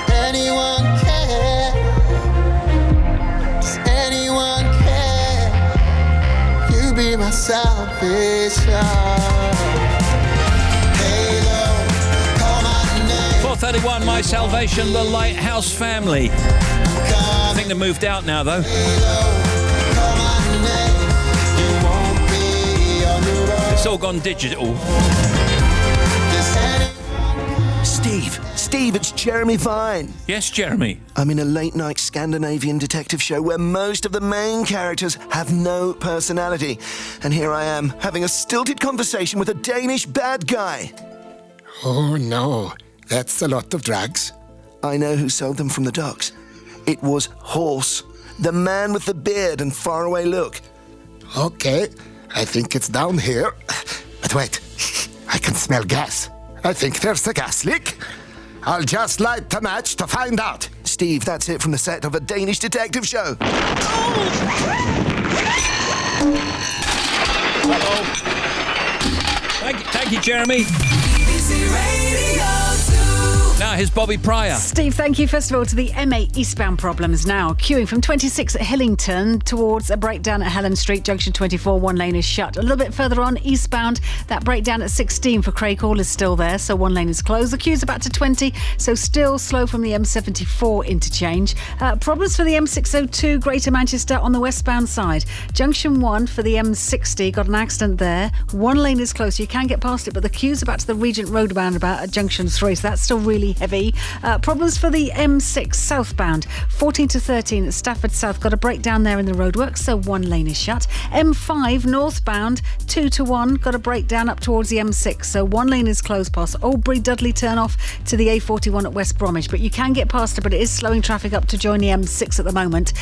Anyone care? Does anyone care? You be my salvation. Halo, call my name. 4:31, My Salvation, The Lighthouse Family. I think they moved out now, though. It's all gone digital. Steve, it's Jeremy Vine. Yes, Jeremy. I'm in a late-night Scandinavian detective show where most of the main characters have no personality. And here I am, having a stilted conversation with a Danish bad guy. Oh no, That's a lot of drugs. I know who sold them from the docks. It was Horse, the man with the beard and faraway look. Okay, I think it's down here. But wait, I can smell gas. I think there's a gas leak. I'll just light a match to find out. Steve, that's it from the set of a Danish detective show. Thank you, Jeremy. BBC Radio 2. Now here's Bobby Pryor. Steve, thank you. First of all, to the M8 eastbound problems now. Queuing from 26 at Hillington towards a breakdown at Helen Street, junction 24. One lane is shut. A little bit further on, eastbound, that breakdown at 16 for Craig Hall is still there, so one lane is closed. The queue's about to 20, so still slow from the M74 interchange. Problems for the M602 Greater Manchester on the westbound side. Junction 1 for the M60, got an accident there. One lane is closed, so you can get past it, but the queue's about to the Regent Road roundabout at junction 3, so that's still really heavy. Problems for the M6 southbound, 14 to 13 at Stafford South, got a breakdown there in the roadworks, so one lane is shut. M5 northbound, 2 to 1, got a breakdown up towards the M6, so one lane is closed past Albury Dudley turn off to the A41 at West Bromwich, but you can get past it, but it is slowing traffic up to join the M6 at the moment.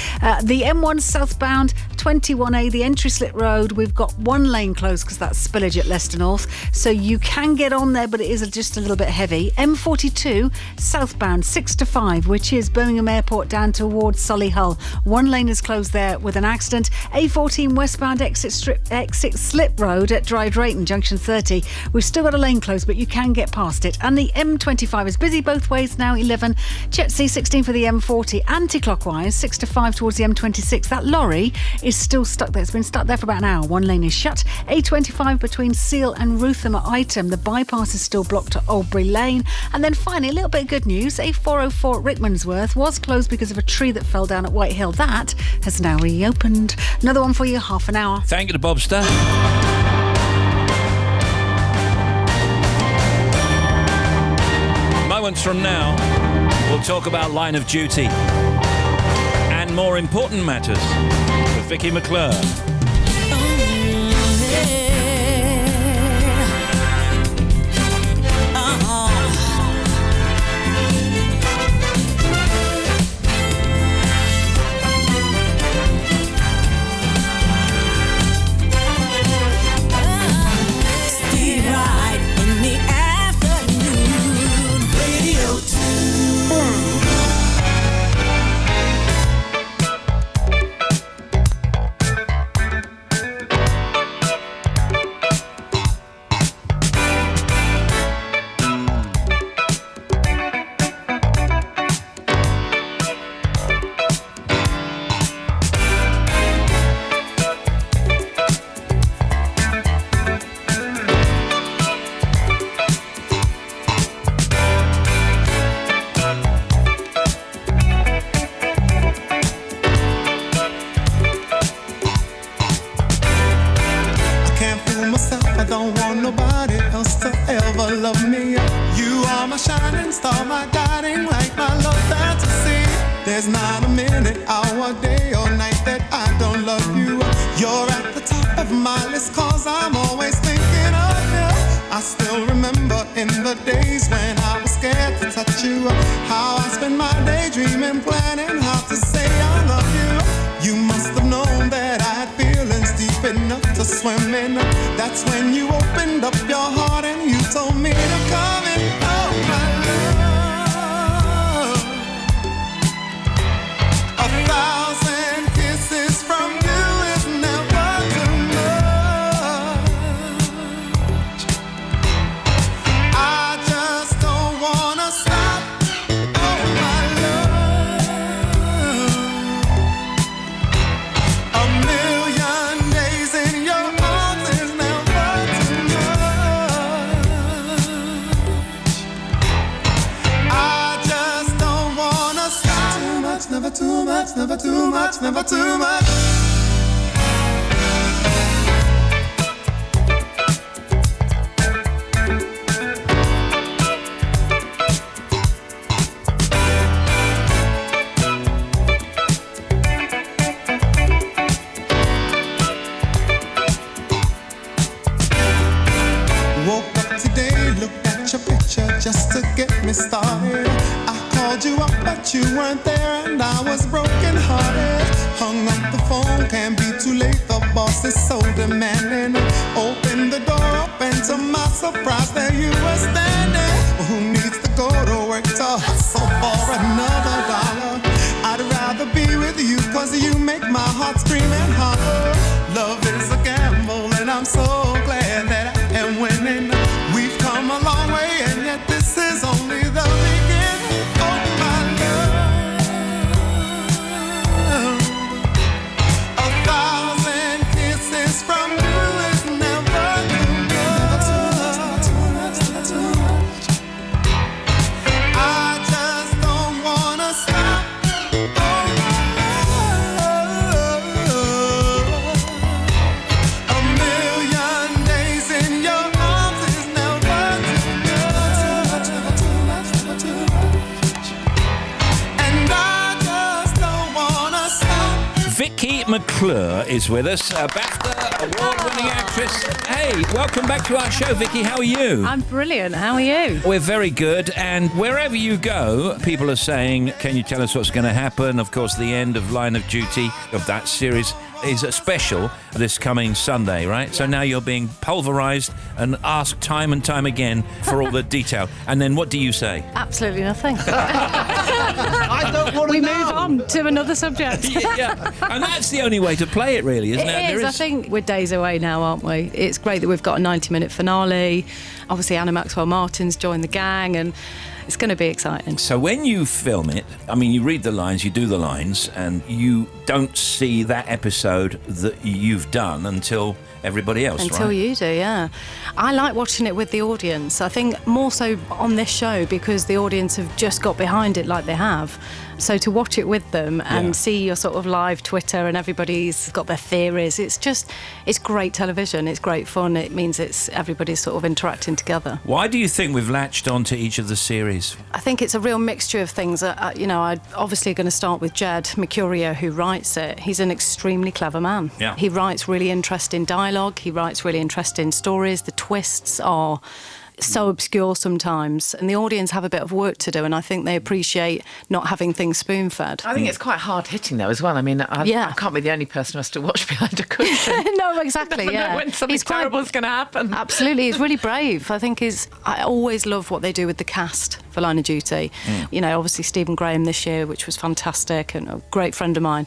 The M1 southbound, 21A, the entry slit road, we've got one lane closed because that's spillage at Leicester North, so you can get on there, but it is just a little bit heavy. M42 southbound, 6 to 5, which is Birmingham Airport down towards Solihull. One lane is closed there with an accident. A14 westbound exit slip road at Dry Drayton, junction 30. We've still got a lane closed, but you can get past it. And the M25 is busy both ways now, 11. Chetsey 16 for the M40, anti-clockwise, 6 to 5 towards the M26. That lorry is still stuck there. It's been stuck there for about an hour. One lane is shut. A25 between Seal and Rutham at Ightham. The bypass is still blocked at Oldbury Lane. And then finally, a little bit of good news. A404 at Rickmansworth was closed because of a tree that fell down at Whitehill. That has now reopened. Another one for you, half an hour. Thank you to Bobster. Moments from now, we'll talk about Line of Duty and more important matters with Vicky McClure. Woke up today, looked at your picture just to get me started. I called you up, but you weren't there, and I was broken hearted. Hung up the phone, can't be too late. The boss is so demanding. Opened the door up, and to my surprise, there you were standing. Who needs to go to work to hustle for another dollar? I'd rather be with you, 'cause you make my heart scream and holler. Love is a gamble, and I'm so glad that I am winning. We've come a long way, and yet this is only the beginning of my love. 1,000 kisses from you is never too much. I just don't wanna stop. A million days in your arms is never too much. And I just don't wanna stop. Vicky McClure is with us, a BAFTA award-winning actress. Hey, welcome back to our show, Vicky. How are you? I'm brilliant. How are you? We're very good, and wherever you go, people are saying, can you tell us what's going to happen? Of course, the end of Line of Duty of that series is a special this coming Sunday, right? So now you're being pulverised and asked time and time again for all the detail. And then what do you say? Absolutely nothing. I don't want to We know. move on to another subject. Yeah, and that's the only way to play it, really, isn't it? It is. I think we're days away now, aren't we? It's great that we've got a 90-minute finale. Obviously, Anna Maxwell Martin's joined the gang, and it's going to be exciting. So when you film it, I mean, you read the lines, you do the lines, and you don't see that episode that you've done until everybody else, Until right? you do, yeah. I like watching it with the audience. I think more so on this show because the audience have just got behind it like they have. So to watch it with them and see your sort of live Twitter and everybody's got their theories, it's great television. It's great fun. It means everybody's sort of interacting together. Why do you think we've latched onto each of the series? I think it's a real mixture of things. I'm obviously going to start with Jed Mercurio, who writes it. He's an extremely clever man. Yeah. He writes really interesting dialogue. He writes really interesting stories. The twists are so obscure sometimes, and the audience have a bit of work to do, and I think they appreciate not having things spoon-fed. I think it's quite hard-hitting, though, as well. I mean, I can't be the only person who has to watch behind a cushion. No, exactly, You never know when something terrible is going to happen. Absolutely, he's really brave. I think I always love what they do with the cast for Line of Duty. You know, obviously Stephen Graham this year, which was fantastic, and a great friend of mine.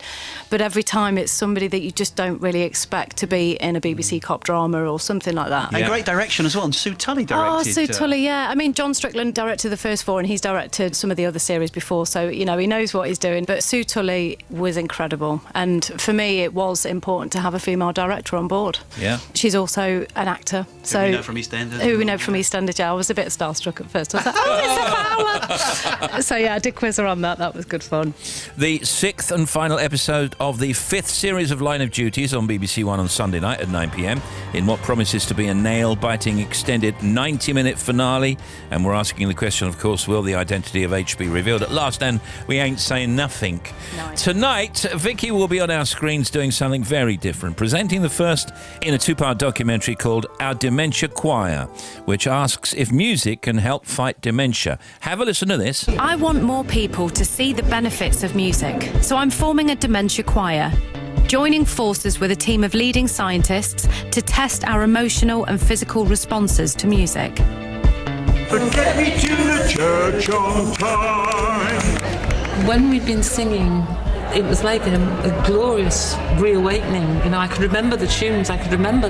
But every time it's somebody that you just don't really expect to be in a BBC cop drama or something like that. And great direction as well. And Sue Tully directed. Oh, Sue Tully, yeah. I mean, John Strickland directed the first 4, and he's directed some of the other series before, so, you know, he knows what he's doing. But Sue Tully was incredible. And for me, it was important to have a female director on board. Yeah. She's also an actor. Who we know from EastEnders. Who we know from EastEnders, yeah. I was a bit starstruck at first. I was like, oh, it's a Fowler! So, yeah, I did quiz her on that. That was good fun. The 6th and final episode of the 5th series of Line of Duty is on BBC One on Sunday night at 9 p.m. in what promises to be a nail-biting extended 90-minute finale. And we're asking the question, of course, will the identity of H be revealed at last? And we ain't saying nothing. Tonight, Vicky will be on our screens doing something very different, presenting the first in a 2-part documentary called Our Dementia Choir, which asks if music can help fight dementia. Have a listen to this. I want more people to see the benefits of music, so I'm forming a dementia choir, joining forces with a team of leading scientists to test our emotional and physical responses to music. But get me to the church on time. When we'd been singing, it was like a glorious reawakening. You know, I could remember the tunes, I could remember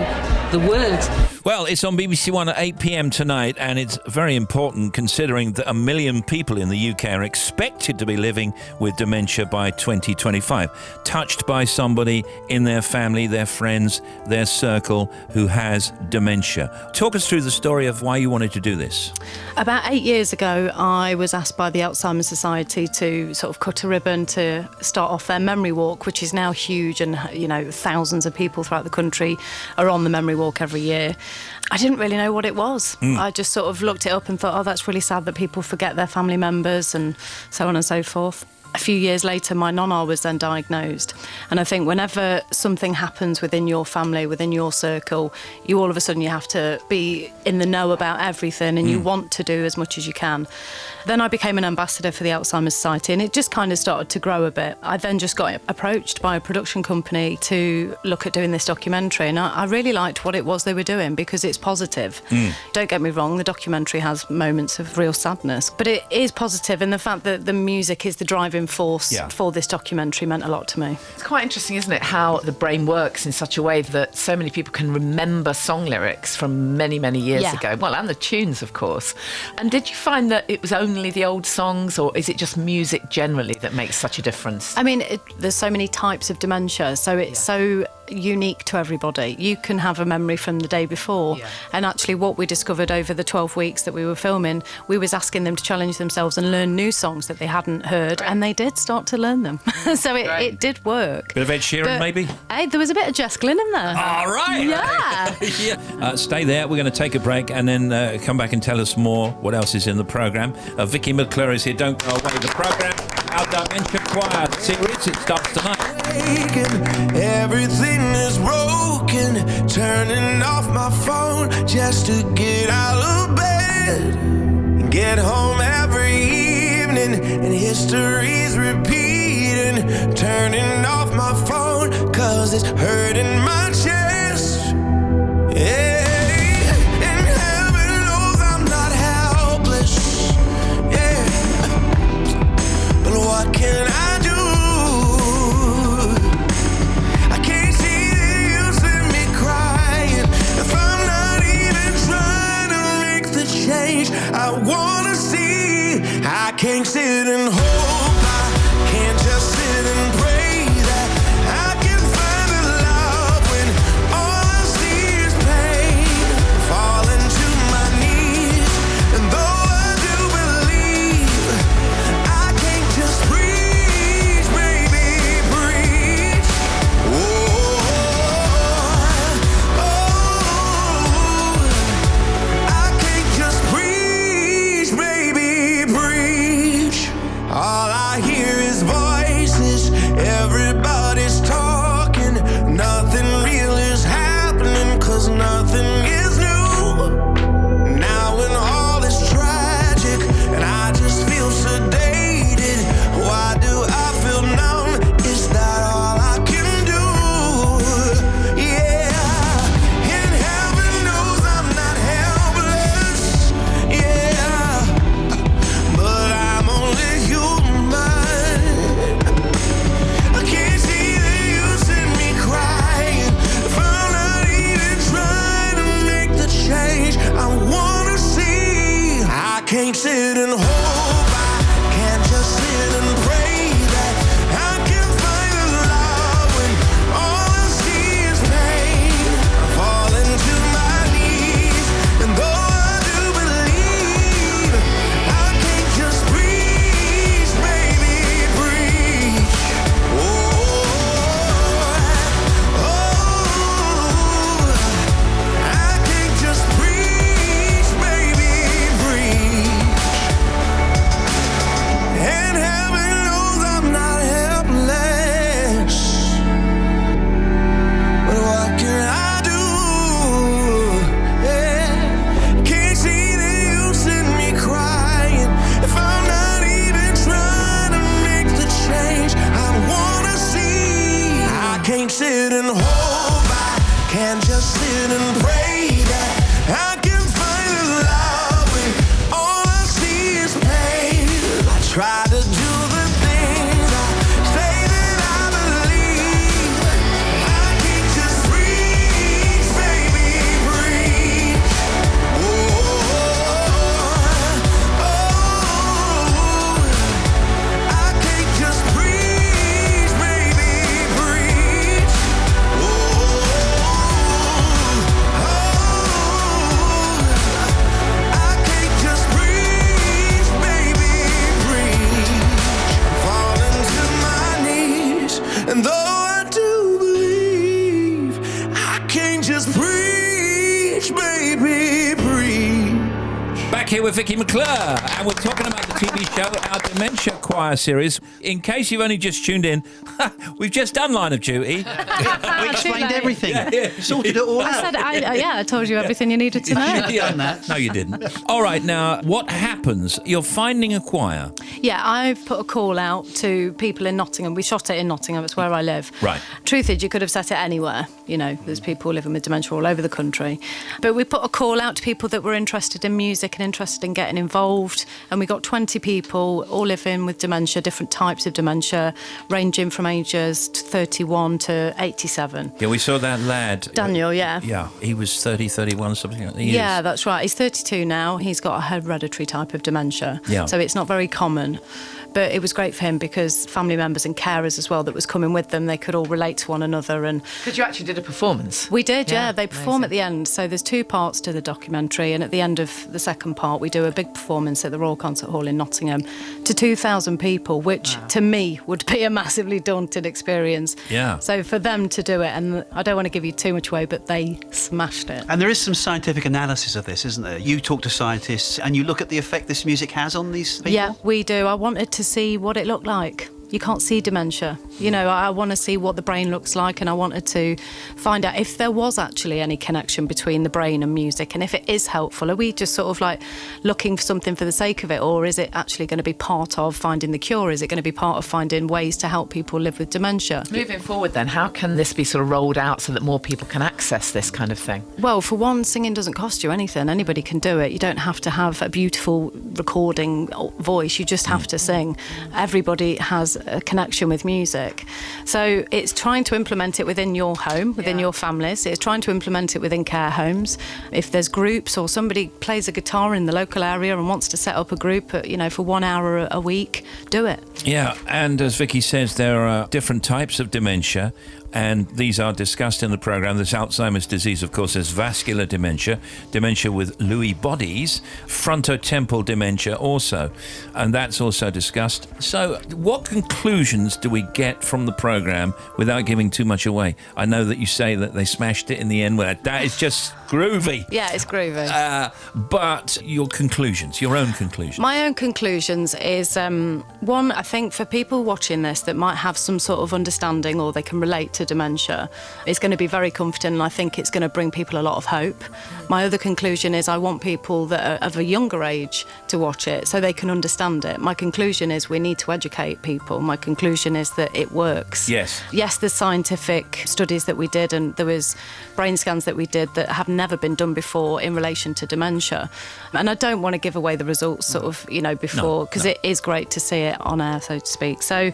the words. Well, it's on BBC One at 8 p.m. tonight, and it's very important considering that 1 million people in the UK are expected to be living with dementia by 2025, touched by somebody in their family, their friends, their circle who has dementia. Talk us through the story of why you wanted to do this. About 8 years ago, I was asked by the Alzheimer's Society to sort of cut a ribbon to start off their memory walk, which is now huge, and, you know, thousands of people throughout the country are on the memory walk every year. I didn't really know what it was. I just sort of looked it up and thought, oh, that's really sad that people forget their family members and so on and so forth. a few years later, my nonna was then diagnosed. And I think whenever something happens within your family, within your circle, you all of a sudden you have to be in the know about everything, and you want to do as much as you can. Then I became an ambassador for the Alzheimer's Society, and it just kind of started to grow a bit. I then just got approached by a production company to look at doing this documentary, and I really liked what it was they were doing because it's positive. Don't get me wrong, the documentary has moments of real sadness, but it is positive, and the fact that the music is the driving force for this documentary meant a lot to me. It's quite interesting, isn't it, how the brain works in such a way that so many people can remember song lyrics from many, many years ago. Well, and the tunes, of course. And did you find that it was only the old songs, or is it just music generally that makes such a difference? I mean, there's so many types of dementia, so it's so unique to everybody. You can have a memory from the day before, and actually what we discovered over the 12 weeks that we were filming, we was asking them to challenge themselves and learn new songs that they hadn't heard, and they did start to learn them. So it did work. Bit of Ed Sheeran, maybe? Hey, there was a bit of Jess Glynn in there. All right. Yeah. Stay there. We're going to take a break and then come back and tell us more what else is in the programme. Vicky McClure is here. Don't go away. The programme, our Dementia Choir series, it starts tonight. Everything is broken, turning off my phone just to get out of bed. Get home every evening and history's repeating. Turning off my phone cause it's hurting my chest. Yeah. And heaven knows I'm not helpless. Yeah. But what can I do? I can't see the use in me crying if I'm not even trying to make the change I wanna see. I can't sit and hope, I can't just sit and pray that I can find the love when all I see is pain. Falling to my knees, and though I do believe, I can't just preach, baby, preach. I can't just preach, baby, preach. All I hear is voices, everybody's talking. Nothing real is happening, cause nothing is new. Now when all is tragic, and I just feel sedated. Why do I feel numb? Is that all I can do? Yeah, and heaven knows I'm not helpless. Yeah, but I'm only human. I can't see the use in me crying if I'm not even trying to make the change I wanna see. I can't sit and hope, I can't just sit and pray that I can find the love when all I see is pain. I fall into my knees, and though I do believe, I can't just preach, baby, preach. I can't just preach, baby, preach. And heaven knows I'm not helpless. But what can I do? Yeah. Can't see the use in me crying if I'm not even trying to make the change I wanna see. I can't sit and hope, I can't just sit and pray that I can find the love when all I see is pain. I try to do the things I say that I believe. I can't just preach, baby, preach. I can't just preach, baby, preach. I can't just preach, baby, preach. Falling to my knees, and though I do believe, I can't just preach, baby, preach. Back Back here with Vicky McClure, and we're talking about the TV show, our Dementia Choir series. In case you've only just tuned in, we've just done Line of Duty. We explained everything. Sorted it all out. I told you everything you needed to know. No, you didn't. All right, now, what happens? You're finding a choir. Yeah, I've put a call out to people in Nottingham. We shot it in Nottingham, it's where I live. Right. Truth is, you could have set it anywhere. You know, there's people living with dementia all over the country. But we put a call out to people that were interested in music and interested in getting involved. And we got 20 people all living with dementia, different types of dementia, ranging from ages 31 to 87. Yeah, we saw that lad. Daniel, yeah. Yeah, he was 30, 31, something like that. Yeah, that's right. He's 32 now. He's got a hereditary type of dementia. Yeah. So it's not very common. But it was great for him because family members and carers as well that was coming with them, they could all relate to one another. And because you actually did a performance. We did, yeah. They perform at the end. So there's 2 parts to the documentary, and at the end of the second part, we do a big performance at the Royal Concert Hall in Nottingham to 2,000 people, which to me would be a massively daunting experience. Yeah. So for them to do it, and I don't want to give you too much away, but they smashed it. And there is some scientific analysis of this, isn't there? You talk to scientists and you look at the effect this music has on these people? Yeah, we do. I wanted to see what it looked like. You can't see dementia. You know, I want to see what the brain looks like, and I wanted to find out if there was actually any connection between the brain and music, and if it is helpful. Are we just sort of like looking for something for the sake of it, or is it actually going to be part of finding the cure? Is it going to be part of finding ways to help people live with dementia? Moving forward then, how can this be sort of rolled out so that more people can access this kind of thing? Well, for one, singing doesn't cost you anything. Anybody can do it. You don't have to have a beautiful recording voice. You just have to sing. Everybody has a connection with music. So it's trying to implement it within your home, within your families. It's trying to implement it within care homes. If there's groups or somebody plays a guitar in the local area and wants to set up a group, you know, for 1 hour a week, do it. Yeah, and as Vicky says, there are different types of dementia, and these are discussed in the programme. There's Alzheimer's disease, of course, there's vascular dementia, dementia with Lewy bodies, frontotemporal dementia also, and that's also discussed. So what conclusions do we get from the programme without giving too much away? I know that you say that they smashed it in the end. Well, that is just groovy. Yeah, it's groovy. But your conclusions, your own conclusions. My own conclusions is, one, I think for people watching this that might have some sort of understanding or they can relate to dementia, it's going to be very comforting, and I think it's going to bring people a lot of hope. My other conclusion is I want people that are of a younger age to watch it so they can understand it. My conclusion is we need to educate people. My conclusion is that it works. Yes. Yes, there's scientific studies that we did, and there was brain scans that we did that have never been done before in relation to dementia. And I don't want to give away the results sort of, you know, before, because it is great to see it on air, so to speak. So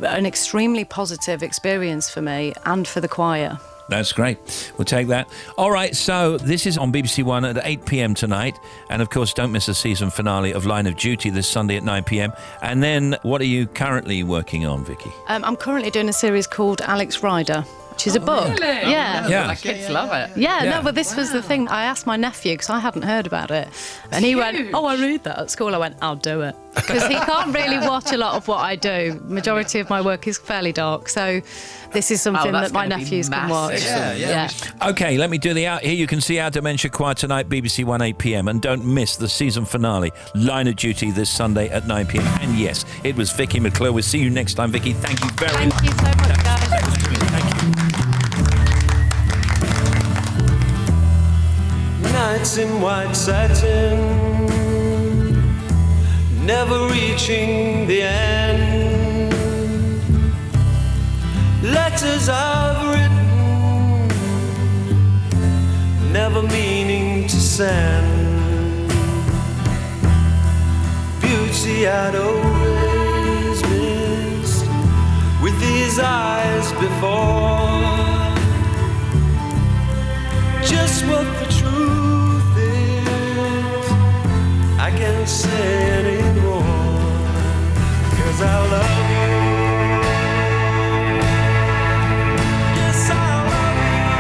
an extremely positive experience for me and for the choir. That's great. We'll take that. All right, so this is on BBC One at 8 p.m. tonight. And, of course, don't miss the season finale of Line of Duty this Sunday at 9 p.m. And then what are you currently working on, Vicky? I'm currently doing a series called Alex Rider, which is a book. Really? Yeah. Yeah. My kids love it. Yeah, no, but this was the thing. I asked my nephew, because I hadn't heard about it. And he went, oh, I read that at school. I went, I'll do it. Because he can't really watch a lot of what I do. Majority of my work is fairly dark. So this is something that my nephews can watch. Yeah. OK, let me do the out here. You can see our Dementia Choir tonight, BBC One, 8 p.m. And don't miss the season finale, Line of Duty, this Sunday at 9 p.m. And yes, it was Vicky McClure. We'll see you next time, Vicky. Thank you very much. Thank you so much, guys. Thank you. Nights in white satin, never reaching the end. Letters I've written, never meaning to send. Beauty I'd always missed with these eyes before. Just what the truth is, I can't say anymore, 'cause I love you. Yes, I love you.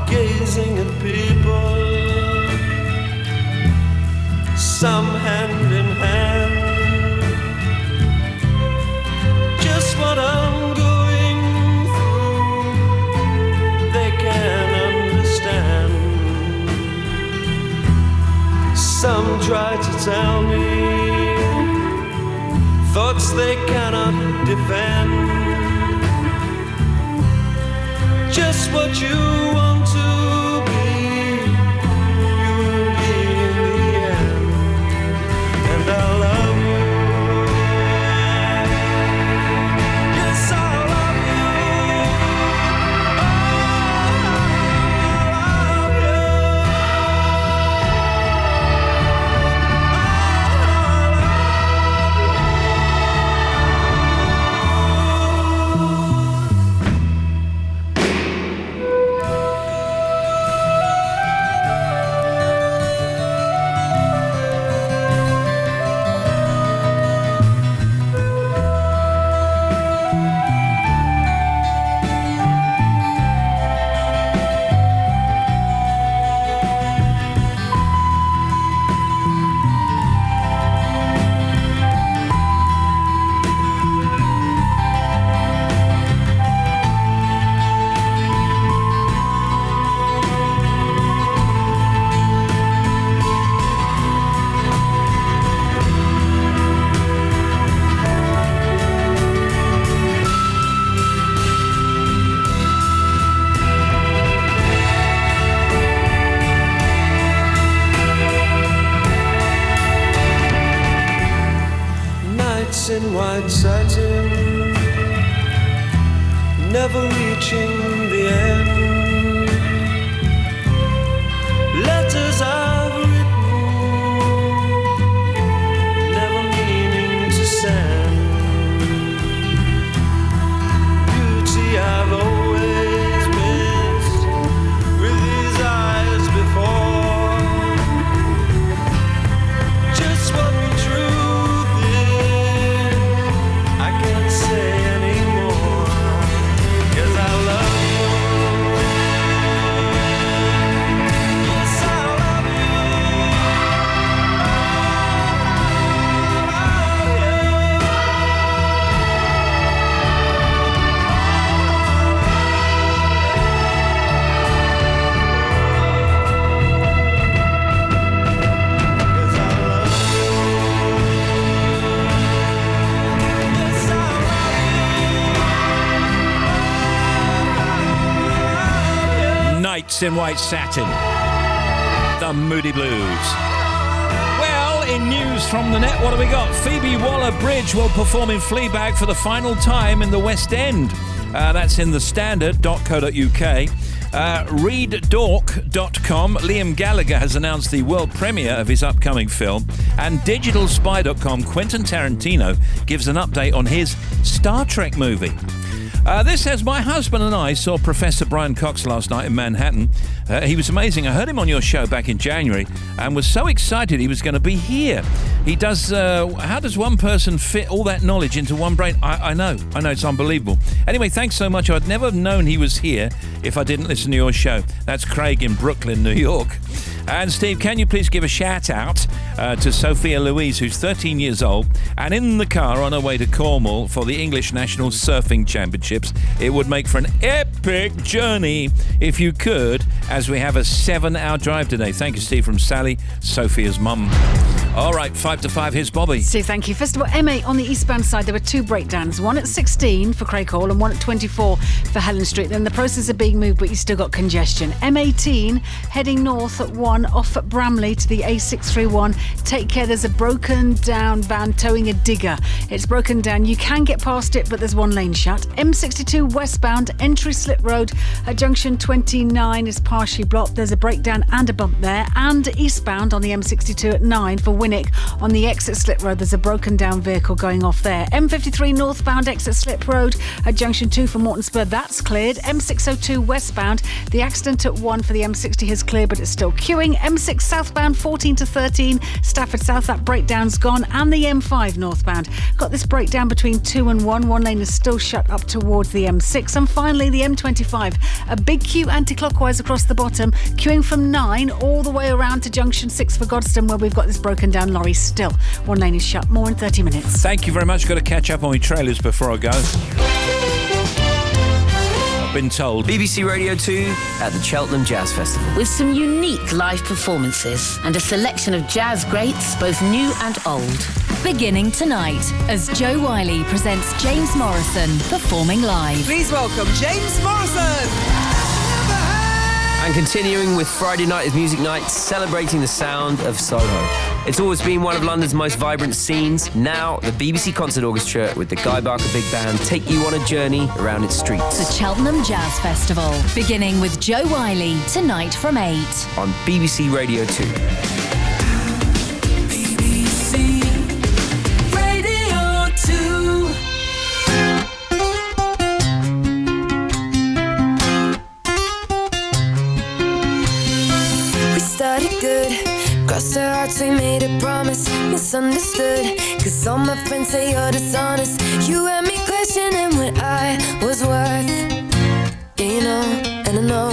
Gazing at people, some hand in hand. Some try to tell me thoughts they cannot defend. Just what you want to be, you will be in the end. And I love you. Yes, I love you. In white satin, never reaching the end. Letters I've written, never meaning to send. Beauty I've always missed with these eyes before. Just what the truth is, I can't say anymore, 'cause I love you. Yes, I love you. Nights in White Satin, the Moody Blues. Well, in news from the net, what have we got? Phoebe Waller-Bridge will perform in Fleabag for the final time in the West End. That's in the standard.co.uk. ReadDork.com, Liam Gallagher has announced the world premiere of his upcoming film. And DigitalSpy.com, Quentin Tarantino gives an update on his Star Trek movie. This says, my husband and I saw Professor Brian Cox last night in Manhattan. He was amazing. I heard him on your show back in January and was so excited he was going to be here. He does, how does one person fit all that knowledge into one brain? I know, it's unbelievable. Anyway, thanks so much. I'd never have known he was here if I didn't listen to your show. That's Craig in Brooklyn, New York. And Steve, can you please give a shout out to Sophia Louise, who's 13 years old and in the car on her way to Cornwall for the English National Surfing Championships. It would make for an epic journey if you could, as we have a 7-hour drive today. Thank you, Steve, from Sally, Sophia's mum. All right, 5 to 5, here's Bobby. Steve, thank you. First of all, M8 on the eastbound side, there were two breakdowns, one at 16 for Craig Hall and one at 24 for Helen Street. They're in the process of being moved, but you still got congestion. M18 heading north at 1 off at Bramley to the A631. Take care, there's a broken down van towing a digger. It's broken down. You can get past it, but there's one lane shut. M62 westbound, entry slip road at junction 29 is partially blocked. There's a breakdown and a bump there. And eastbound on the M62 at 9 for Winnick on the exit slip road, there's a broken down vehicle going off there. M53 northbound exit slip road at junction 2 for Morton Spur, that's cleared. M602 westbound, the accident at 1 for the M60 has cleared, but it's still queuing. M6 southbound 14 to 13 Stafford South, that breakdown's gone. And the M5 northbound got this breakdown between 2 and 1. One lane is still shut up towards the M6. And finally the M25, a big queue anti-clockwise across the bottom, queuing from 9 all the way around to junction 6 for Godstone, where we've got this broken down lorry still. One lane is shut. More in 30 minutes. Thank you very much. Got to catch up on my trailers before I go. been told. BBC Radio 2 at the Cheltenham Jazz Festival. With some unique live performances and a selection of jazz greats, both new and old. Beginning tonight, as Joe Wiley presents James Morrison performing live. Please welcome James Morrison! And continuing with Friday night as music night, celebrating the sound of Soho. It's always been one of London's most vibrant scenes. Now, the BBC Concert Orchestra with the Guy Barker Big Band take you on a journey around its streets. The Cheltenham Jazz Festival, beginning with Joe Wiley, tonight from 8. On BBC Radio 2. BBC Radio 2. We started good, crossed our hearts, we made a promise, misunderstood. Cause all my friends say you're dishonest. You had me questioning what I was worth. Yeah, you know, and I know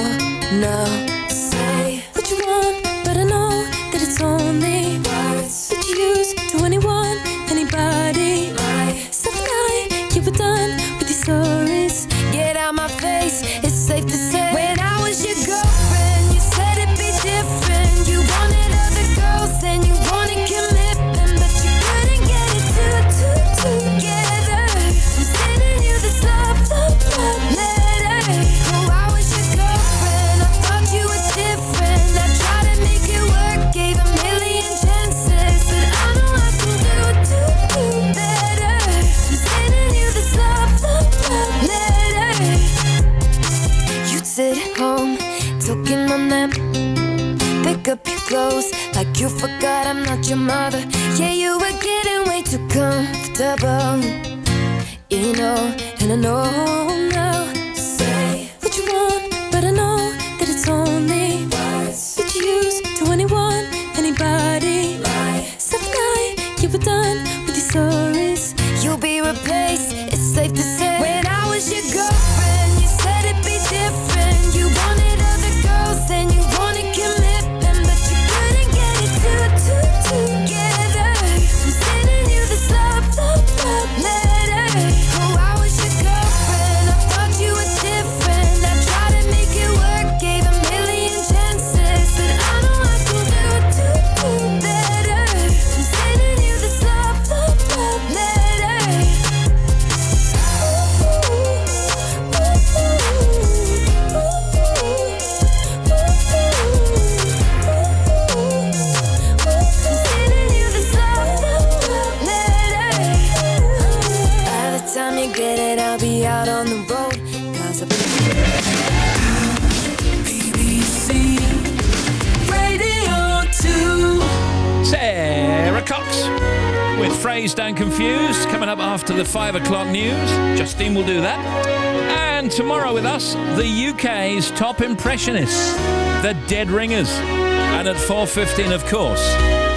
now. Say what you want, but I know that it's only words that you use to anyone, anybody. Stuff like you were done with these stories. Get out my face, it's safe to say. When I was your girlfriend, you said it'd be different. You wanted other girls and you wanted commitment, but you couldn't get it together. I'm sending you this love letter. Oh, I was your girlfriend, I thought you were different. I tried to make it work, gave a million chances, but I know I can do better. I'm sending you this love letter. You'd sit at home, talking on them. Pick up your clothes like you forgot I'm not your mother. Yeah, you were getting way too comfortable. You know, and I know now. Say what you want, but I know that it's only words that you use to anyone, anybody. Stuff like you were done with these stories. You'll be replaced, it's safe to say. When I was your girlfriend, you said it'd be different. You wanted other girls and you wanted commitment, but you couldn't get it together. I'm sending you this love letter. Oh, I was your girlfriend, I thought you were different. I tried to make it work, gave a million chances, but I know I can do better. I'm sending you this love letter. By the time you get it, I'll be out on the road. Cause BBC Radio 2. Sarah Cox with Phrased and Confused coming up after the 5 o'clock news. Justine will do that. And tomorrow with us, the UK's top impressionists, the Dead Ringers. And at 4:15, of course,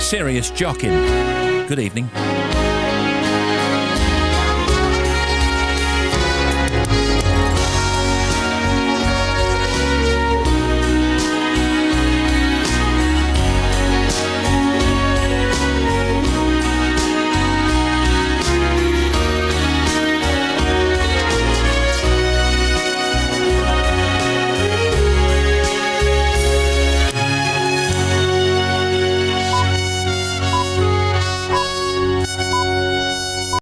Serious Jockin'. Good evening.